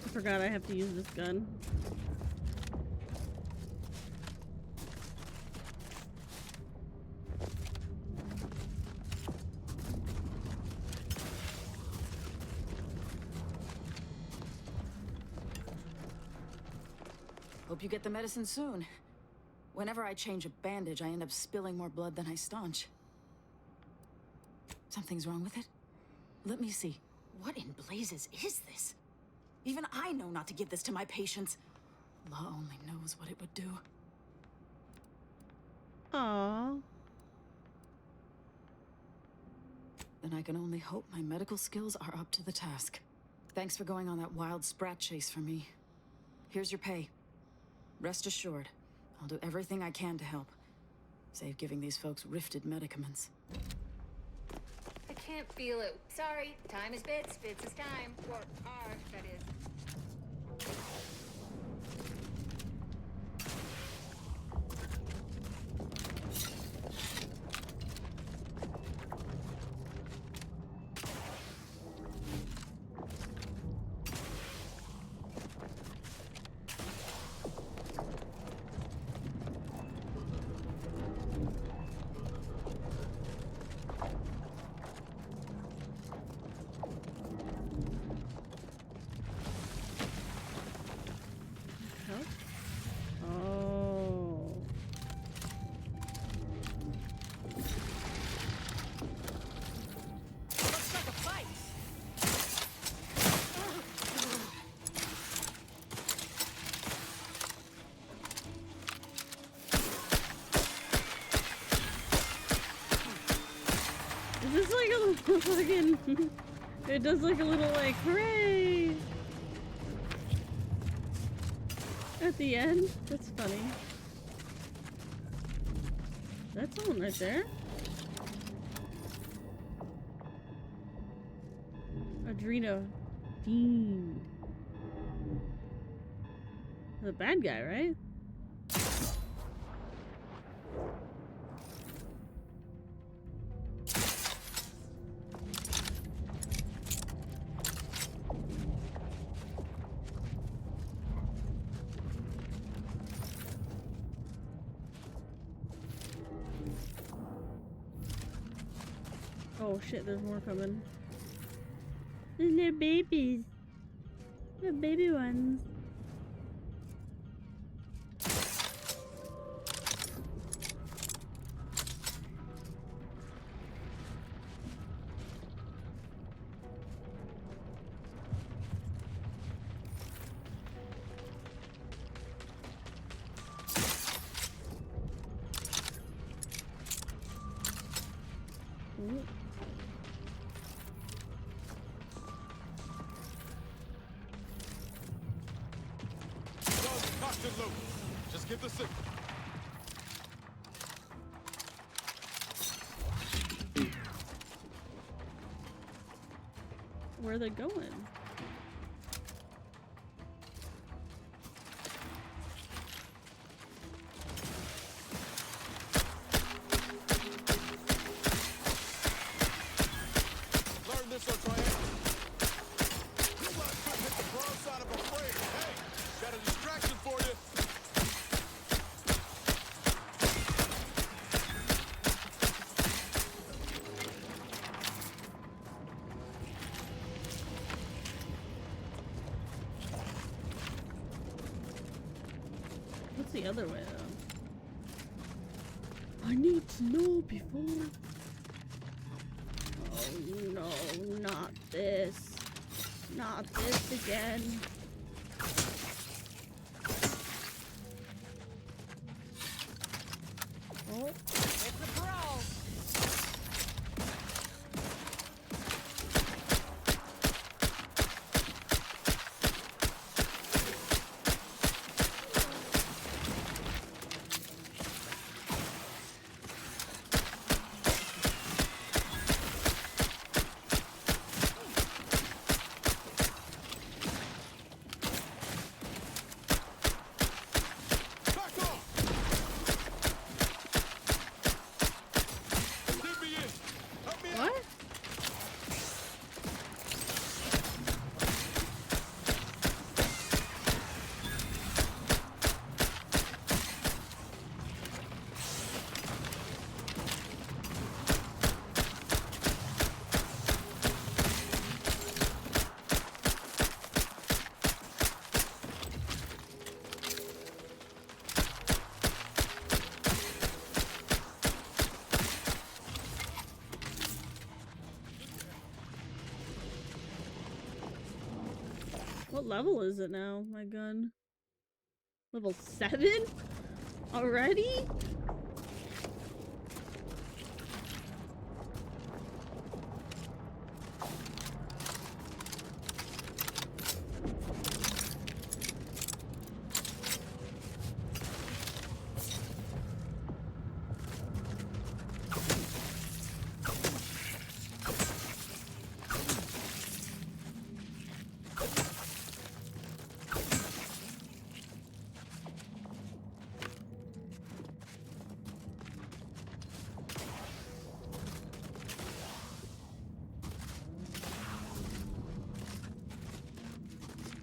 I forgot I have to use this gun. Hope you get the medicine soon. Whenever I change a bandage, I end up spilling more blood than I staunch. Something's wrong with it? Let me see. What in blazes is this? Even I know not to give this to my patients. Law only knows what it would do. Aww. Then I can only hope my medical skills are up to the task. Thanks for going on that wild sprat chase for me. Here's your pay. Rest assured, I'll do everything I can to help. Save giving these folks rifted medicaments. I can't feel it. Sorry, time is bits, bits is time. Or are, that is. Is this like a little fucking... It does like a little like, hooray! At the end? That's funny. That's someone right there. Adrena Dean. The bad guy, right? Oh shit, there's more coming. There's no babies. The baby ones. Just give the signal. Where are they going? Learn this or try it. You lot could hit the broadside of a frame. Hey, got a distraction for you. What's the other way though? I need to know before. Oh no, not this. Not this again. Oh. It's a pro. What? What level is it now, my gun? Level 7? Already?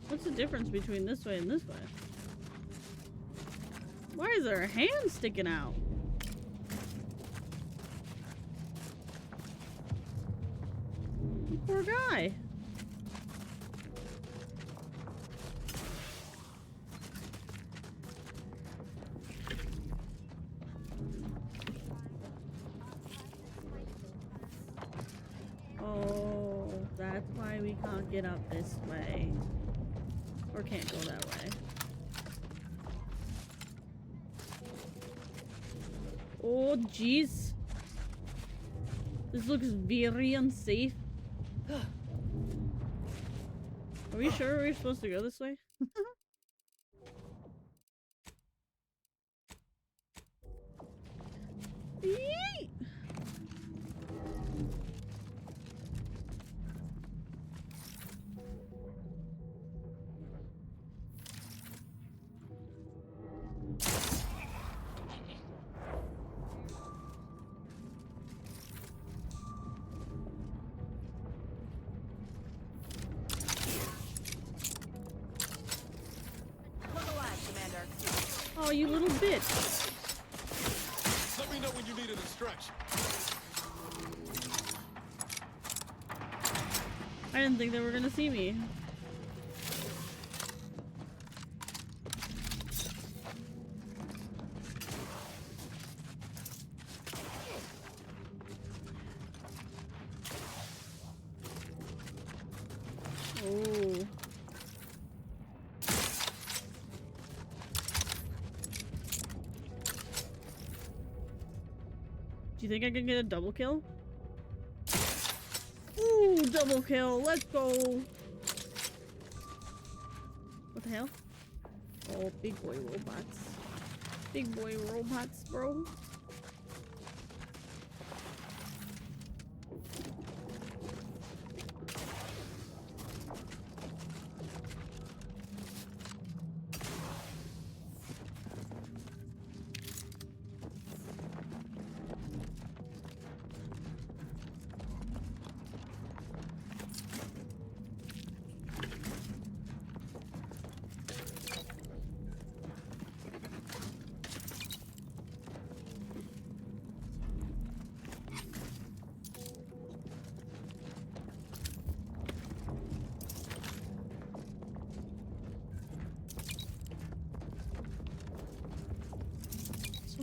What's the difference between this way and this way? Why is there a hand sticking out? Poor guy. Oh, that's why we can't get up this way. Or can't go that way. Oh, jeez. This looks very unsafe. Are we sure we're supposed to go this way? Yeet! Oh, you little bitch. Let me know when you needed a stretch. I didn't think they were gonna see me. Oh. Do you think I can get a double kill? Ooh, double kill. Let's go. What the hell? Oh, big boy robots. Big boy robots, bro.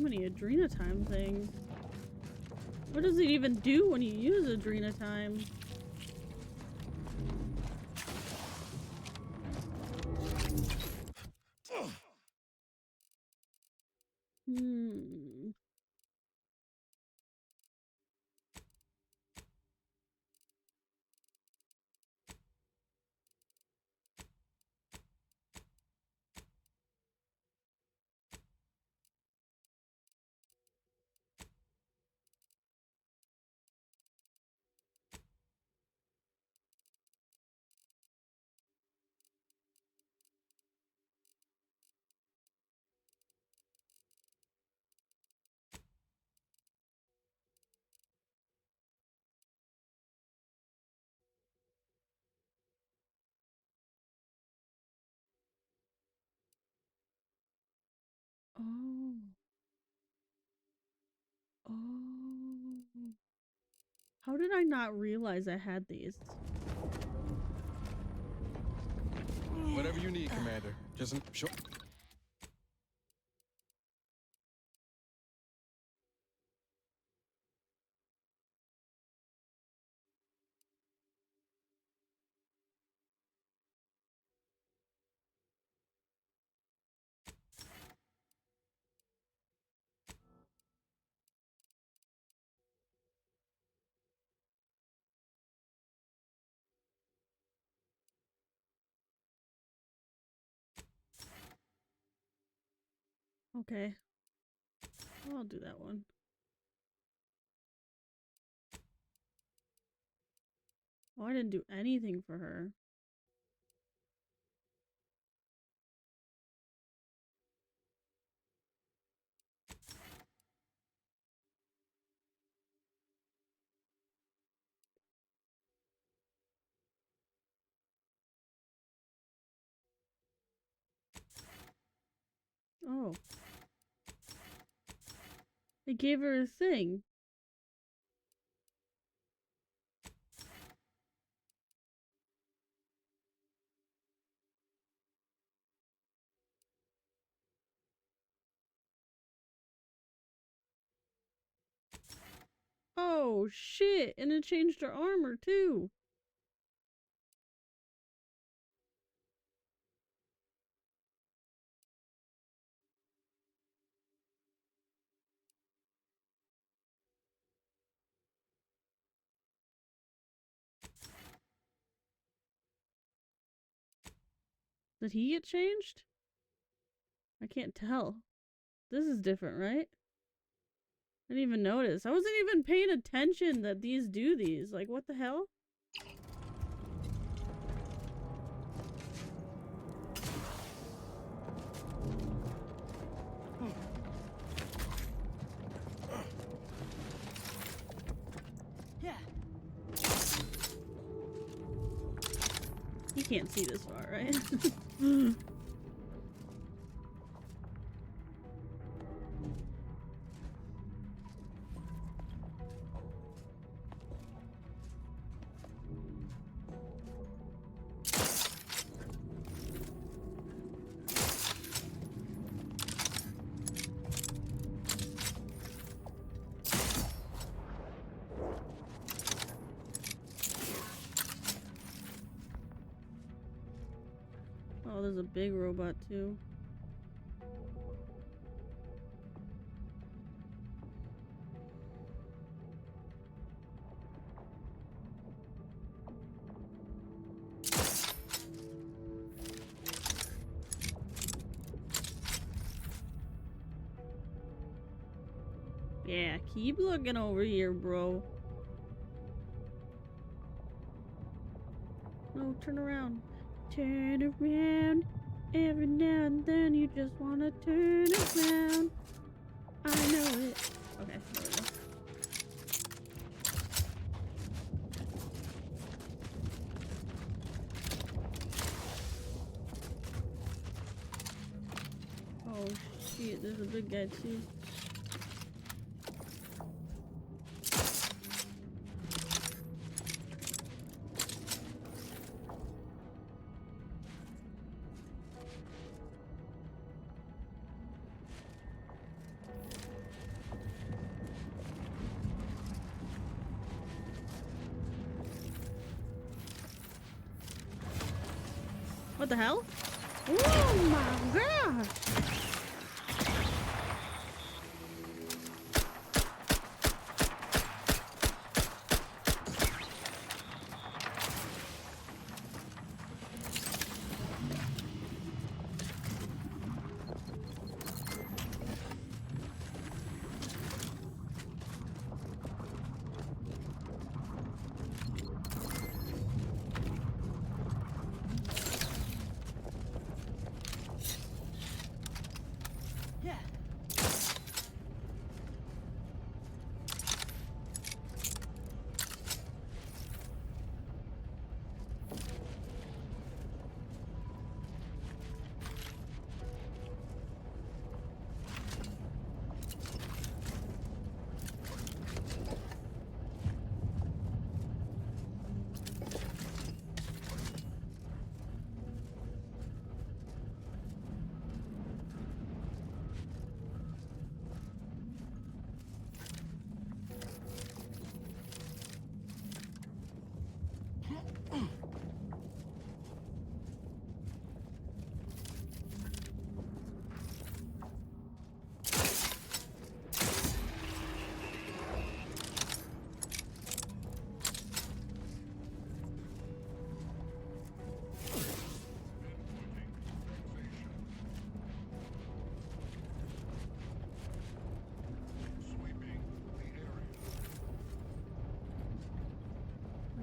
So many adrenatime things. What does it even do when you use adrenatime? Hmm. Oh. Oh. How did I not realize I had these? Whatever you need, Commander. Just sure. Okay. I'll do that one. Oh, I didn't do anything for her. Oh. I gave her a thing. Oh, shit. And it changed her armor, too. Did he get changed? I can't tell. This is different, right? I didn't even notice. I wasn't even paying attention that these do these. Like, what the hell? Yeah. You can't see this far, right? Oh, there's a big robot too. Yeah, keep looking over here, bro. No, turn around. Turn around. Every now and then you just wanna turn around. I know it. Okay, there we go. Oh shit, there's a big guy too. the hell? Oh my gosh!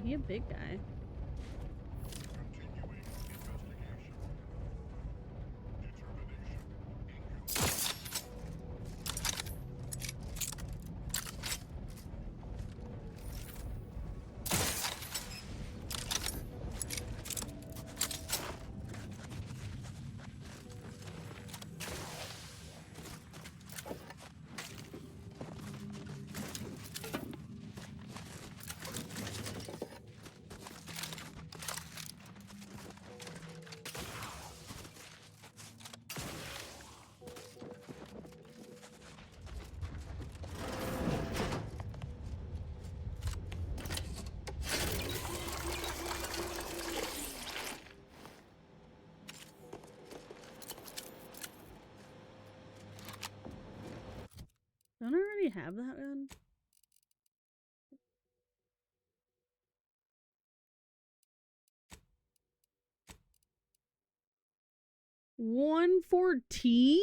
He a big guy. Don't I already have that gun? $114?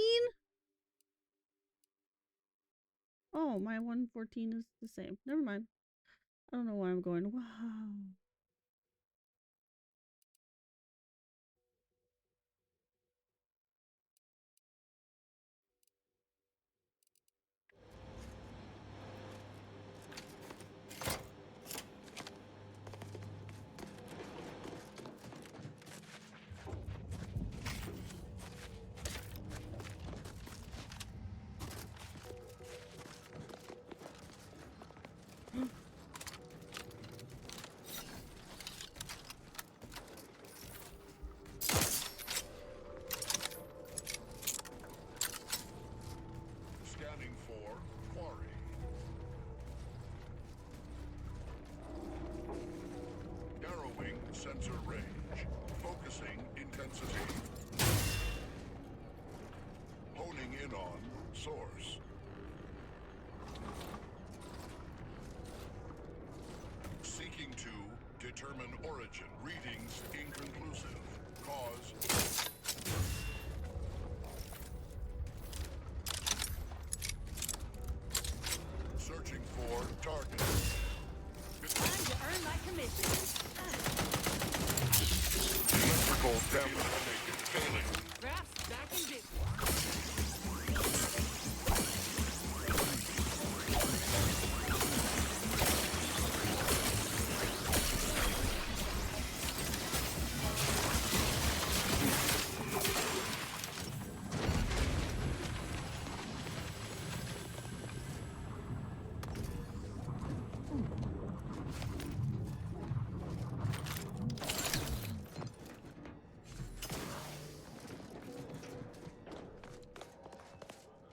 Oh, my 114 is the same. Never mind. I don't know why I'm going. Wow. Scanning for quarry. Narrowing sensor range. Focusing intensity. Honing in on source. Seeking to determine origin. Readings inconclusive. Cause. Searching for target. Time to earn my commission. Electrical damage. Failing. Graph's back in business.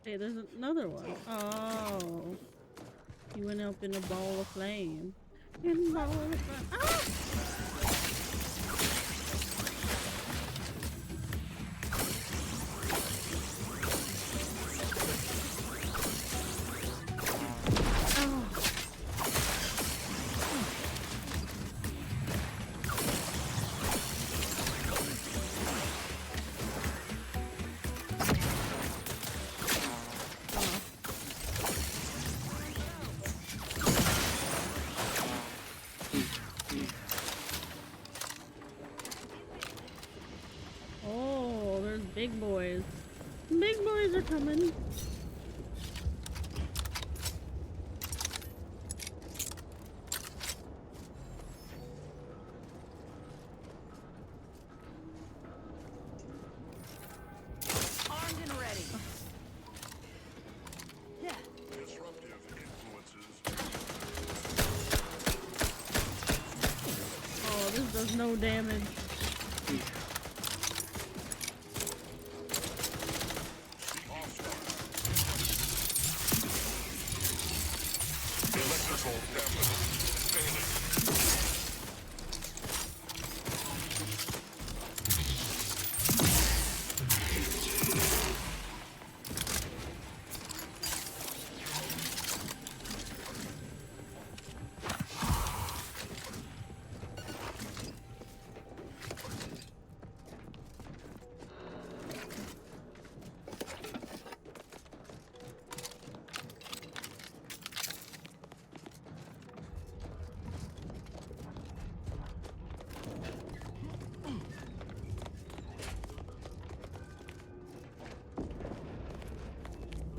Hey, there's another one. Oh. He went up in a ball of flame. In a ball of flame. Ah! Big boys. Big boys are coming. Armed and ready. Yeah. Disruptive influences. Oh, this does no damage. Electrical damage. Failing.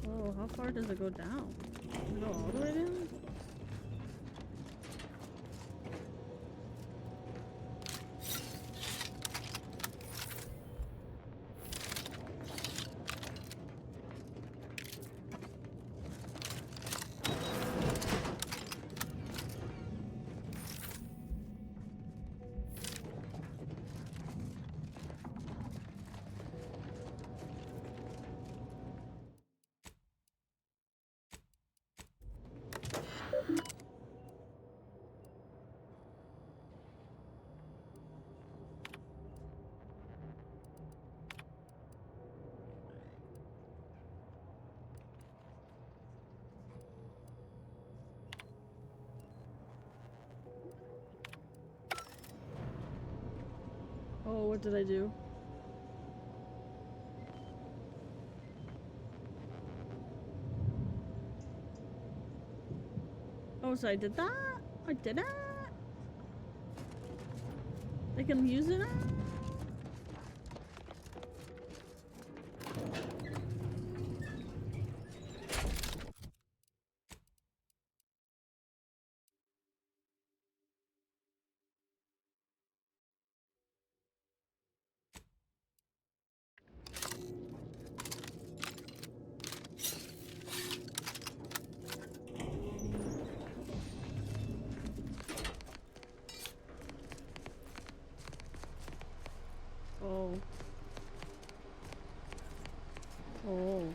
Oh, how far does it go down? Does it go all the way down? Oh, what did I do? Oh, so I did that? I did it? I can use it now? Oh. Oh.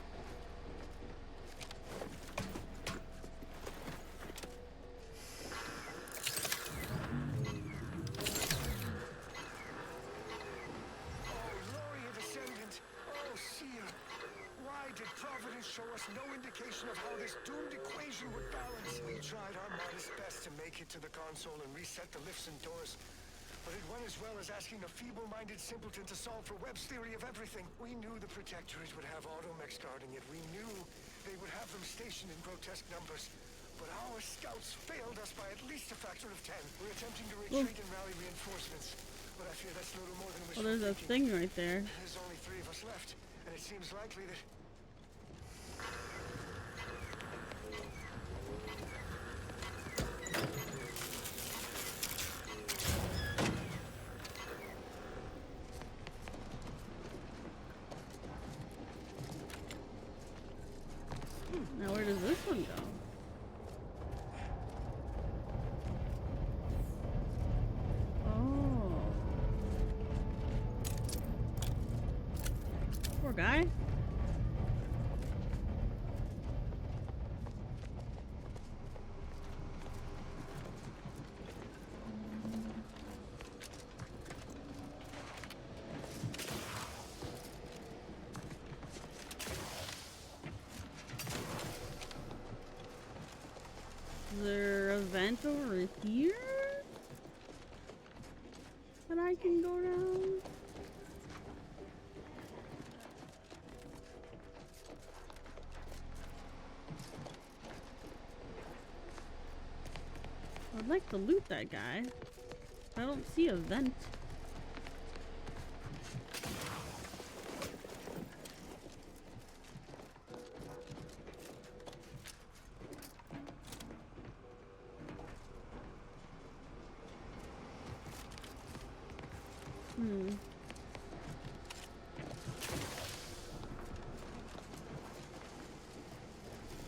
Gloria descendant. Oh, Sia. Why did Providence show us no indication of how this doomed equation would balance? We tried our modest best to make it to the console and reset the lifts and doors. But it went as well as asking a feeble-minded simpleton to solve for Webb's theory of everything. We knew the Protectorate would have automechs guarding it. We knew they would have them stationed in grotesque numbers. But our scouts failed us by at least a factor of 10. We're attempting to retreat and rally reinforcements. But I fear that's little more than wishful Well, there's a thinking. thing right there. There's only 3 of us left, and it seems likely that... Now where does this one go? Oh. Poor guy. Is there a vent over here that I can go down? I'd like to loot that guy. I don't see a vent.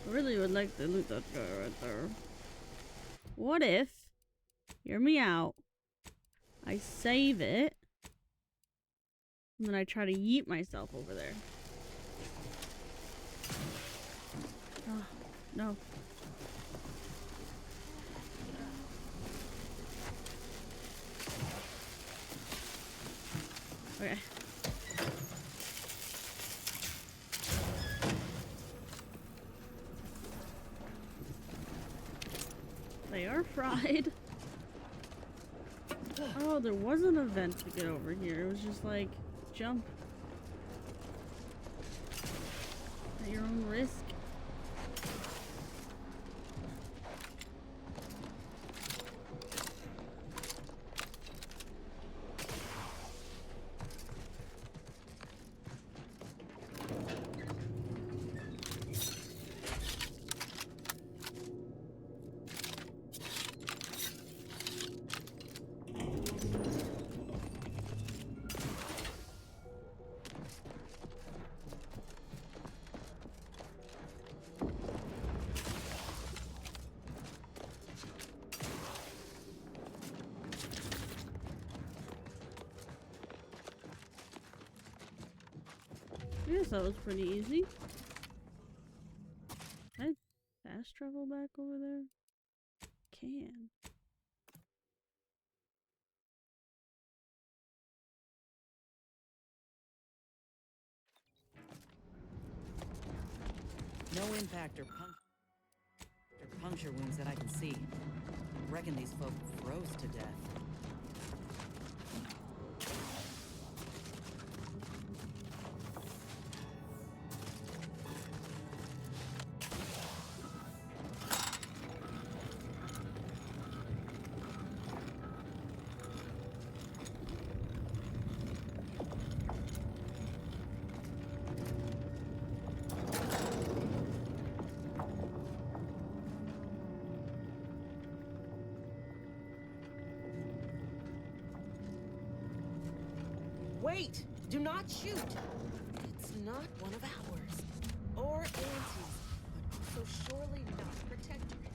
I really would like to loot that guy right there. What if, hear me out, I save it, and then I try to yeet myself over there. Oh, no. Okay. They are fried. Oh, there was an event to get over here. It was just like, jump. At your own risk. I guess that was pretty easy. Can I fast travel back over there? Can. No impact or puncture wounds that I can see. Reckon these folk froze to death. Wait! Do not shoot! It's not one of ours. Or Auntie's, but also surely not Protectorate.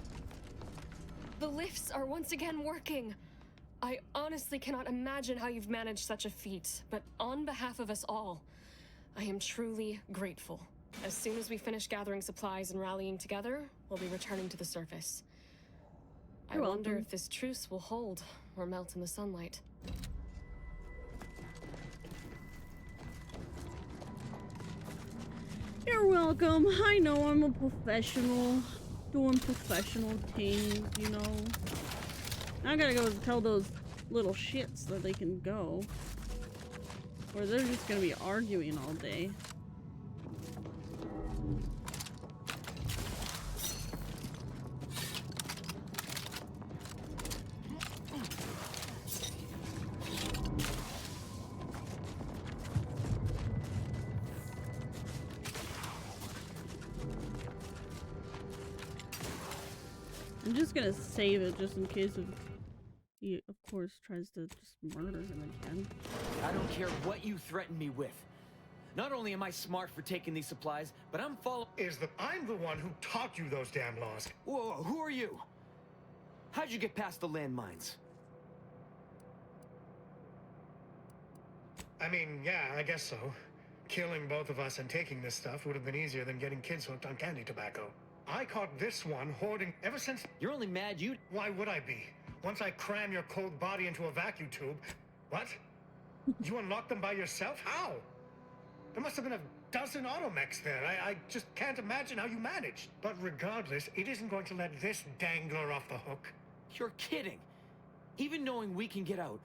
The lifts are once again working. I honestly cannot imagine how you've managed such a feat, but on behalf of us all, I am truly grateful. As soon as we finish gathering supplies and rallying together, we'll be returning to the surface. I wonder if this truce will hold or melt in the sunlight. You're welcome. I know I'm a professional. Doing professional things, you know. I gotta go tell those little shits that they can go. Or they're just gonna be arguing all day. I'm just gonna save it just in case if he, of course, tries to just murder him again. I don't care what you threaten me with. Not only am I smart for taking these supplies, but I'm I'm the one who taught you those damn laws. Whoa, who are you? How'd you get past the landmines? I mean, yeah, I guess so. Killing both of us and taking this stuff would have been easier than getting kids hooked on candy tobacco. I caught this one hoarding ever since... You're only mad you... Why would I be? Once I cram your cold body into a vacuum tube... What? You unlocked them by yourself? How? There must have been a dozen automechs there. I just can't imagine how you managed. But regardless, it isn't going to let this dangler off the hook. You're kidding. Even knowing we can get out,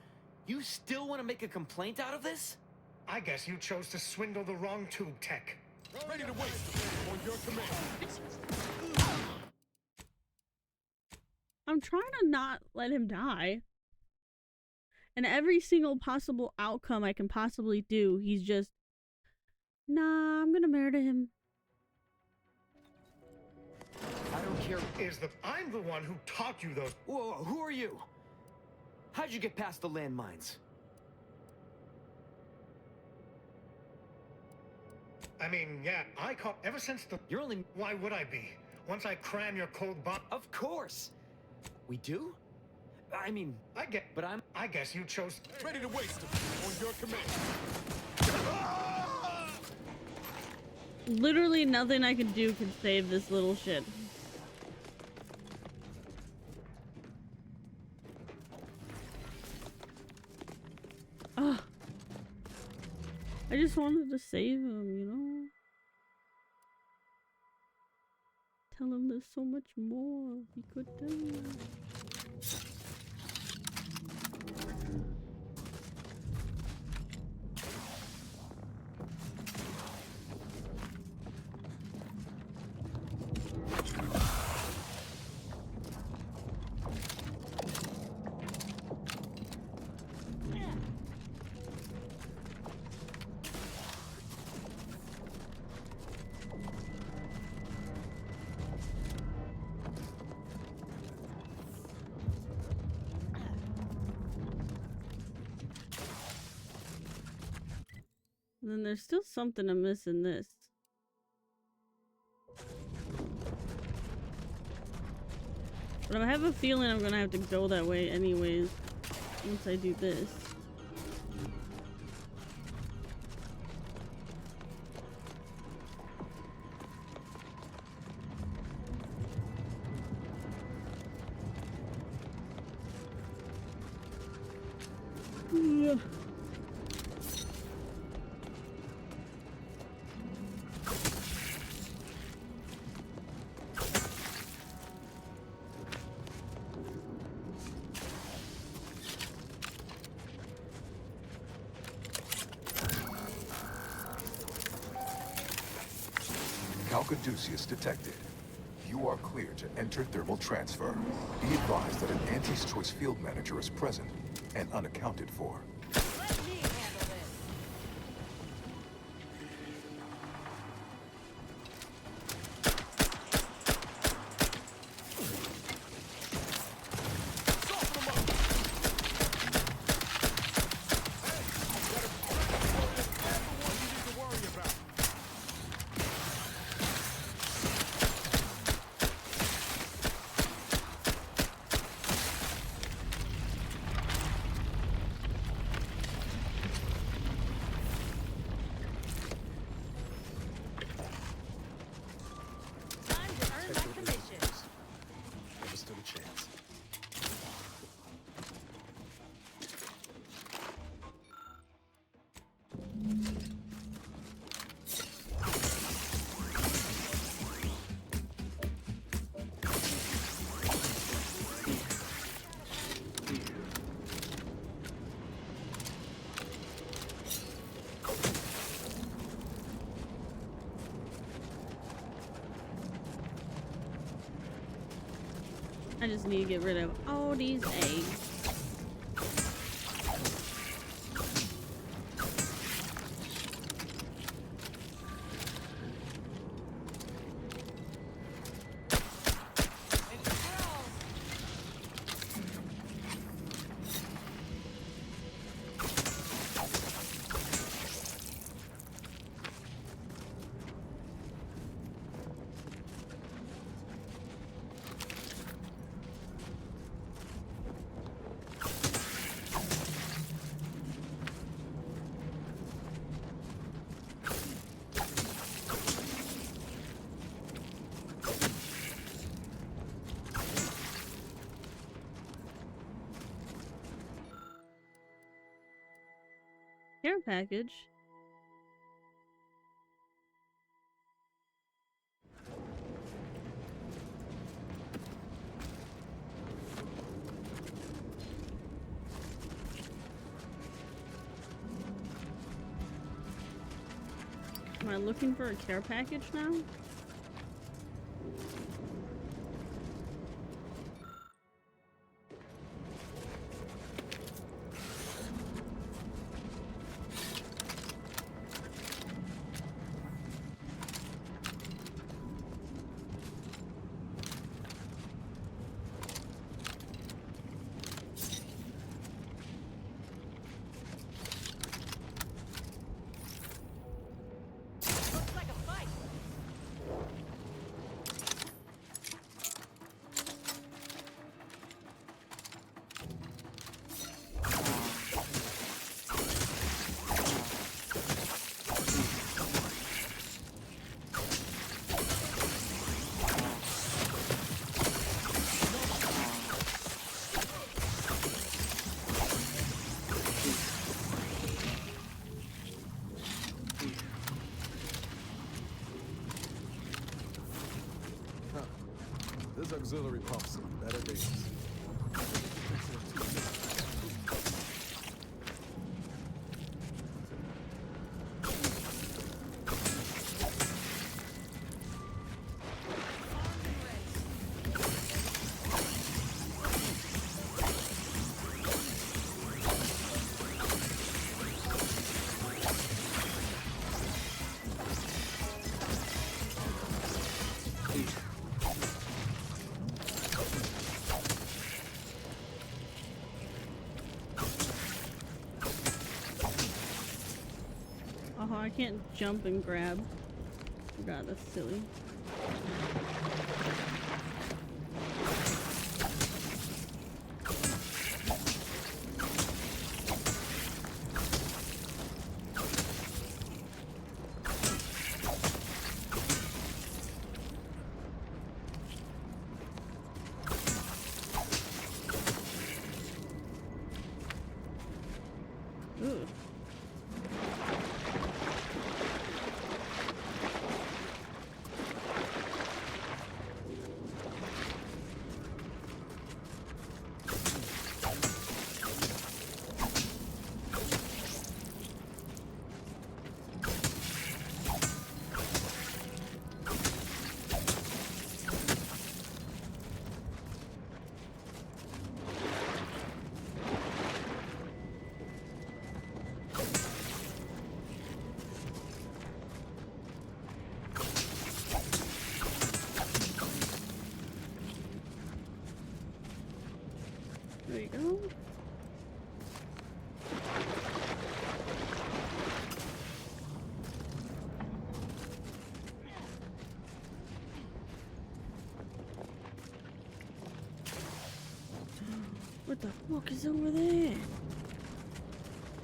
you still want to make a complaint out of this? I guess you chose to swindle the wrong tube tech. Ready to waste on your command. I'm trying to not let him die. And every single possible outcome I can possibly do, he's just... Nah, I'm gonna murder him. I don't care. I'm the one who taught you those... Whoa, who are you? How'd you get past the landmines? I mean, yeah, I caught ever since the... You're only... Why would I be? Once I cram your cold bomb... Of course! We do? I mean... I guess you chose... Ready to waste them on your command. Literally nothing I can do can save this little shit. Ugh. I just wanted to save him, you know? Tell him there's so much more he could do. And then there's still something I'm missing this. But I have a feeling I'm gonna have to go that way anyways once I do this. Yeah. Calcaduceus detected. You are clear to enter thermal transfer. Be advised that an Auntie's Choice field manager is present and unaccounted for. Let me handle this. Never stood a chance. I just need to get rid of all these eggs. Care package. Am I looking for a care package now? Looks This auxiliary pump's seen better days. Oh, I can't jump and grab. God, that's silly. Ooh. There you go. What the fuck is over there?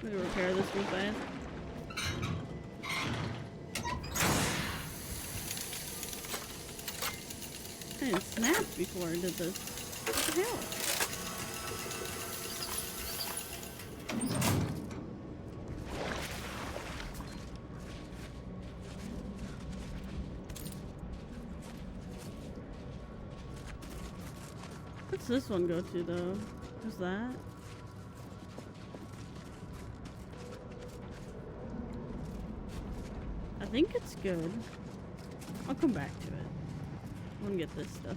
Let me repair this real fast. I didn't snap before I did this. What the hell? What's this one go to though? What's that? I think it's good. I'll come back to it. I want to get this stuff.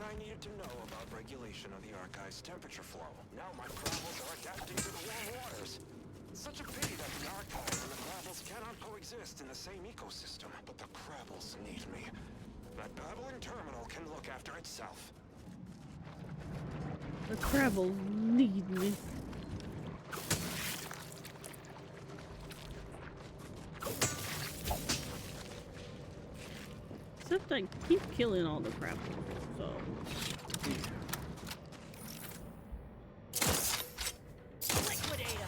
I needed to know about regulation of the Archive's temperature flow. Now my Crabbles are adapting to the warm waters. It's such a pity that the Archive and the Crabbles cannot coexist in the same ecosystem. But the Crabbles need me. That babbling terminal can look after itself. The Crabble need me. Except I keep killing all the crap, so... Liquidate 'em.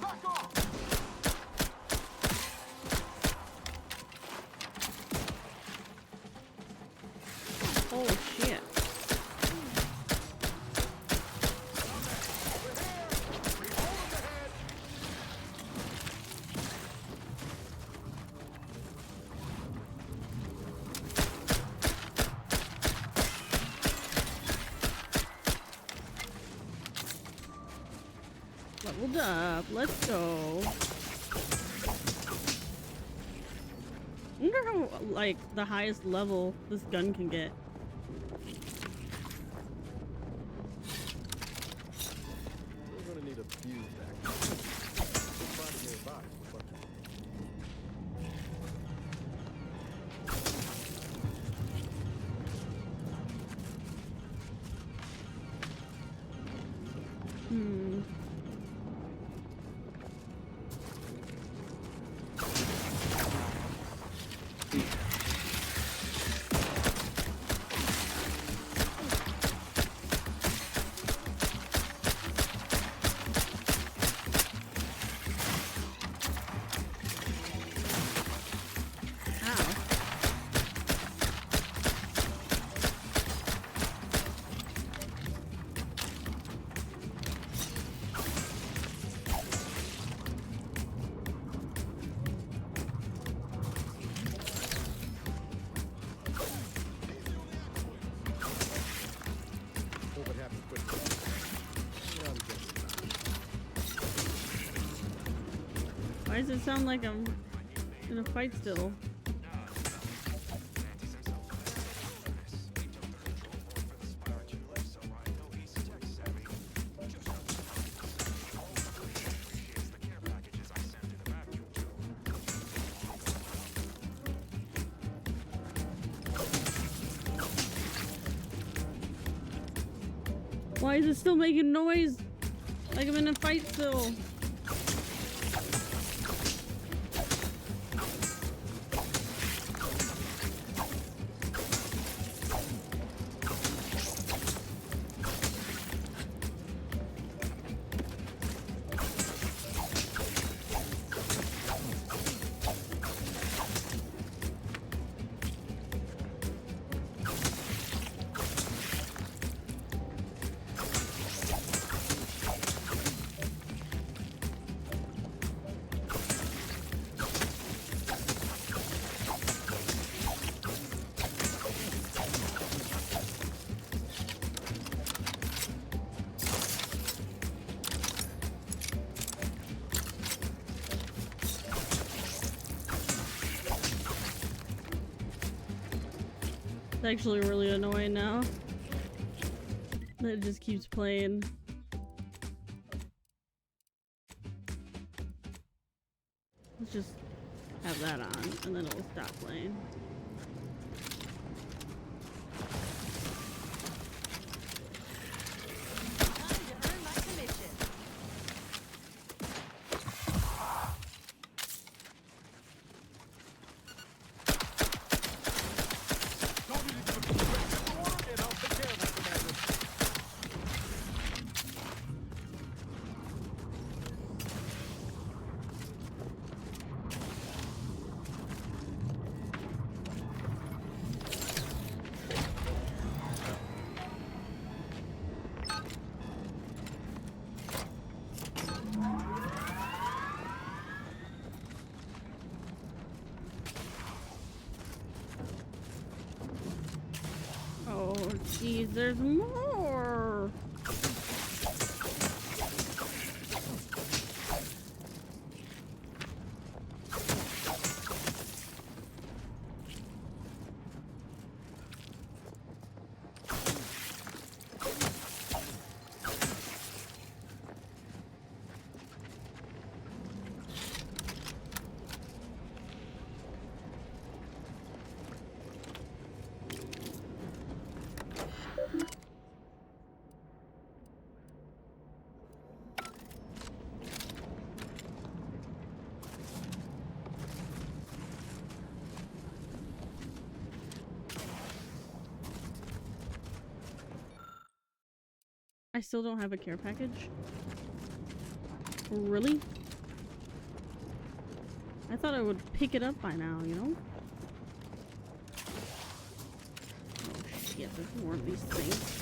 Back off! Oh shit. Leveled up. Let's go. I wonder how, like, the highest level this gun can get. put the fuse back. Just trying to get by. Why does it sound like I'm in a fight still? Why is it still making noise? Like I'm in a fight still. It's actually really annoying now that it just keeps playing. Let's just have that on and then it'll stop playing. Jeez, there's more. I still don't have a care package? Really? I thought I would pick it up by now, you know? Oh shit, there's more of these things.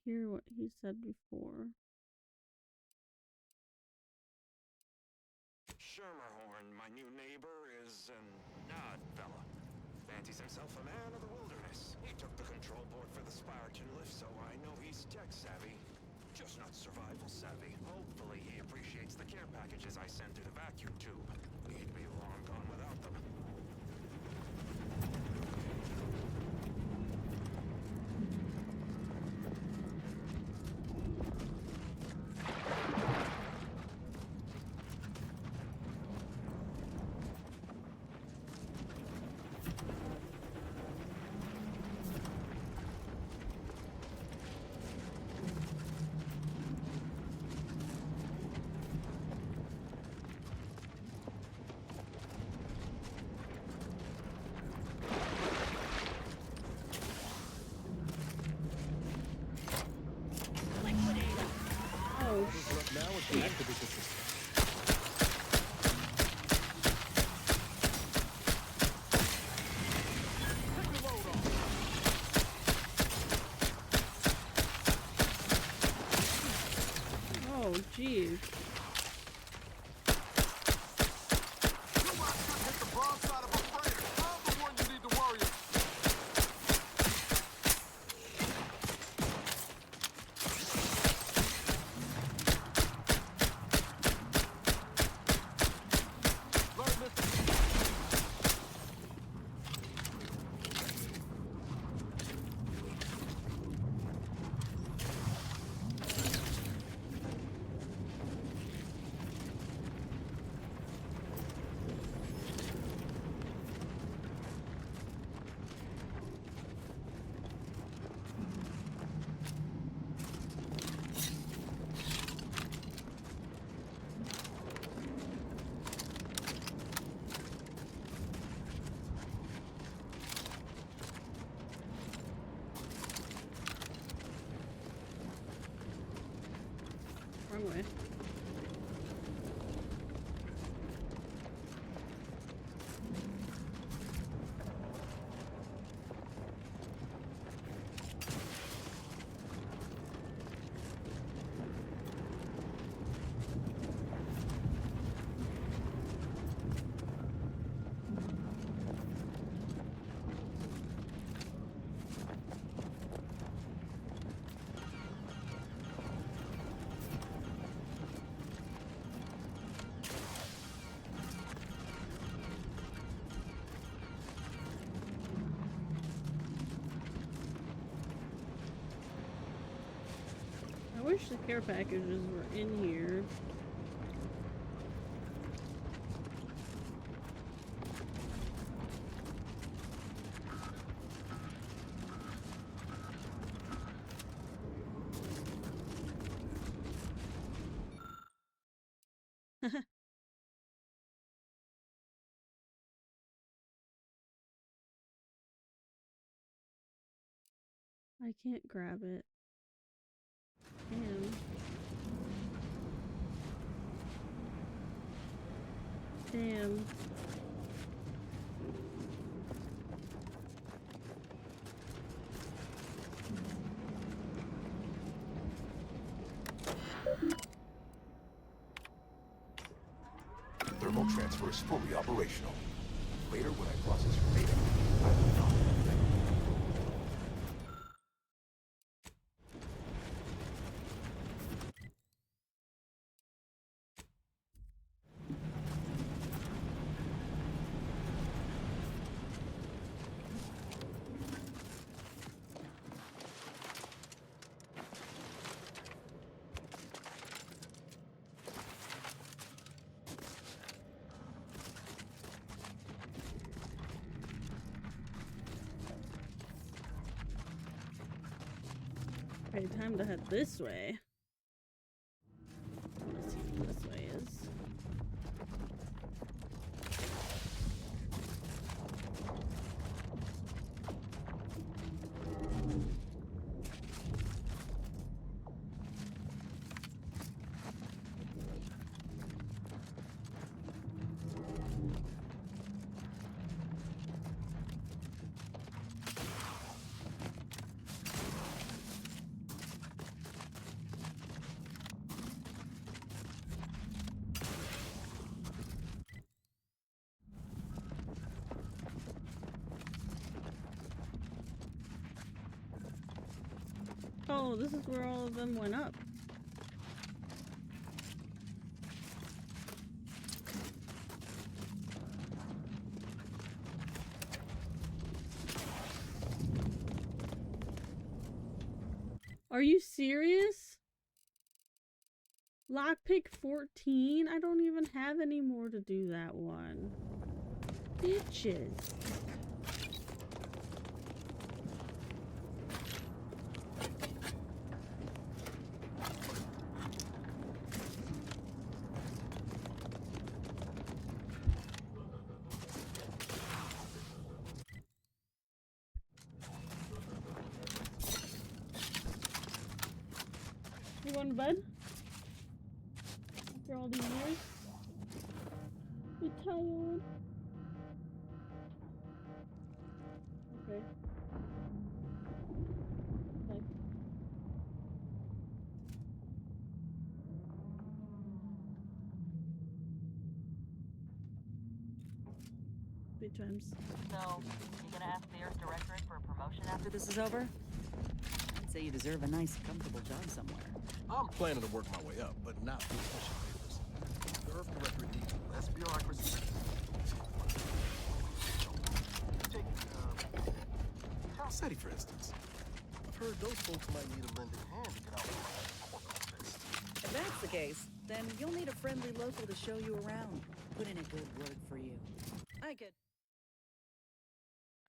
hear what he said before. Schermerhorn, my new neighbor, is an odd fella. Fancies himself a man of the wilderness. He took the control board for the Spyreton lift, so I know he's tech savvy. Just not survival savvy. Hopefully he appreciates the care packages I send through the vacuum tube. He'd be long gone without them. Now is the activation system. Oh, jeez. Wrong way. I wish the care packages were in here. I can't grab it. Damn. Damn. The thermal transfer is fully operational. Later, when I process your data, I will not. Okay, time to head this way. Let's see what this way is. Oh, this is where all of them went up. Are you serious? Lockpick 14? I don't even have any more to do that one. Bitches. You going to bed? After all these years? You tired? Okay. Okay. Good times. So, you gonna ask the Earth Directorate for a promotion after this is over? I'd say you deserve a nice, comfortable job somewhere. I'm planning to work my way up, but not with special papers. The Earth Directorate needs less bureaucracy. Take, Cal City, for instance. I've heard those folks might need a lending hand to get out of the court office. If that's the case, then you'll need a friendly local to show you around. Put in a good word for you. I could...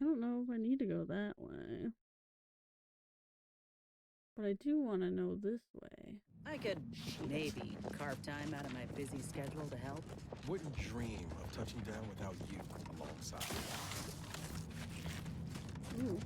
I don't know if I need to go that way. But I do want to know this way. I could maybe carve time out of my busy schedule to help. Wouldn't dream of touching down without you alongside. Ooh.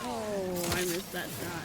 Oh, I missed that shot.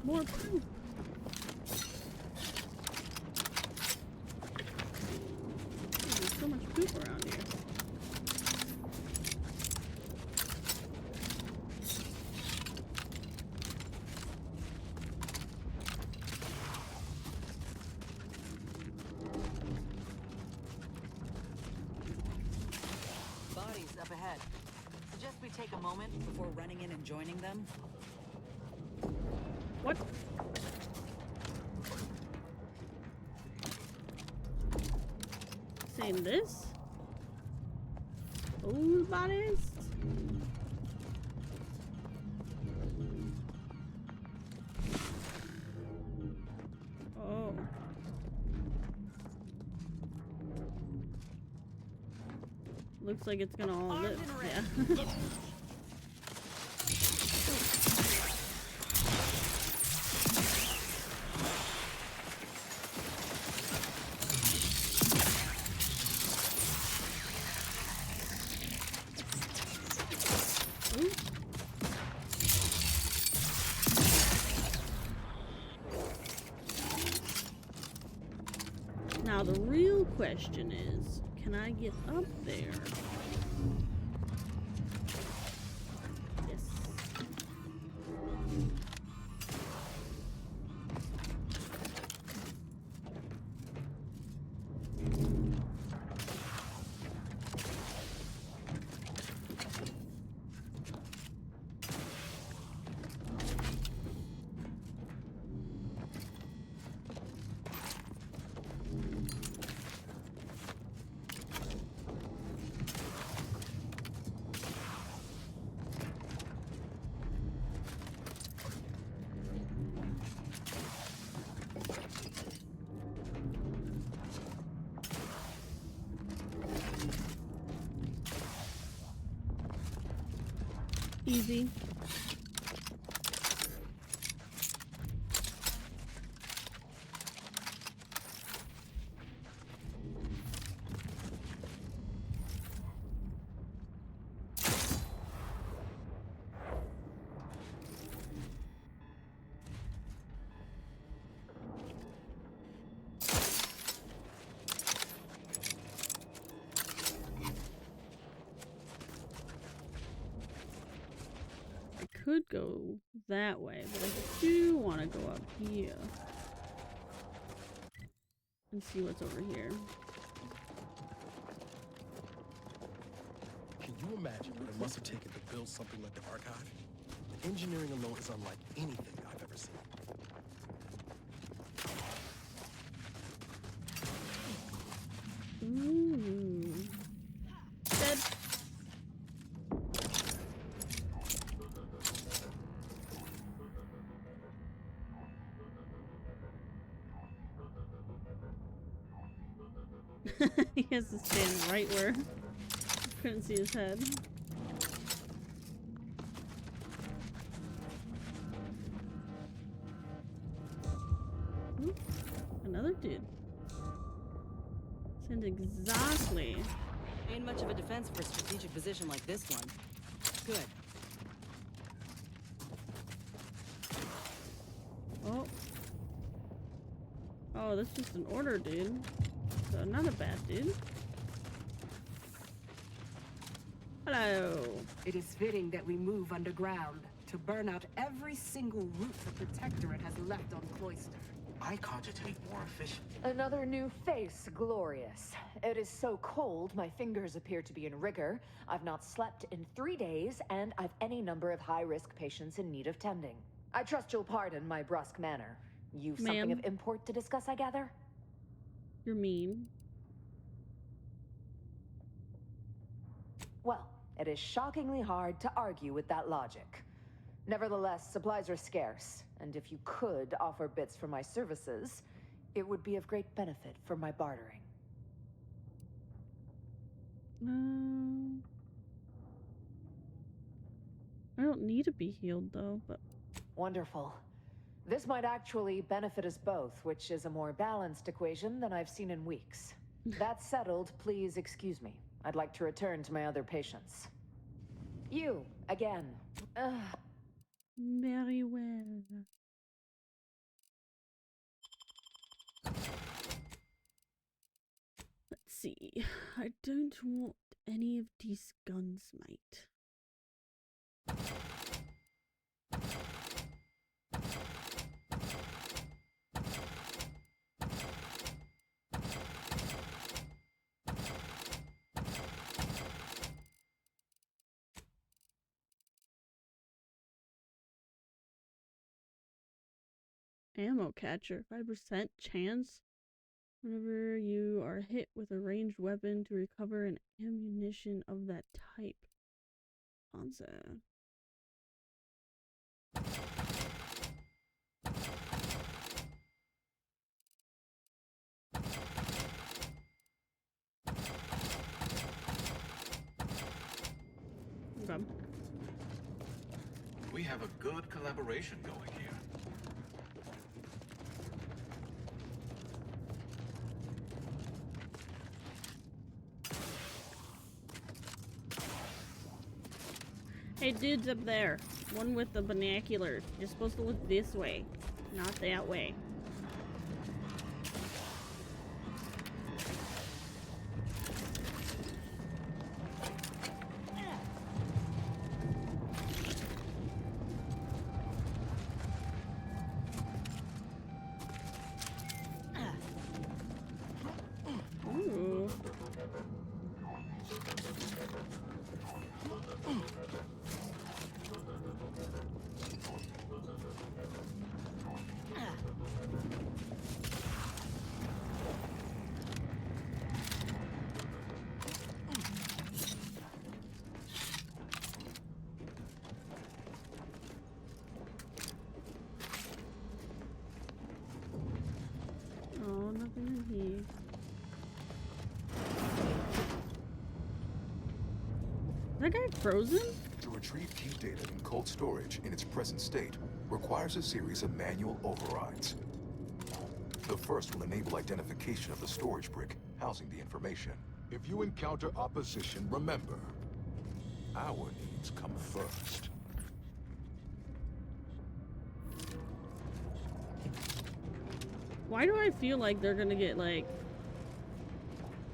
More poop. There's so much poop around here. Bodies up ahead. Suggest we take a moment before running in and joining them. What? Saying this? Old bodies? Oh. Looks like it's gonna all live. Yeah. Now the real question is, can I get up there? Yes. Easy. Could go that way, but I do want to go up here and see what's over here. Can you imagine what it must have taken to build something like the archive? The engineering alone is unlike anything I've ever seen. Ooh. Dead. He has to stand right where I couldn't see his head. Ooh, another dude. Send exactly. Ain't much of a defense for a strategic position like this one. Good. Oh. Oh, that's just an order, dude. So not a bad dude. Hello. It is fitting that we move underground to burn out every single root the Protectorate has left on Cloister. I cogitate more efficient. Another new face, glorious. It is so cold, my fingers appear to be in rigor. I've not slept in 3 days, and I've any number of high-risk patients in need of tending. I trust you'll pardon my brusque manner. You've something of import to discuss, I gather? You're mean. Well, it is shockingly hard to argue with that logic. Nevertheless, supplies are scarce, and if you could offer bits for my services, it would be of great benefit for my bartering. I don't need to be healed though, but... Wonderful. This might actually benefit us both, which is a more balanced equation than I've seen in weeks. That settled, please excuse me. I'd like to return to my other patients. You, again. Very well. Let's see. I don't want any of these guns, mate. Ammo catcher, 5% chance whenever you are hit with a ranged weapon to recover an ammunition of that type. Answer. Okay. We have a good collaboration going here. Hey dudes up there, one with the binoculars. You're supposed to look this way, not that way. Ooh. Oh, nothing in here. That guy frozen? To retrieve key data in cold storage in its present state requires a series of manual overrides. The first will enable identification of the storage brick housing the information. If you encounter opposition, remember, our needs come first. Why do I feel like they're gonna get, like,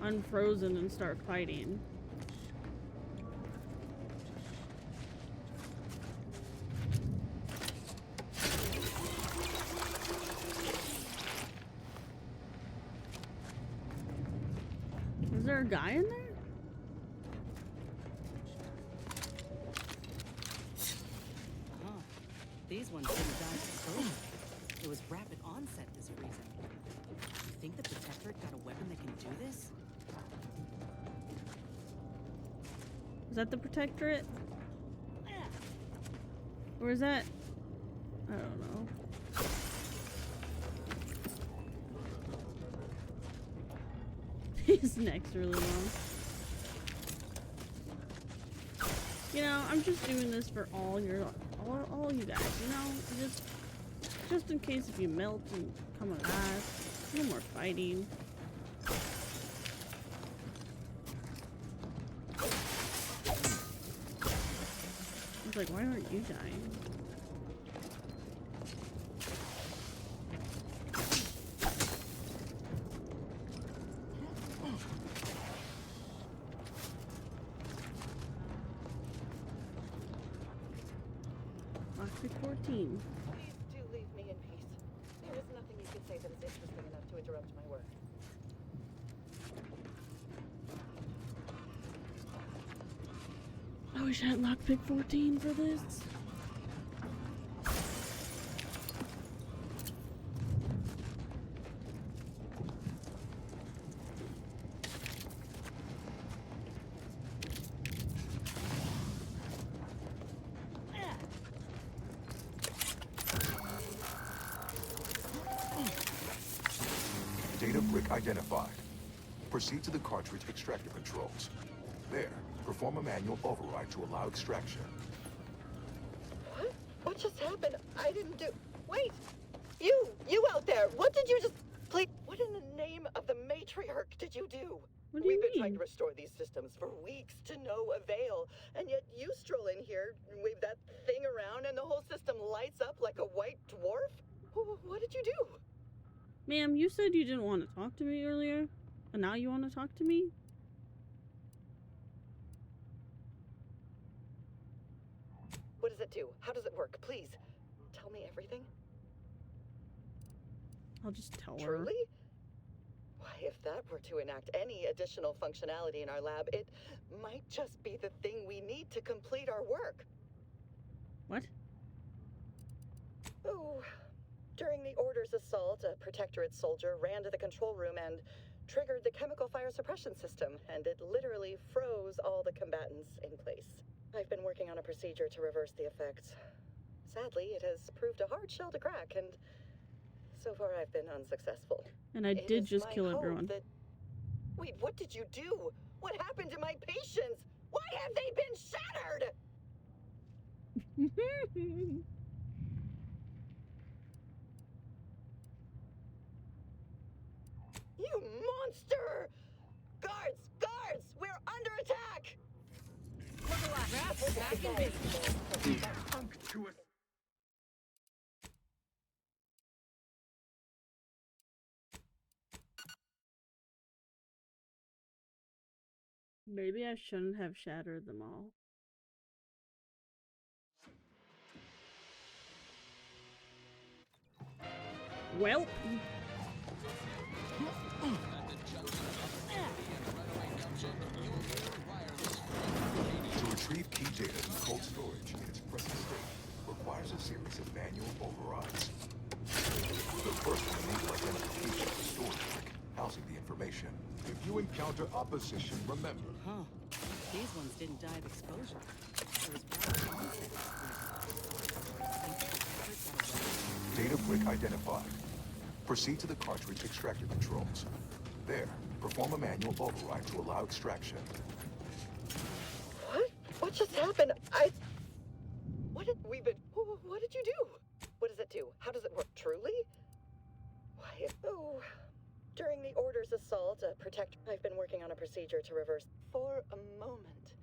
unfrozen and start fighting? Is there a guy in there? These ones didn't die of exposure. It was rapid onset this reason. You think the Protectorate got a weapon that can do this? Is that the Protectorate? Or is that... I don't know. His neck's really long. You know, I'm just doing this for all you guys, you know? Just in case if you melt and come alive. No more fighting. It's like, why aren't you dying? Lockpick 14. Please do leave me in peace. There is nothing you can say that is interesting enough to interrupt my work. I wish I had lockpick 14 for this. Data brick identified. Proceed to the cartridge extractor controls. There, perform a manual override to allow extraction. What? What just happened? I didn't do... Wait! You out there! What did you just... Please... What in the name of the matriarch did you do? What do you We've been mean? trying to restore these systems for weeks to no avail, and yet you stroll in here, wave that thing around, and the whole system lights up like a white dwarf? What did you do? Ma'am, you said you didn't want to talk to me earlier, and now you want to talk to me? What does it do? How does it work? Please, tell me everything. I'll just tell her. Truly? Why, if that were to enact any additional functionality in our lab, it might just be the thing we need to complete our work. What? Oh, during the Order's assault, a Protectorate soldier ran to the control room and triggered the chemical fire suppression system, and it literally froze all the combatants in place. I've been working on a procedure to reverse the effects. Sadly, it has proved a hard shell to crack, and so far I've been unsuccessful. And I did just kill everyone. Wait, what did you do? What happened to my patients? Why have they been shattered? You monster! Guards! We're under attack! Back in business. Maybe I shouldn't have shattered them all. Well. To retrieve key data in cold storage in its present state requires a series of manual overrides. The first will enable identification of the storage brick housing the information. If you encounter opposition, remember. These ones didn't die of exposure. It was rapid onset this reason. Data brick identified. Proceed to the cartridge extractor controls. There, perform a manual override to allow extraction. What? What just happened? What did you do? What does it do? How does it work? Truly? Why, during the Order's assault, I've been working on a procedure to reverse. For a moment,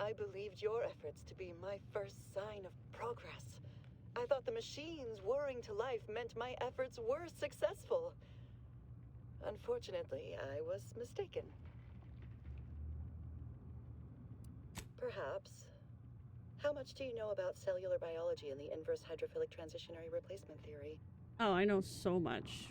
I believed your efforts to be my first sign of progress. I thought the machines whirring to life meant my efforts were successful. Unfortunately, I was mistaken. Perhaps. How much do you know about cellular biology and the inverse hydrophilic transitionary replacement theory? Oh, I know so much.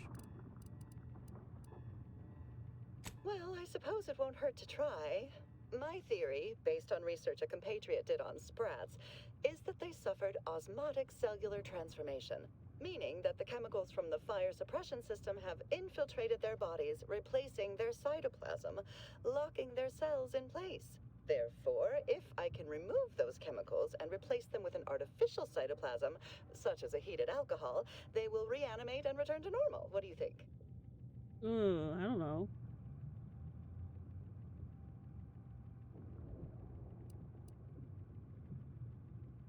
Well, I suppose it won't hurt to try. My theory, based on research a compatriot did on sprats, is that they suffered osmotic cellular transformation, meaning that the chemicals from the fire suppression system have infiltrated their bodies, replacing their cytoplasm, locking their cells in place. Therefore, if I can remove those chemicals and replace them with an artificial cytoplasm, such as a heated alcohol, they will reanimate and return to normal. What do you think? I don't know.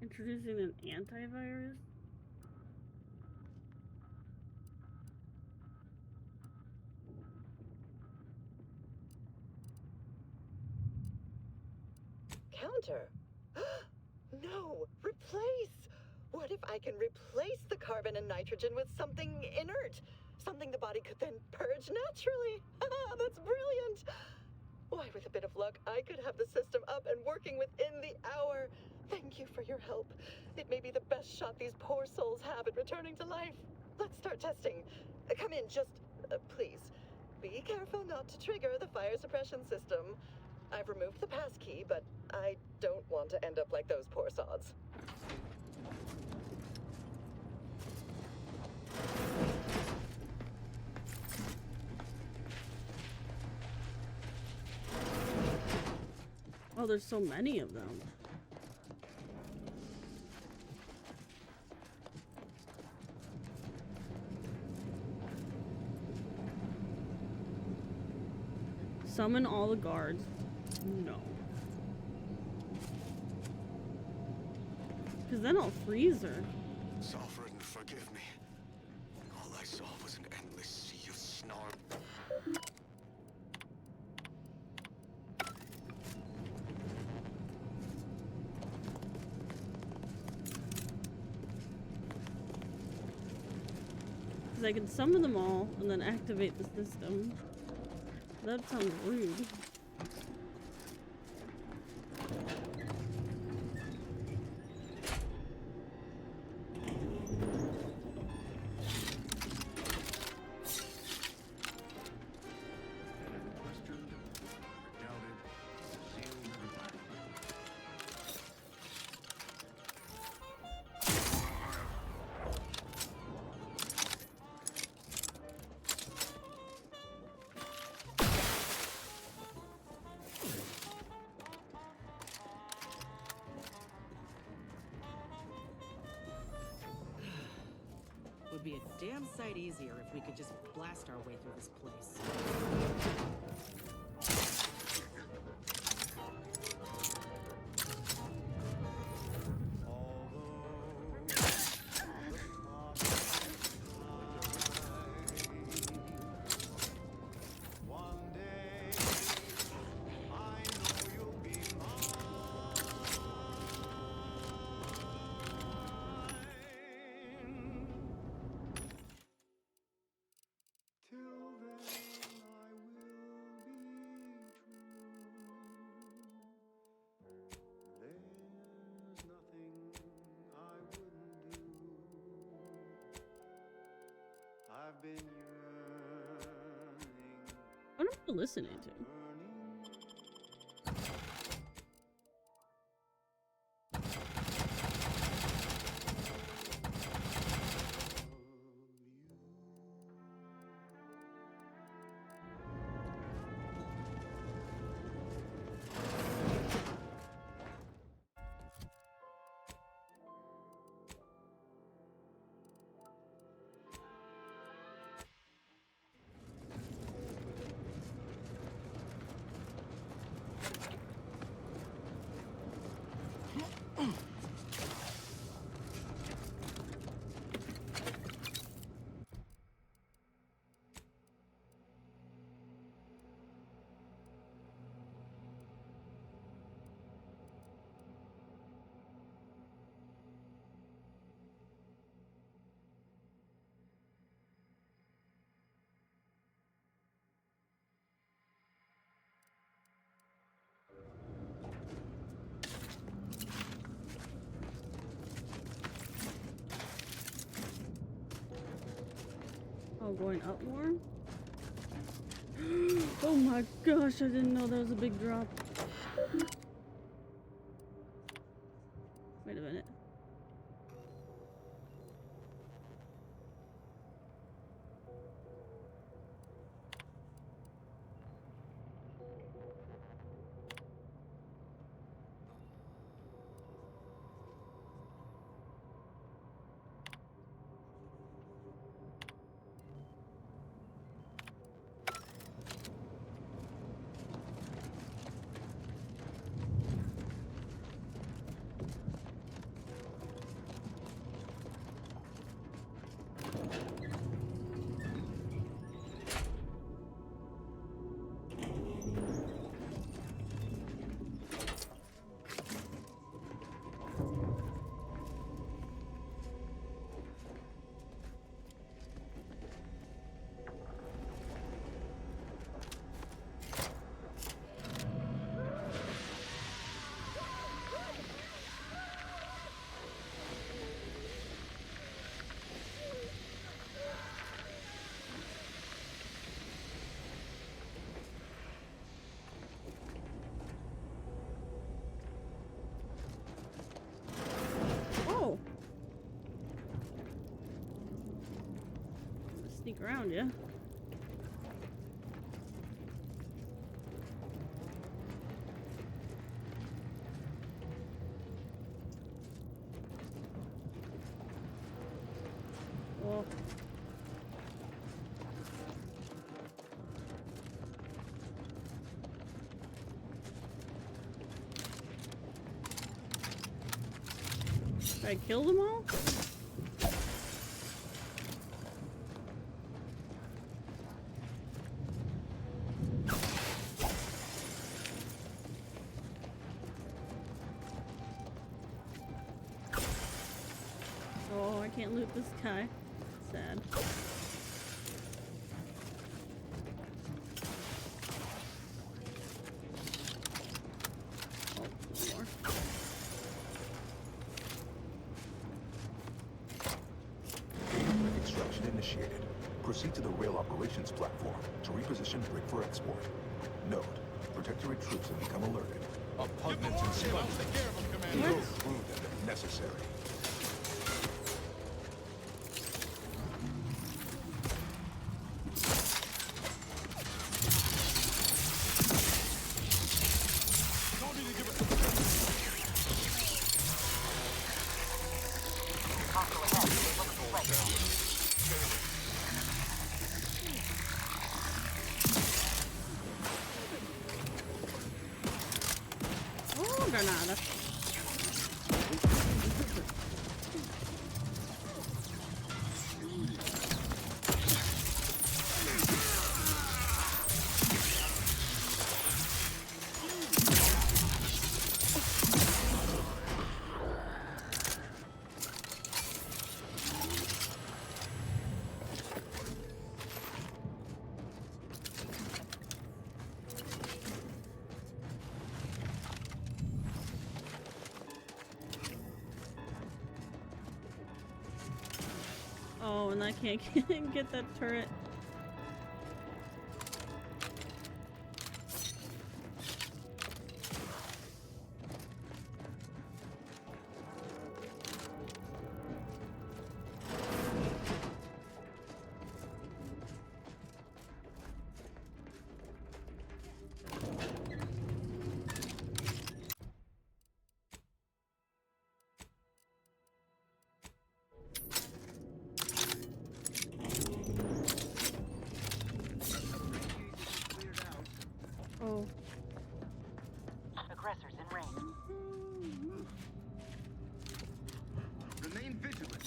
Introducing an antivirus? Counter? No! Replace! What if I can replace the carbon and nitrogen with something inert? Something the body could then purge naturally? That's brilliant! Why, with a bit of luck, I could have the system up and working within the hour. Thank you for your help. It may be the best shot these poor souls have at returning to life. Let's start testing. Come in, just please. Be careful not to trigger the fire suppression system. I've removed the passkey, but I don't want to end up like those poor sods. Oh, there's so many of them. Summon all the guards. No. Because then I'll freeze her. Sovereign, forgive me. All I saw was an endless sea of snarl. Because I can summon them all and then activate the system. That sounds rude. Would be a damn sight easier if we could just blast our way through this place. I've been yearning. What am I listening to? Oh, going up more? Oh my gosh, I didn't know there was a big drop. Wait a minute. Sneak around, yeah. Whoa. Did I kill them all? Oh, I can't loot this guy. Sad. Oh, more. Extraction initiated. Proceed to the rail operations platform to reposition brick for export. Note, Protectorate troops have become alerted. Repugnant and scum. Go through them if necessary. Oh, Granada. Oh, and I can't get that turret. Oh. Aggressors in range. Remain vigilant.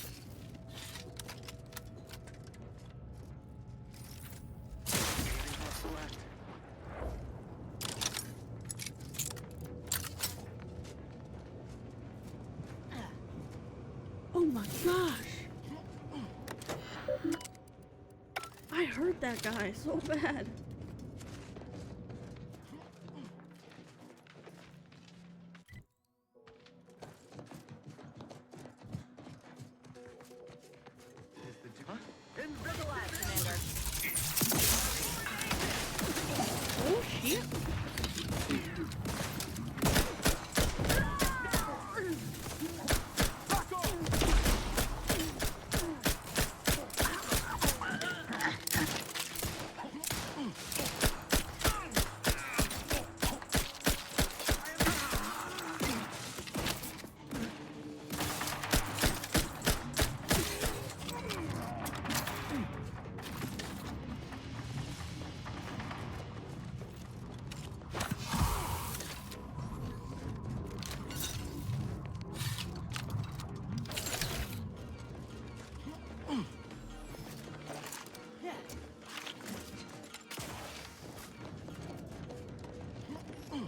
Oh my gosh! I hurt that guy so bad. Good alive, Commander. here.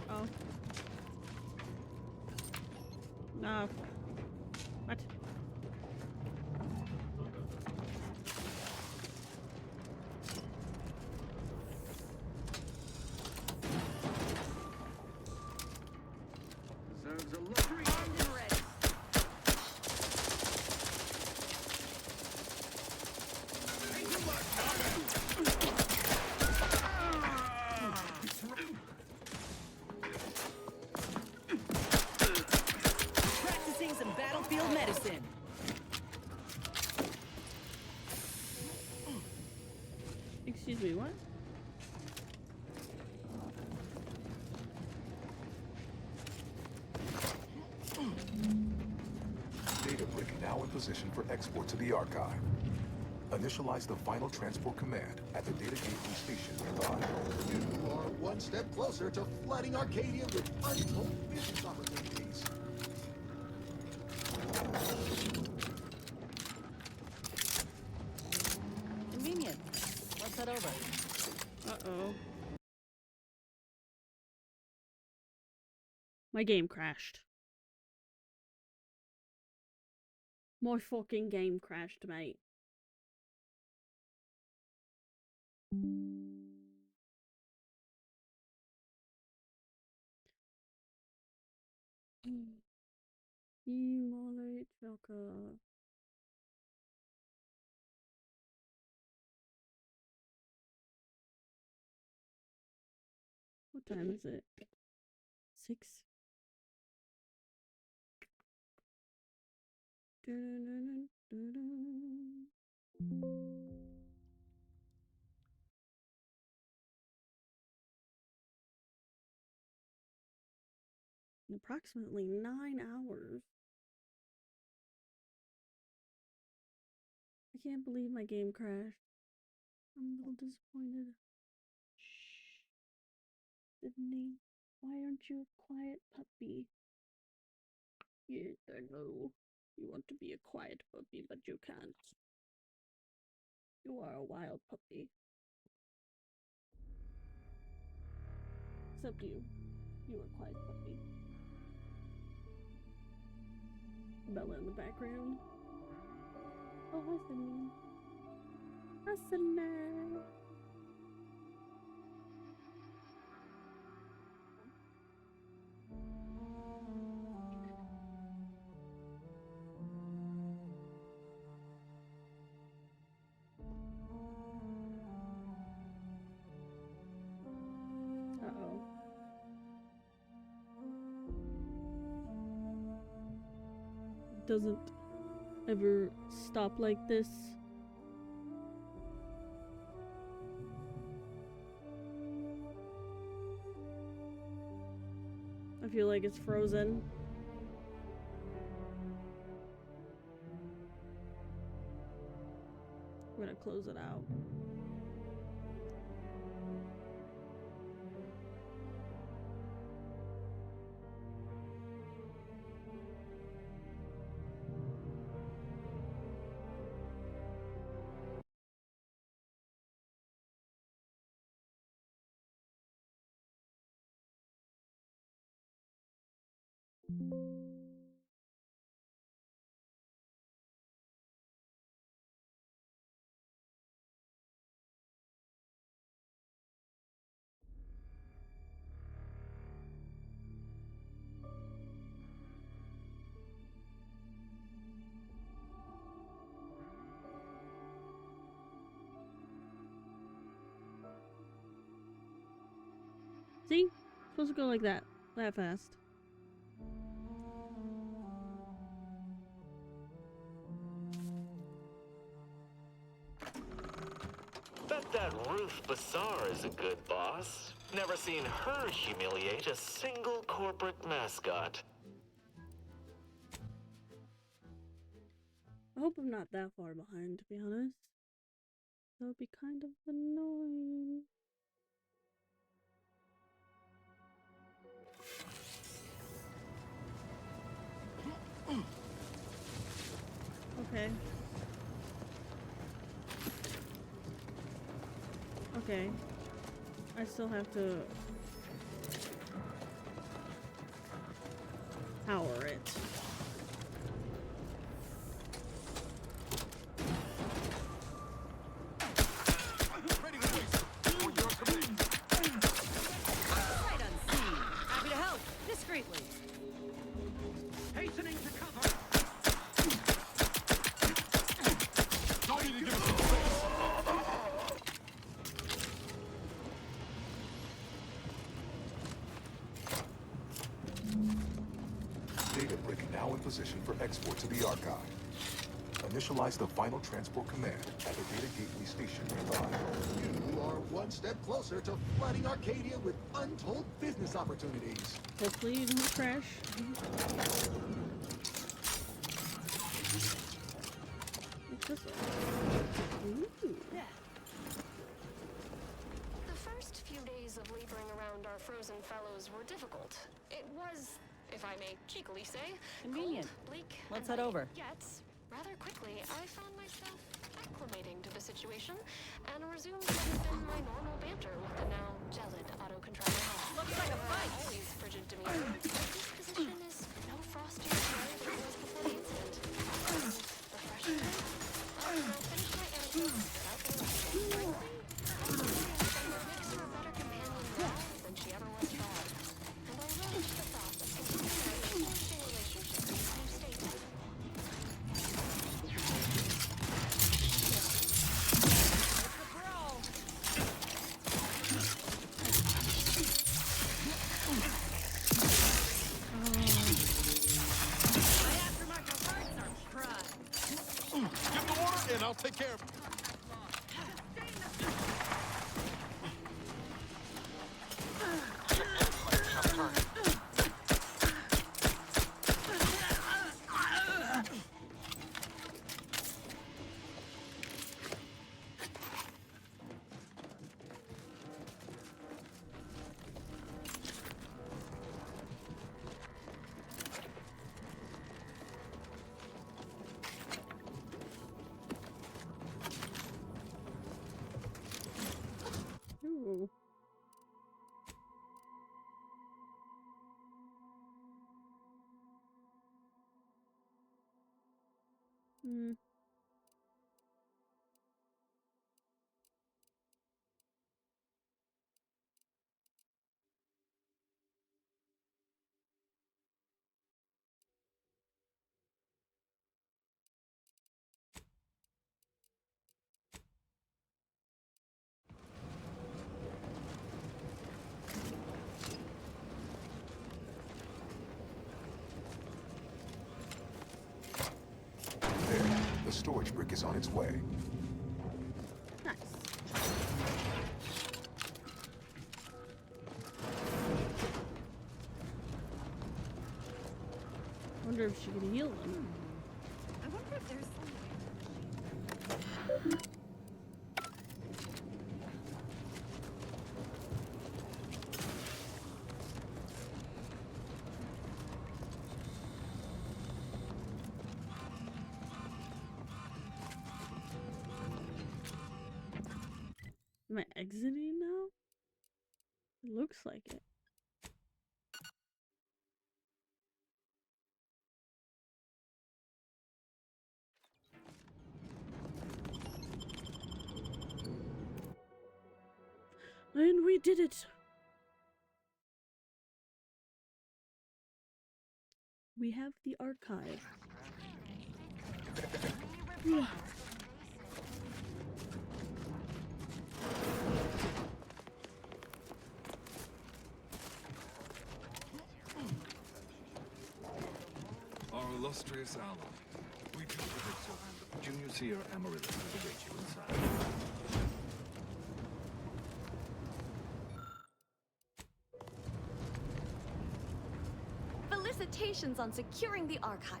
Oh. No. What? Deserves a look. Practicing some battlefield medicine. Excuse me, what? Data brick now in position for export to the archive. Initialize the final transport command at the data gateway station nearby. You are one step closer to flooding Arcadia with untold business opportunities. Convenient. Let's head over. Uh-oh. My game crashed. My fucking game crashed, mate. What time is it? 6? In approximately 9 hours. I can't believe my game crashed. I'm a little disappointed. Shh. Sydney, why aren't you a quiet puppy? Yes, I know. You want to be a quiet puppy, but you can't. You are a wild puppy. Except you. You are a quiet puppy. Bella in the background. Oh, hi, Sydney. Hi, Sydney. Uh-oh. Doesn't ever stop like this. I feel like it's frozen. We're gonna close it out. See? It's supposed to go like that. That fast. Bet that Ruth Bassar is a good boss. Never seen her humiliate a single corporate mascot. I hope I'm not that far behind, to be honest. That would be kind of annoying. Okay. Okay. I still have to power it. Right unseen. Happy to help. Discreetly. Hastening to cover. Don't need to give us a Data brick now in position for export to the archive. Initialize the final transport command at the data gateway station nearby. You are one step closer to flooding Arcadia with untold business opportunities. Hopefully you don't crash. What's this one? Ooh. The first few days of laboring around our frozen fellows were difficult. It was, if I may cheekily say, Convenient. cold, bleak, Let's and head over. Yet, rather quickly, I found myself acclimating to the situation and resumed what had been my normal banter with the now gelid auto-controller. Looks like a fight. Always frigid demeanor. This position is no frostier than it was before the incident. Refreshing. I'll finish my anecdote without interrupting. Frankly, it makes her a better companion now than she ever was before. And I relish the thought of continuing a flourishing relationship in this new state. Give the order and I'll take care of it. Ooh. Hmm. There, the storage brick is on its way. Nice. Wonder if she can heal them. I wonder if there's Am I exiting now? It looks like it. And we did it! We have the archive. illustrious ally. We do predict your hand of Junior Seer Amaryllis will await you inside. Felicitations on securing the archive.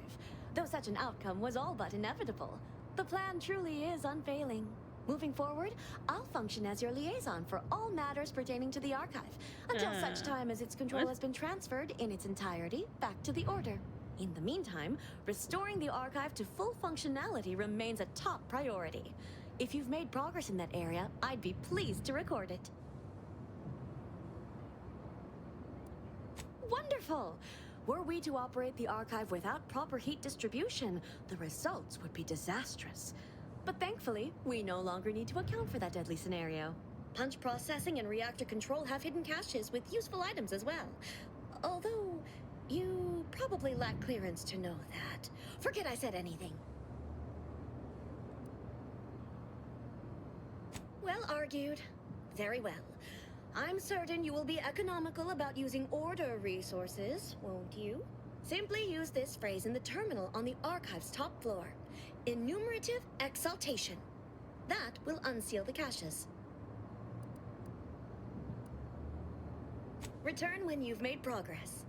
Though such an outcome was all but inevitable, the plan truly is unfailing. Moving forward, I'll function as your liaison for all matters pertaining to the archive, until such time as its control has been transferred in its entirety back to the Order. In the meantime, restoring the archive to full functionality remains a top priority. If you've made progress in that area, I'd be pleased to record it. Wonderful! Were we to operate the archive without proper heat distribution, the results would be disastrous. But thankfully, we no longer need to account for that deadly scenario. Punch processing and reactor control have hidden caches with useful items as well. Although, you probably lack clearance to know that. Forget I said anything. Well argued. Very well. I'm certain you will be economical about using Order resources, won't you? Simply use this phrase in the terminal on the archive's top floor. Enumerative exaltation. That will unseal the caches. Return when you've made progress.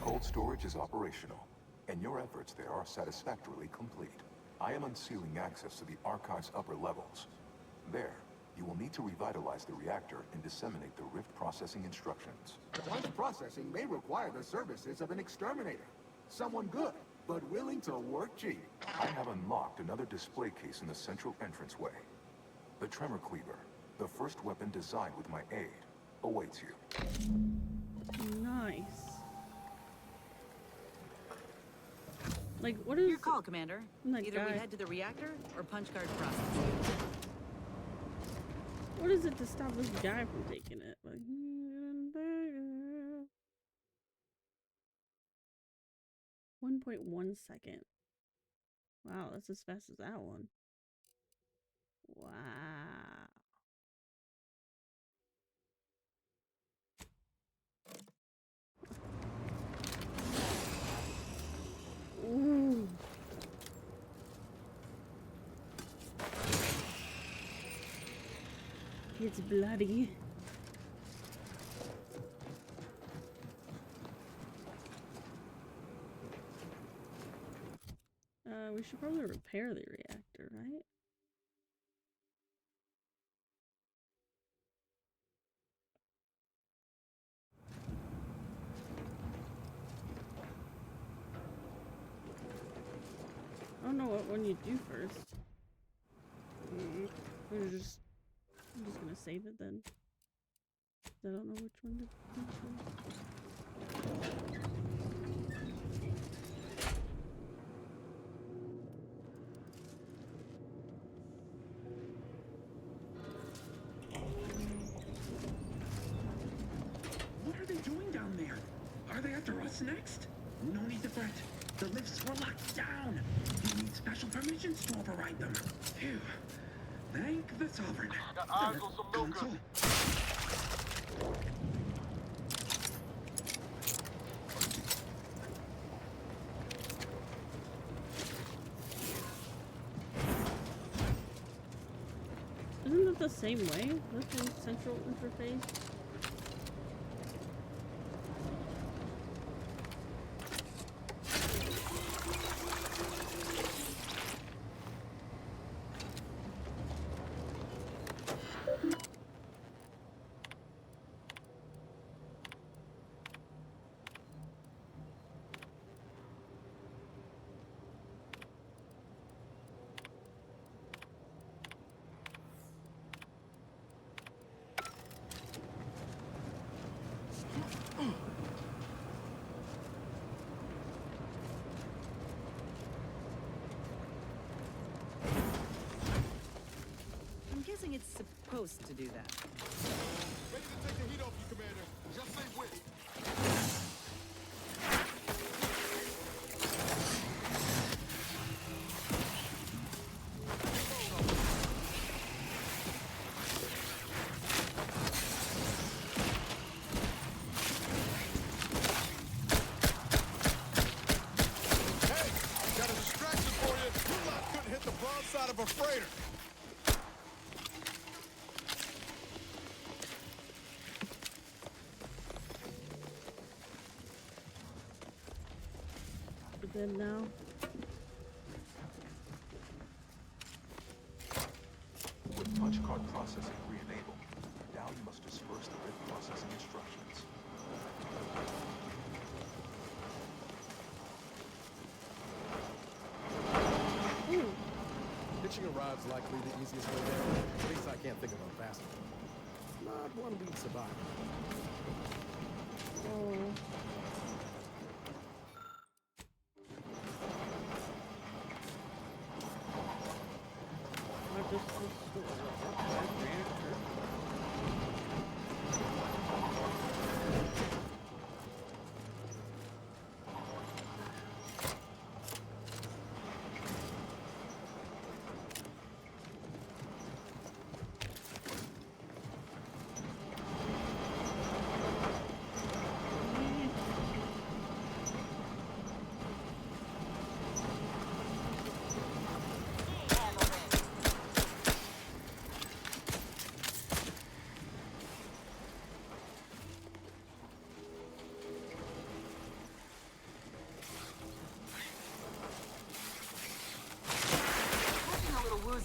Cold storage is operational, and your efforts there are satisfactorily complete. I am unsealing access to the archive's upper levels. There, you will need to revitalize the reactor and disseminate the rift processing instructions. Punch processing may require the services of an exterminator. Someone good, but willing to work cheap. I have unlocked another display case in the central entranceway. The Tremor Cleaver, the first weapon designed with my aid, awaits you. Nice. Like, what is... Your call, Commander. Either guy. we head to the reactor or punch card process. What is it to stop this guy from taking it? Like, 1.1 second. Wow, that's as fast as that one. Wow. Ooh. It's bloody. We should probably repair the reactor, right? I don't know what one you do first. I'm just gonna save it then. I don't know which one to do first. What are they doing down there? Are they after us next? No need to fret. The lifts were locked down. You need special permissions to override them. Phew. Thank the Sovereign. Got eyes on some Console. Isn't it the same way with the central interface? I'm guessing it's supposed to do that. Ready to take the heat off you, Commander. Just say whip. a freighter. You good now? With punch card processing re-enabled, now you must disperse the rift processing instructions. Hitching a ride's likely the easiest way there. At least I can't think of a faster one. Not one we'd survive. Oh.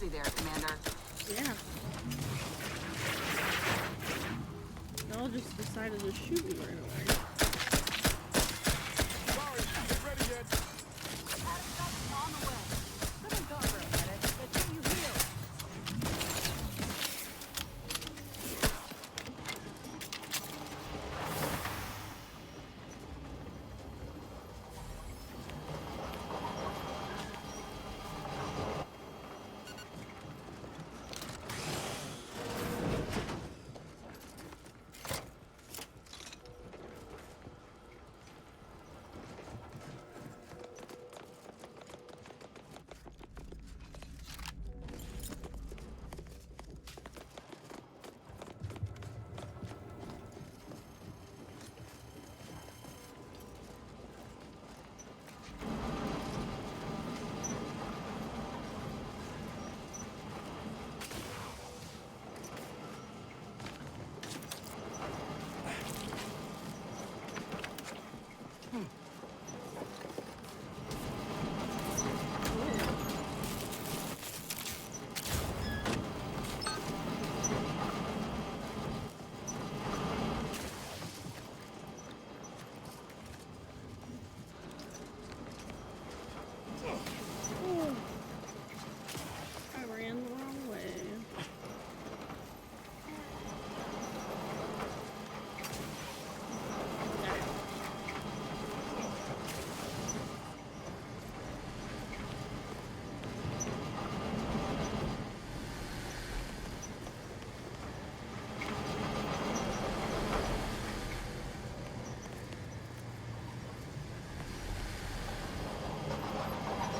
There, Commander. Yeah. They all just decided to shoot me right away. Sorry, get ready yet. On the way. Come and cover a minute, but can you heal?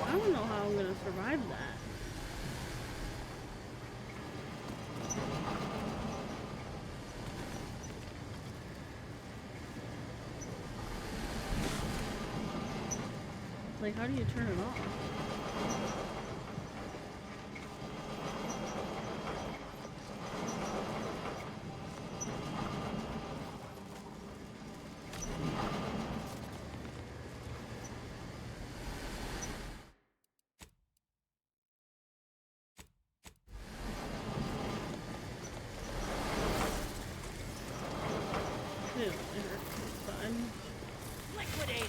I don't know how I'm gonna survive that. Like, how do you turn it off?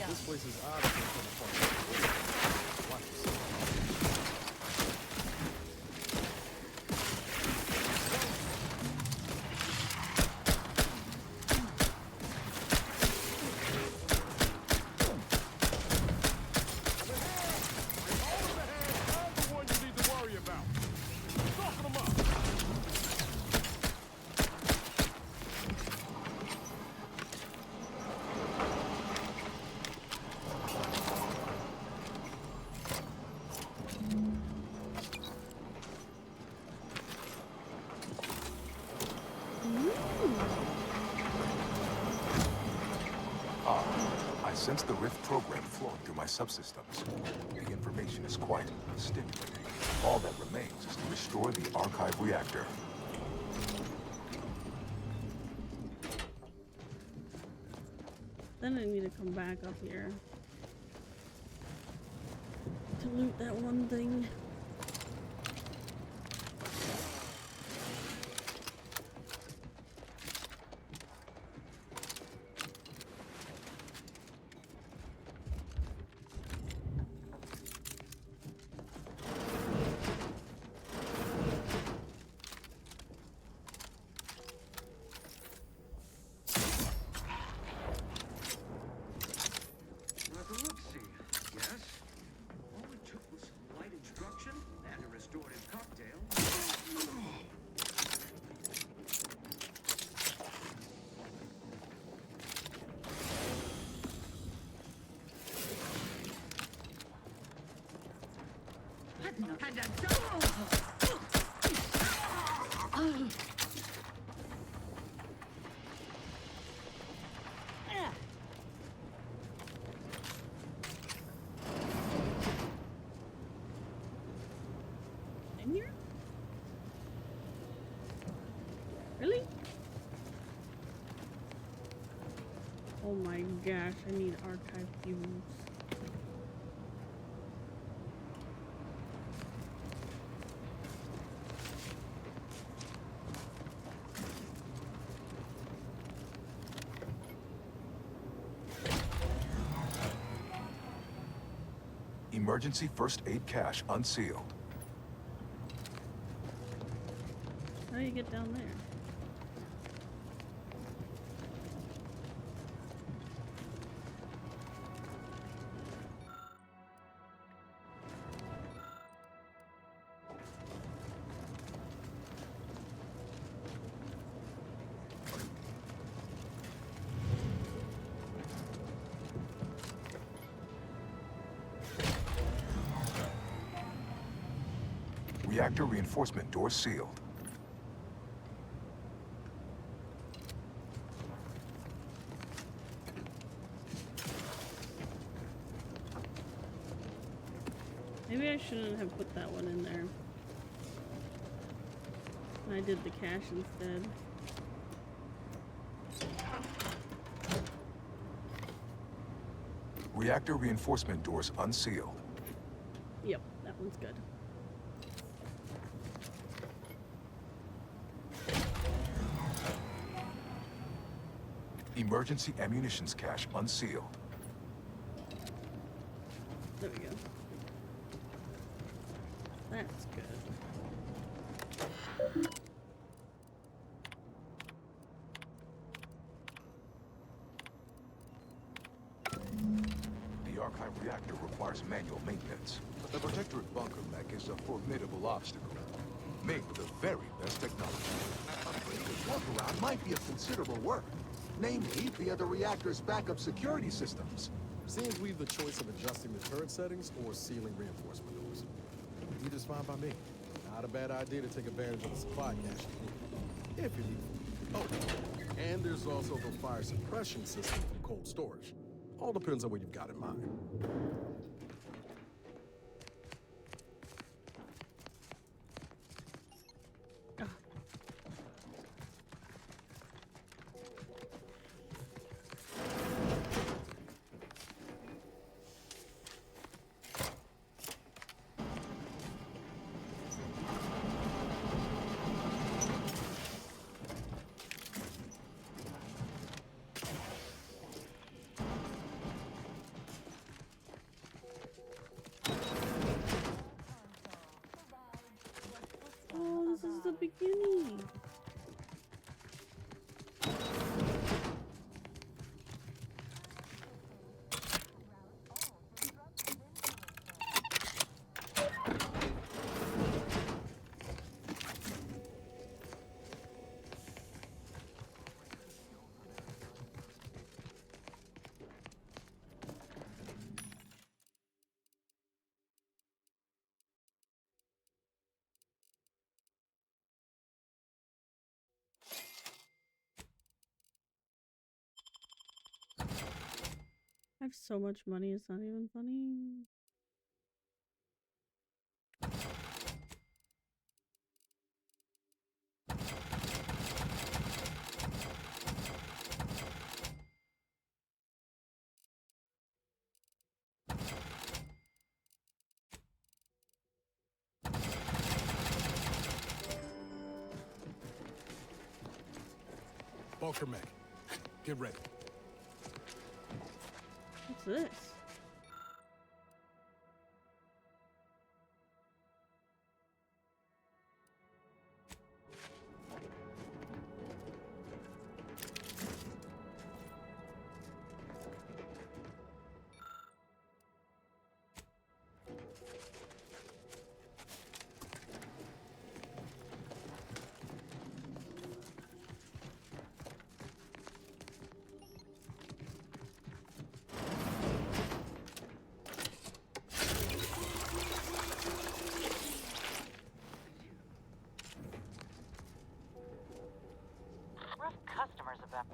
This place is odd. Watch yourself. sense the rift program flowing through my subsystems. The information is quite stimulating. All that remains is to restore the archive reactor. Then I need to come back up here to loot that one thing. Worth a look-see, yes? All it took was some light instruction and a restorative cocktail. In here? Really? Oh my gosh, I need archive fumes. Emergency first aid cache unsealed. How do you get down there? Reactor reinforcement door sealed. Maybe I shouldn't have put that one in there. I did the cache instead. Reactor reinforcement doors unsealed. Yep, that one's good. Emergency ammunitions cache unsealed. There we go. That's good. The archive reactor requires manual maintenance. The Protectorate bunker mech is a formidable obstacle, made with the very best technology. Upgrading the workaround might be of considerable work, namely via the reactor's backup security systems. Seems we have the choice of adjusting the turret settings or sealing reinforcement doors. Either's fine by me. Not a bad idea to take advantage of the supply cache if you need it. Oh, and there's also the fire suppression system from cold storage. All depends on what you've got in mind. I have so much money, it's not even funny. Bunker mech. Get ready. What's this? Rough customers about.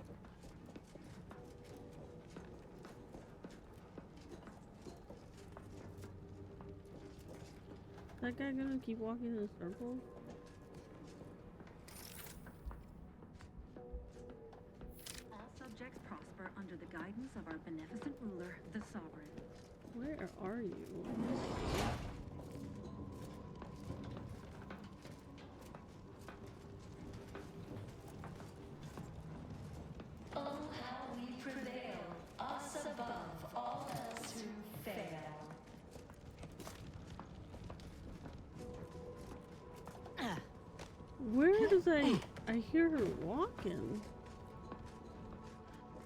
That guy gonna keep walking in a circle? All subjects prosper under the guidance of our beneficent ruler, the Sovereign. Where are you? Oh, how we prevail, us above all else who fail. Where does I hear her walking?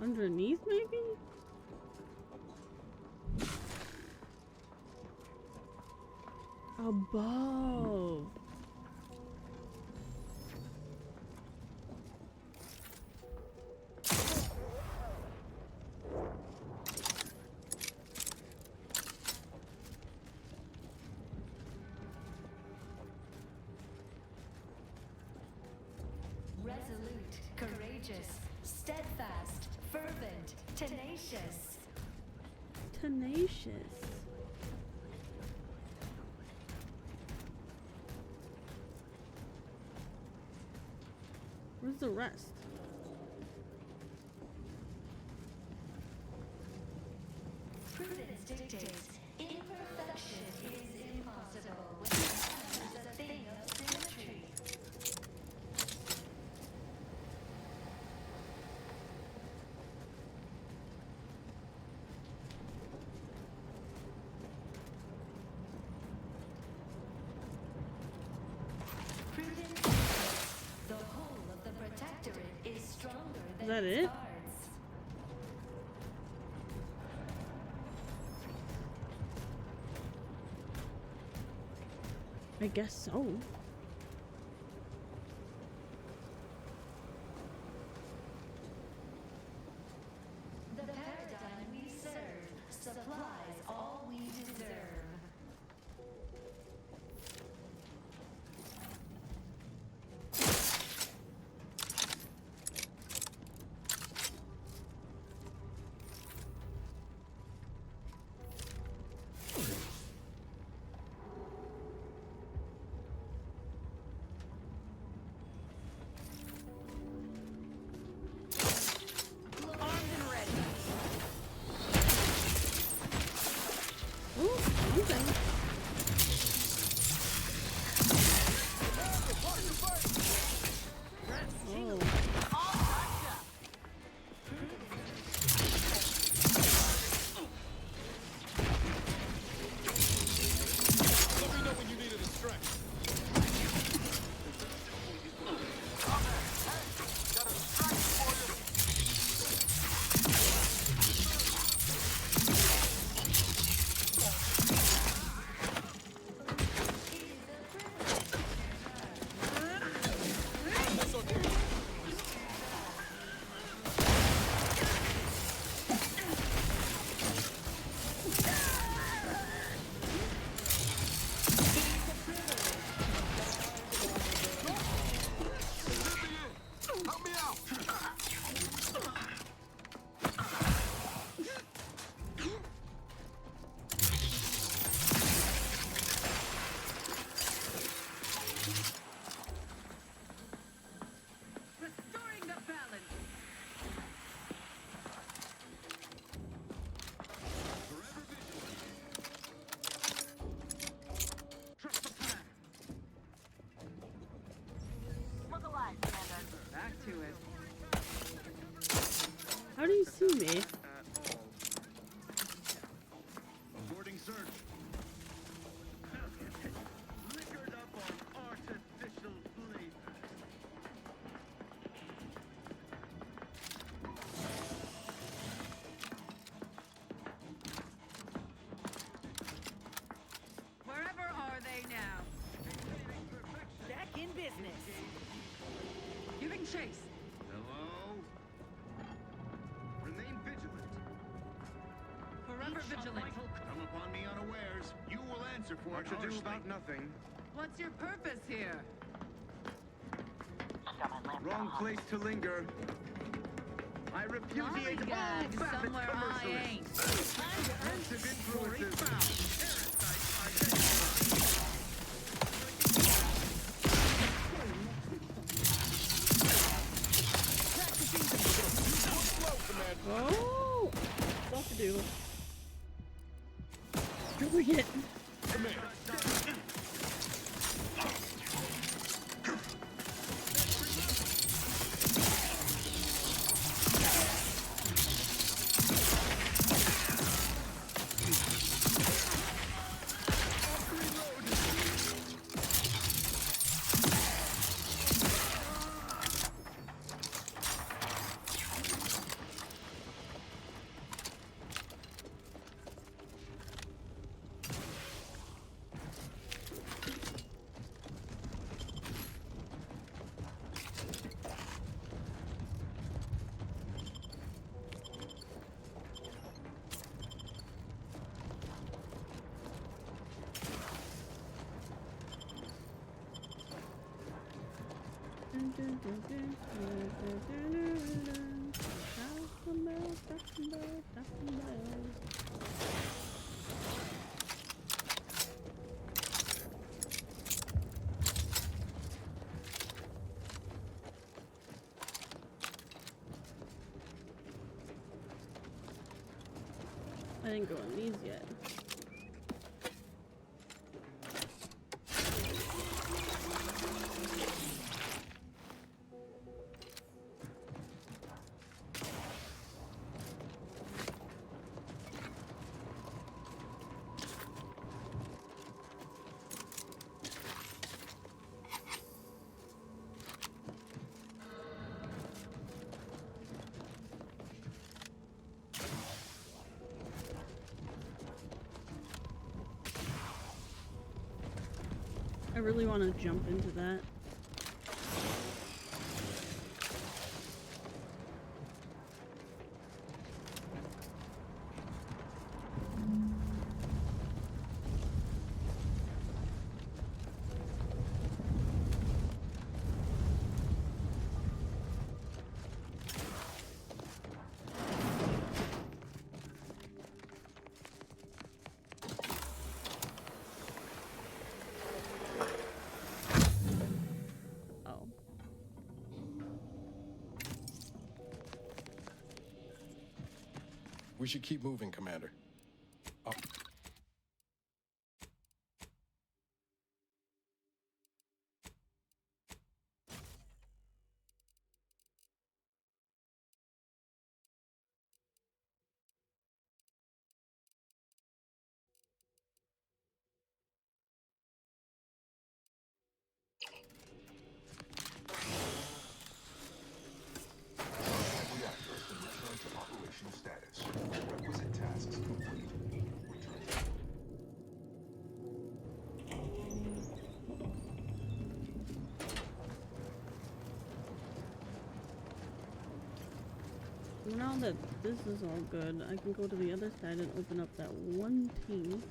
Underneath, maybe? Above. Resolute, courageous, steadfast, fervent, tenacious. Tenacious. Where's the rest? Prudence dictates imperfection is impossible when man is a thing of symmetry. Prudence dictates the whole of the Protectorate is stronger than Is that its it? guards. I guess so. The paradigm we serve supplies all we deserve. see me. Aborting search. Liquored up on artificial flavor. Wherever are they now? Back in business. Giving chase. Hello? Remain vigilant. Forever vigilant. Come upon me unawares. You will answer for it. Much ado about nothing. What's your purpose here? Wrong place to linger. I repudiate all Lollygag vapid somewhere I commercialists. ain't. Offensive influences. Oh! Stuff to do. Doing it. I didn't go on these yet. I really want to jump into that. We should keep moving, Commander. Oh. Reactor has been returned to operational status. Requisite tasks complete. Return. Now that this is all good, I can go to the other side and open up that one thing.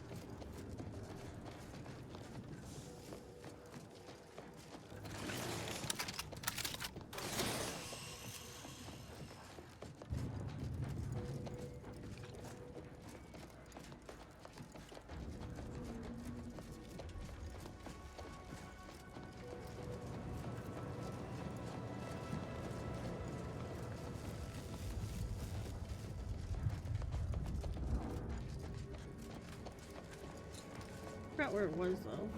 I forgot where it was though.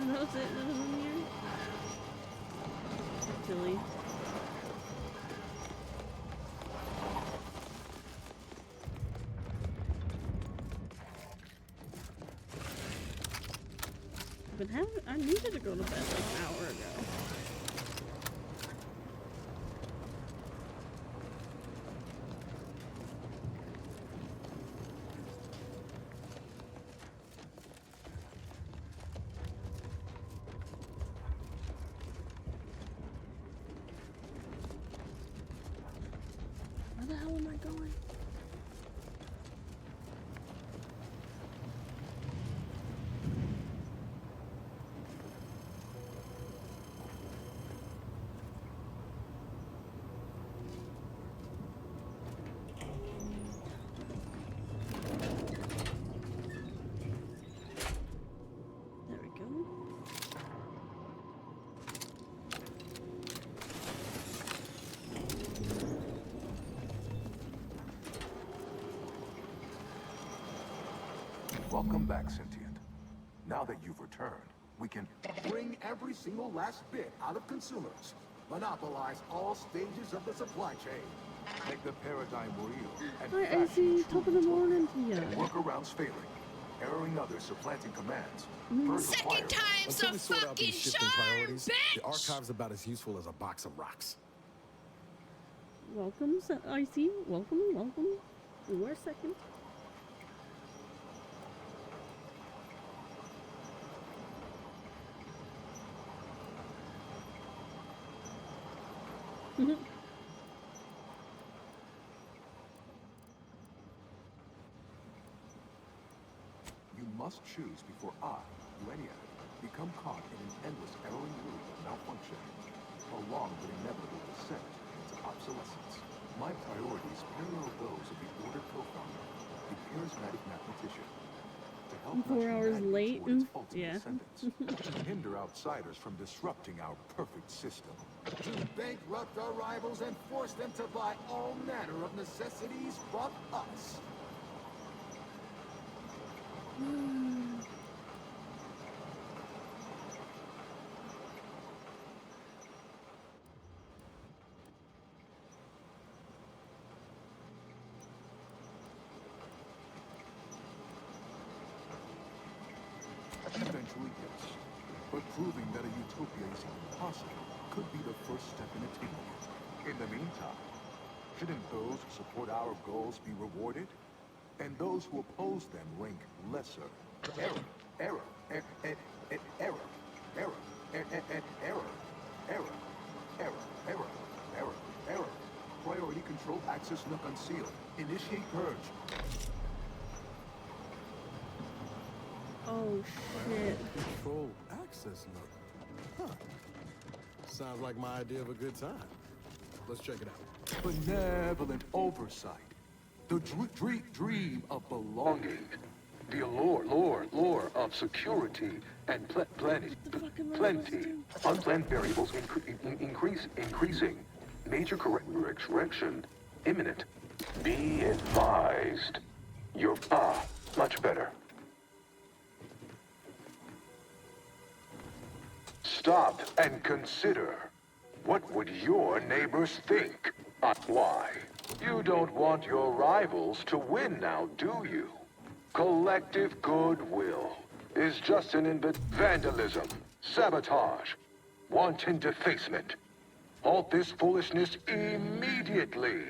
That was it. That was in here. Silly. But I needed to go to bed like an hour ago. Where the hell am I going? There we go. Welcome back, Sentient. Now that you've returned, we can Bring every single last bit out of consumers. Monopolize all stages of the supply chain. make the paradigm real and Hi, fashion Icy. true Top of the morning to ya. workarounds failing, erroring others supplanting commands. Second time's a fucking charm, bitch! The archive's about as useful as a box of rocks. Welcome, Icy. Welcome, welcome. We were second. You must choose before I, Uenia, become caught in an endless erroring loop of malfunction, along with inevitable descent into obsolescence. My priorities parallel those of the Order co-founder, the charismatic mathematician, to help 4 hours late. toward its ultimate Yeah. ascendance, to hinder outsiders from disrupting our perfect system. To bankrupt our rivals and force them to buy all manner of necessities from us. Eventually, yes. But proving that a utopia is impossible could be the first step in attaining it. In the meantime, shouldn't those who support our goals be rewarded? And those who oppose them rank lesser? Error, error, error, error, error, error, error, error, error, error, error. Priority control access nook unsealed. Initiate purge. Oh shit. Control access nook. Huh. Sounds like my idea of a good time. Let's check it out. Benevolent oversight. The dream of belonging. The allure of security and plenty. Unplanned variables increasing. Major correction imminent. Be advised. You're much better. Stop and consider. What would your neighbors think? Why? You don't want your rivals to win now, do you? Collective goodwill is just an vandalism, sabotage, wanton defacement. Halt this foolishness immediately,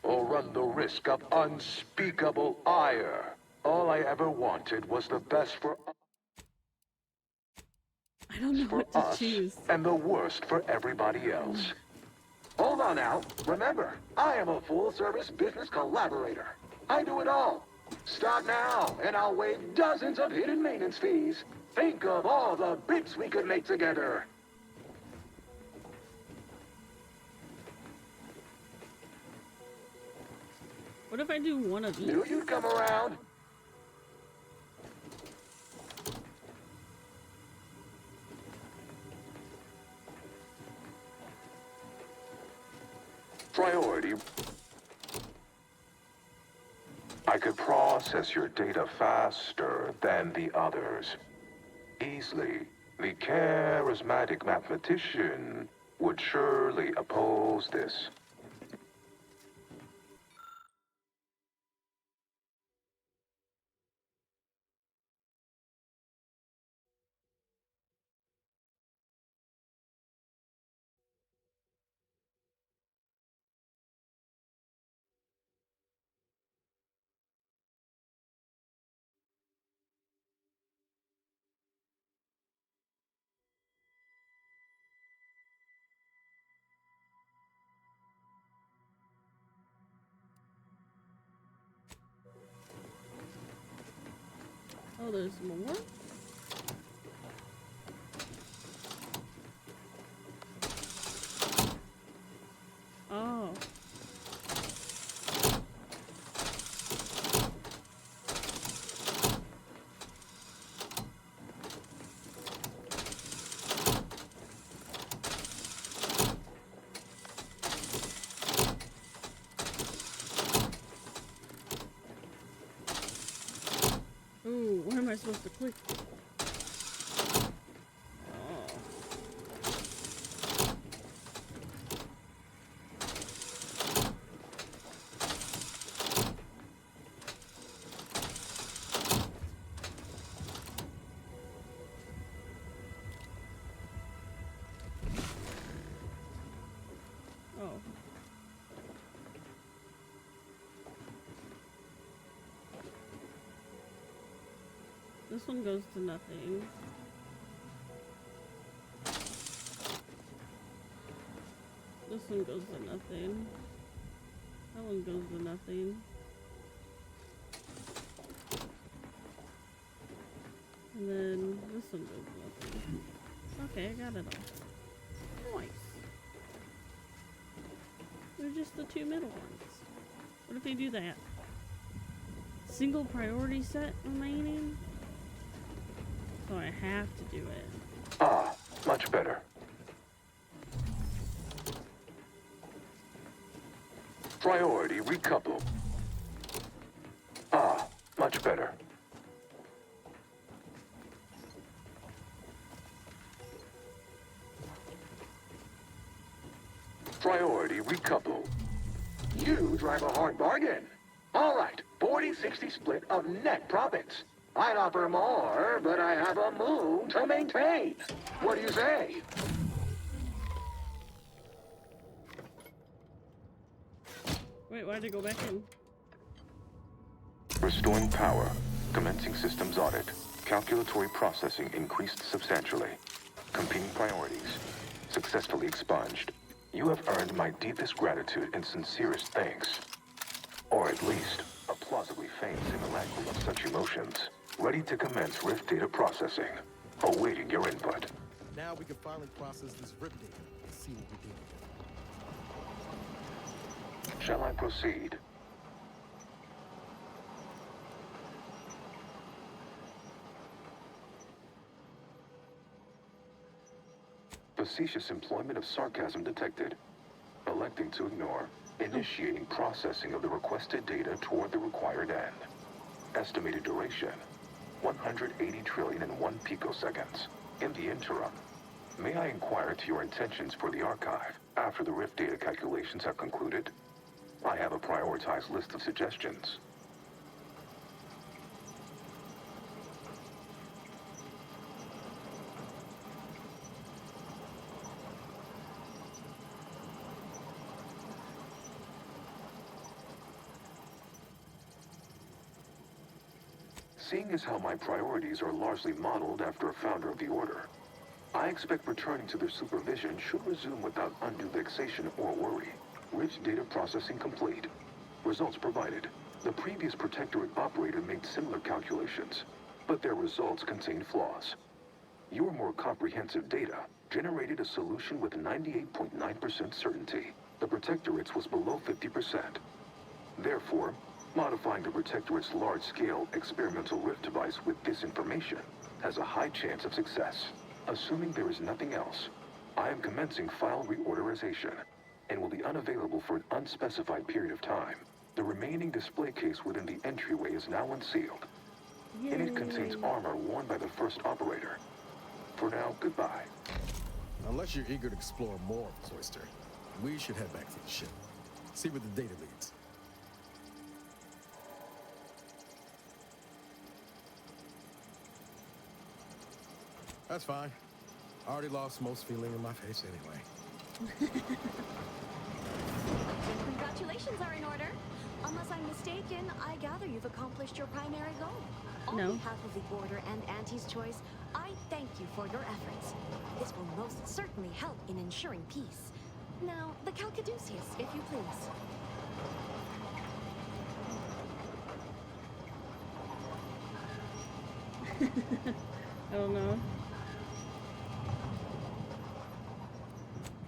or run the risk of unspeakable ire. All I ever wanted was the best for I don't know what to choose. and the worst for everybody else. Hold on now. Remember, I am a full-service business collaborator. I do it all. Start now, and I'll waive dozens of hidden maintenance fees. Think of all the bits we could make together. What if I do one of these? Knew you'd come around. Priority. I could process your data faster than the others. Easily. The charismatic mathematician would surely oppose this. Oh, there's more? Oh. Ooh, where am I supposed to click? Oh. This one goes to nothing. This one goes to nothing. That one goes to nothing. And then this one goes to nothing. Okay, I got it all. Nice. They're just the two middle ones. What if they do that? Single priority set remaining? So I have to do it. Ah, much better. Priority recouple. Ah, much better. Priority recouple. You drive a hard bargain. All right, 40-60 split of net profits. I'd offer more, but I have a moon to maintain. What do you say? Wait, why'd I go back in? Restoring power. Commencing systems audit. Calculatory processing increased substantially. Competing priorities. Successfully expunged. You have earned my deepest gratitude and sincerest thanks. Or at least, a plausibly feigned simulacrum of such emotions. Ready to commence Rift data processing. Awaiting your input. Now we can finally process this RIP data and see what we do. Shall I proceed? Facetious employment of sarcasm detected. Electing to ignore. Initiating processing of the requested data toward the required end. Estimated duration, 180 trillion and 1 picoseconds. In the interim, may I inquire to your intentions for the archive after the Rift data calculations have concluded? I have a prioritized list of suggestions. Seeing as how my priorities are largely modeled after a founder of the Order, I expect returning to their supervision should resume without undue vexation or worry. Rich data processing complete. Results provided. The previous Protectorate operator made similar calculations, but their results contained flaws. Your more comprehensive data generated a solution with 98.9% certainty. The Protectorate's was below 50%. Therefore, modifying the Protectorate's large-scale experimental rift device with this information has a high chance of success. Assuming there is nothing else, I am commencing file reorderization and will be unavailable for an unspecified period of time. The remaining display case within the entryway is now unsealed. And it contains armor worn by the first operator. For now, goodbye. Unless you're eager to explore more of this oyster, we should head back to the ship. See where the data leads. That's fine. I already lost most feeling in my face anyway. Congratulations are in order. Unless I'm mistaken, I gather you've accomplished your primary goal. No. On behalf of the Order and Auntie's Choice, I thank you for your efforts. This will most certainly help in ensuring peace. Now, the Calcaduceus, if you please. I don't know.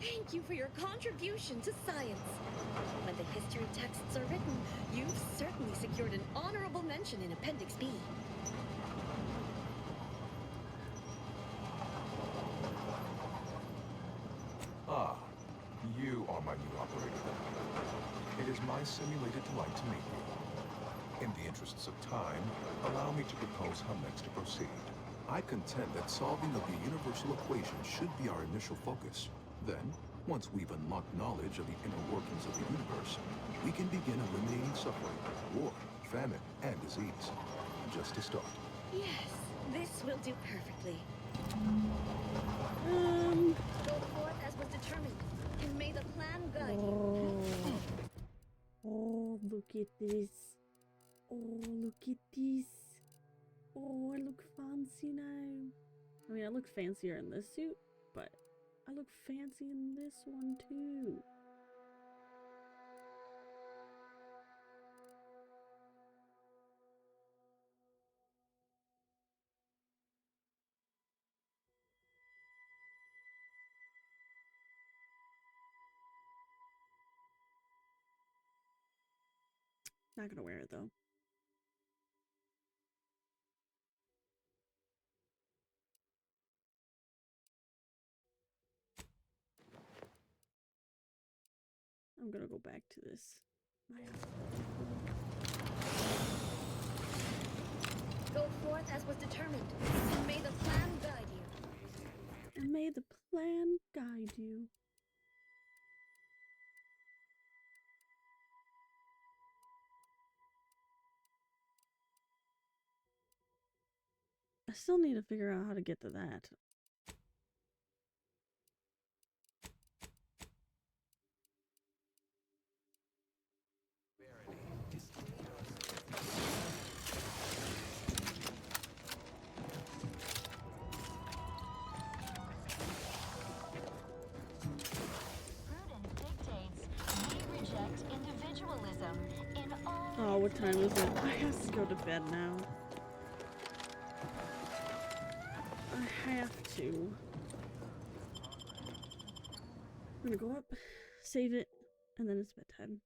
Thank you for your contribution to science. When the history texts are written, you've certainly secured an honorable mention in Appendix B. Ah, you are my new operator then. It is my simulated delight to meet you. In the interests of time, allow me to propose how next to proceed. I contend that solving of the universal equation should be our initial focus. Then, once we've unlocked knowledge of the inner workings of the universe, we can begin eliminating suffering, war, famine, and disease. Just to start. Yes, this will do perfectly. Go forth as was determined, and may the plan guide you. Oh, look at this. Oh, look at this. Oh, I look fancy now. I mean, I look fancier in this suit, but I look fancy in this one too. Not gonna wear it though. I'm gonna go back to this. Go forth as was determined, and may the plan guide you. And may the plan guide you. I still need to figure out how to get to that. Oh, what time is it? I have to go to bed now. I have to. I'm gonna go up, save it, and then it's bedtime.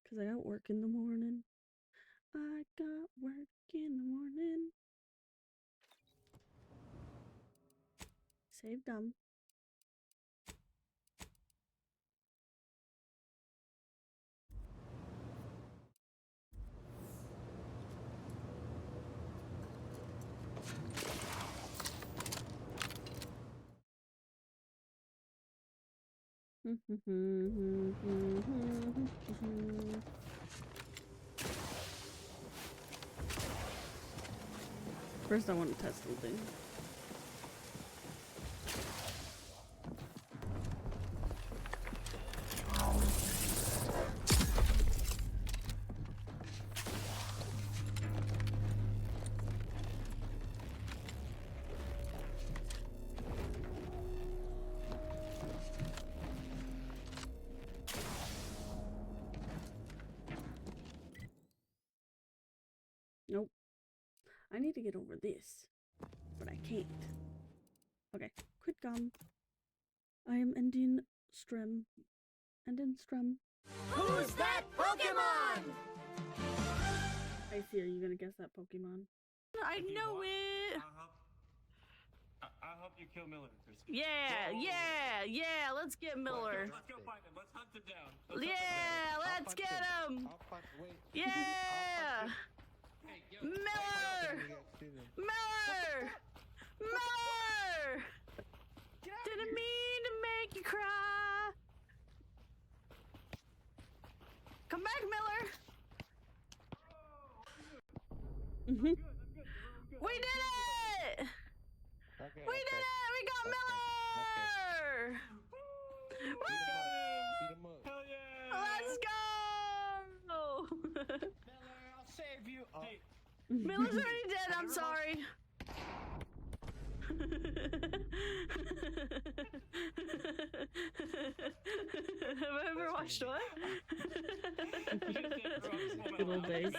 Because I got work in the morning. I got work in the morning. Save dumb. First I want to test something. Nope. I need to get over this, but I can't. Okay, quit gum. I am ending stream. Ending stream. Who's that Pokemon? I see. Are you gonna guess that Pokemon? I know it. I hope you kill Miller, Chris. Yeah. Let's get Miller. Let's go find him. Let's hunt him down. Let's get him. Yeah. Miller! Miller! Miller! We did it! Okay, We did it! We got Miller! Woo! Beat him up. Hell yeah! Let's go! Miller, I'll save you. Oh. Hey. Miller's already dead, I'm sorry. Have I ever watched what? Good old days.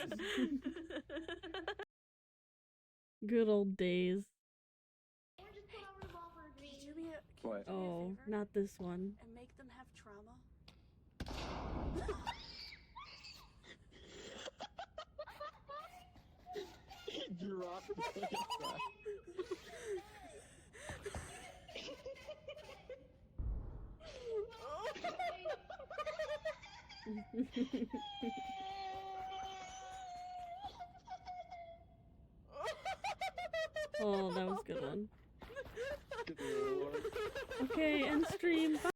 Good old days. What? Oh, not this one. And make them have trauma. Drop it. Oh, that was a good one. Okay, end stream. Bye.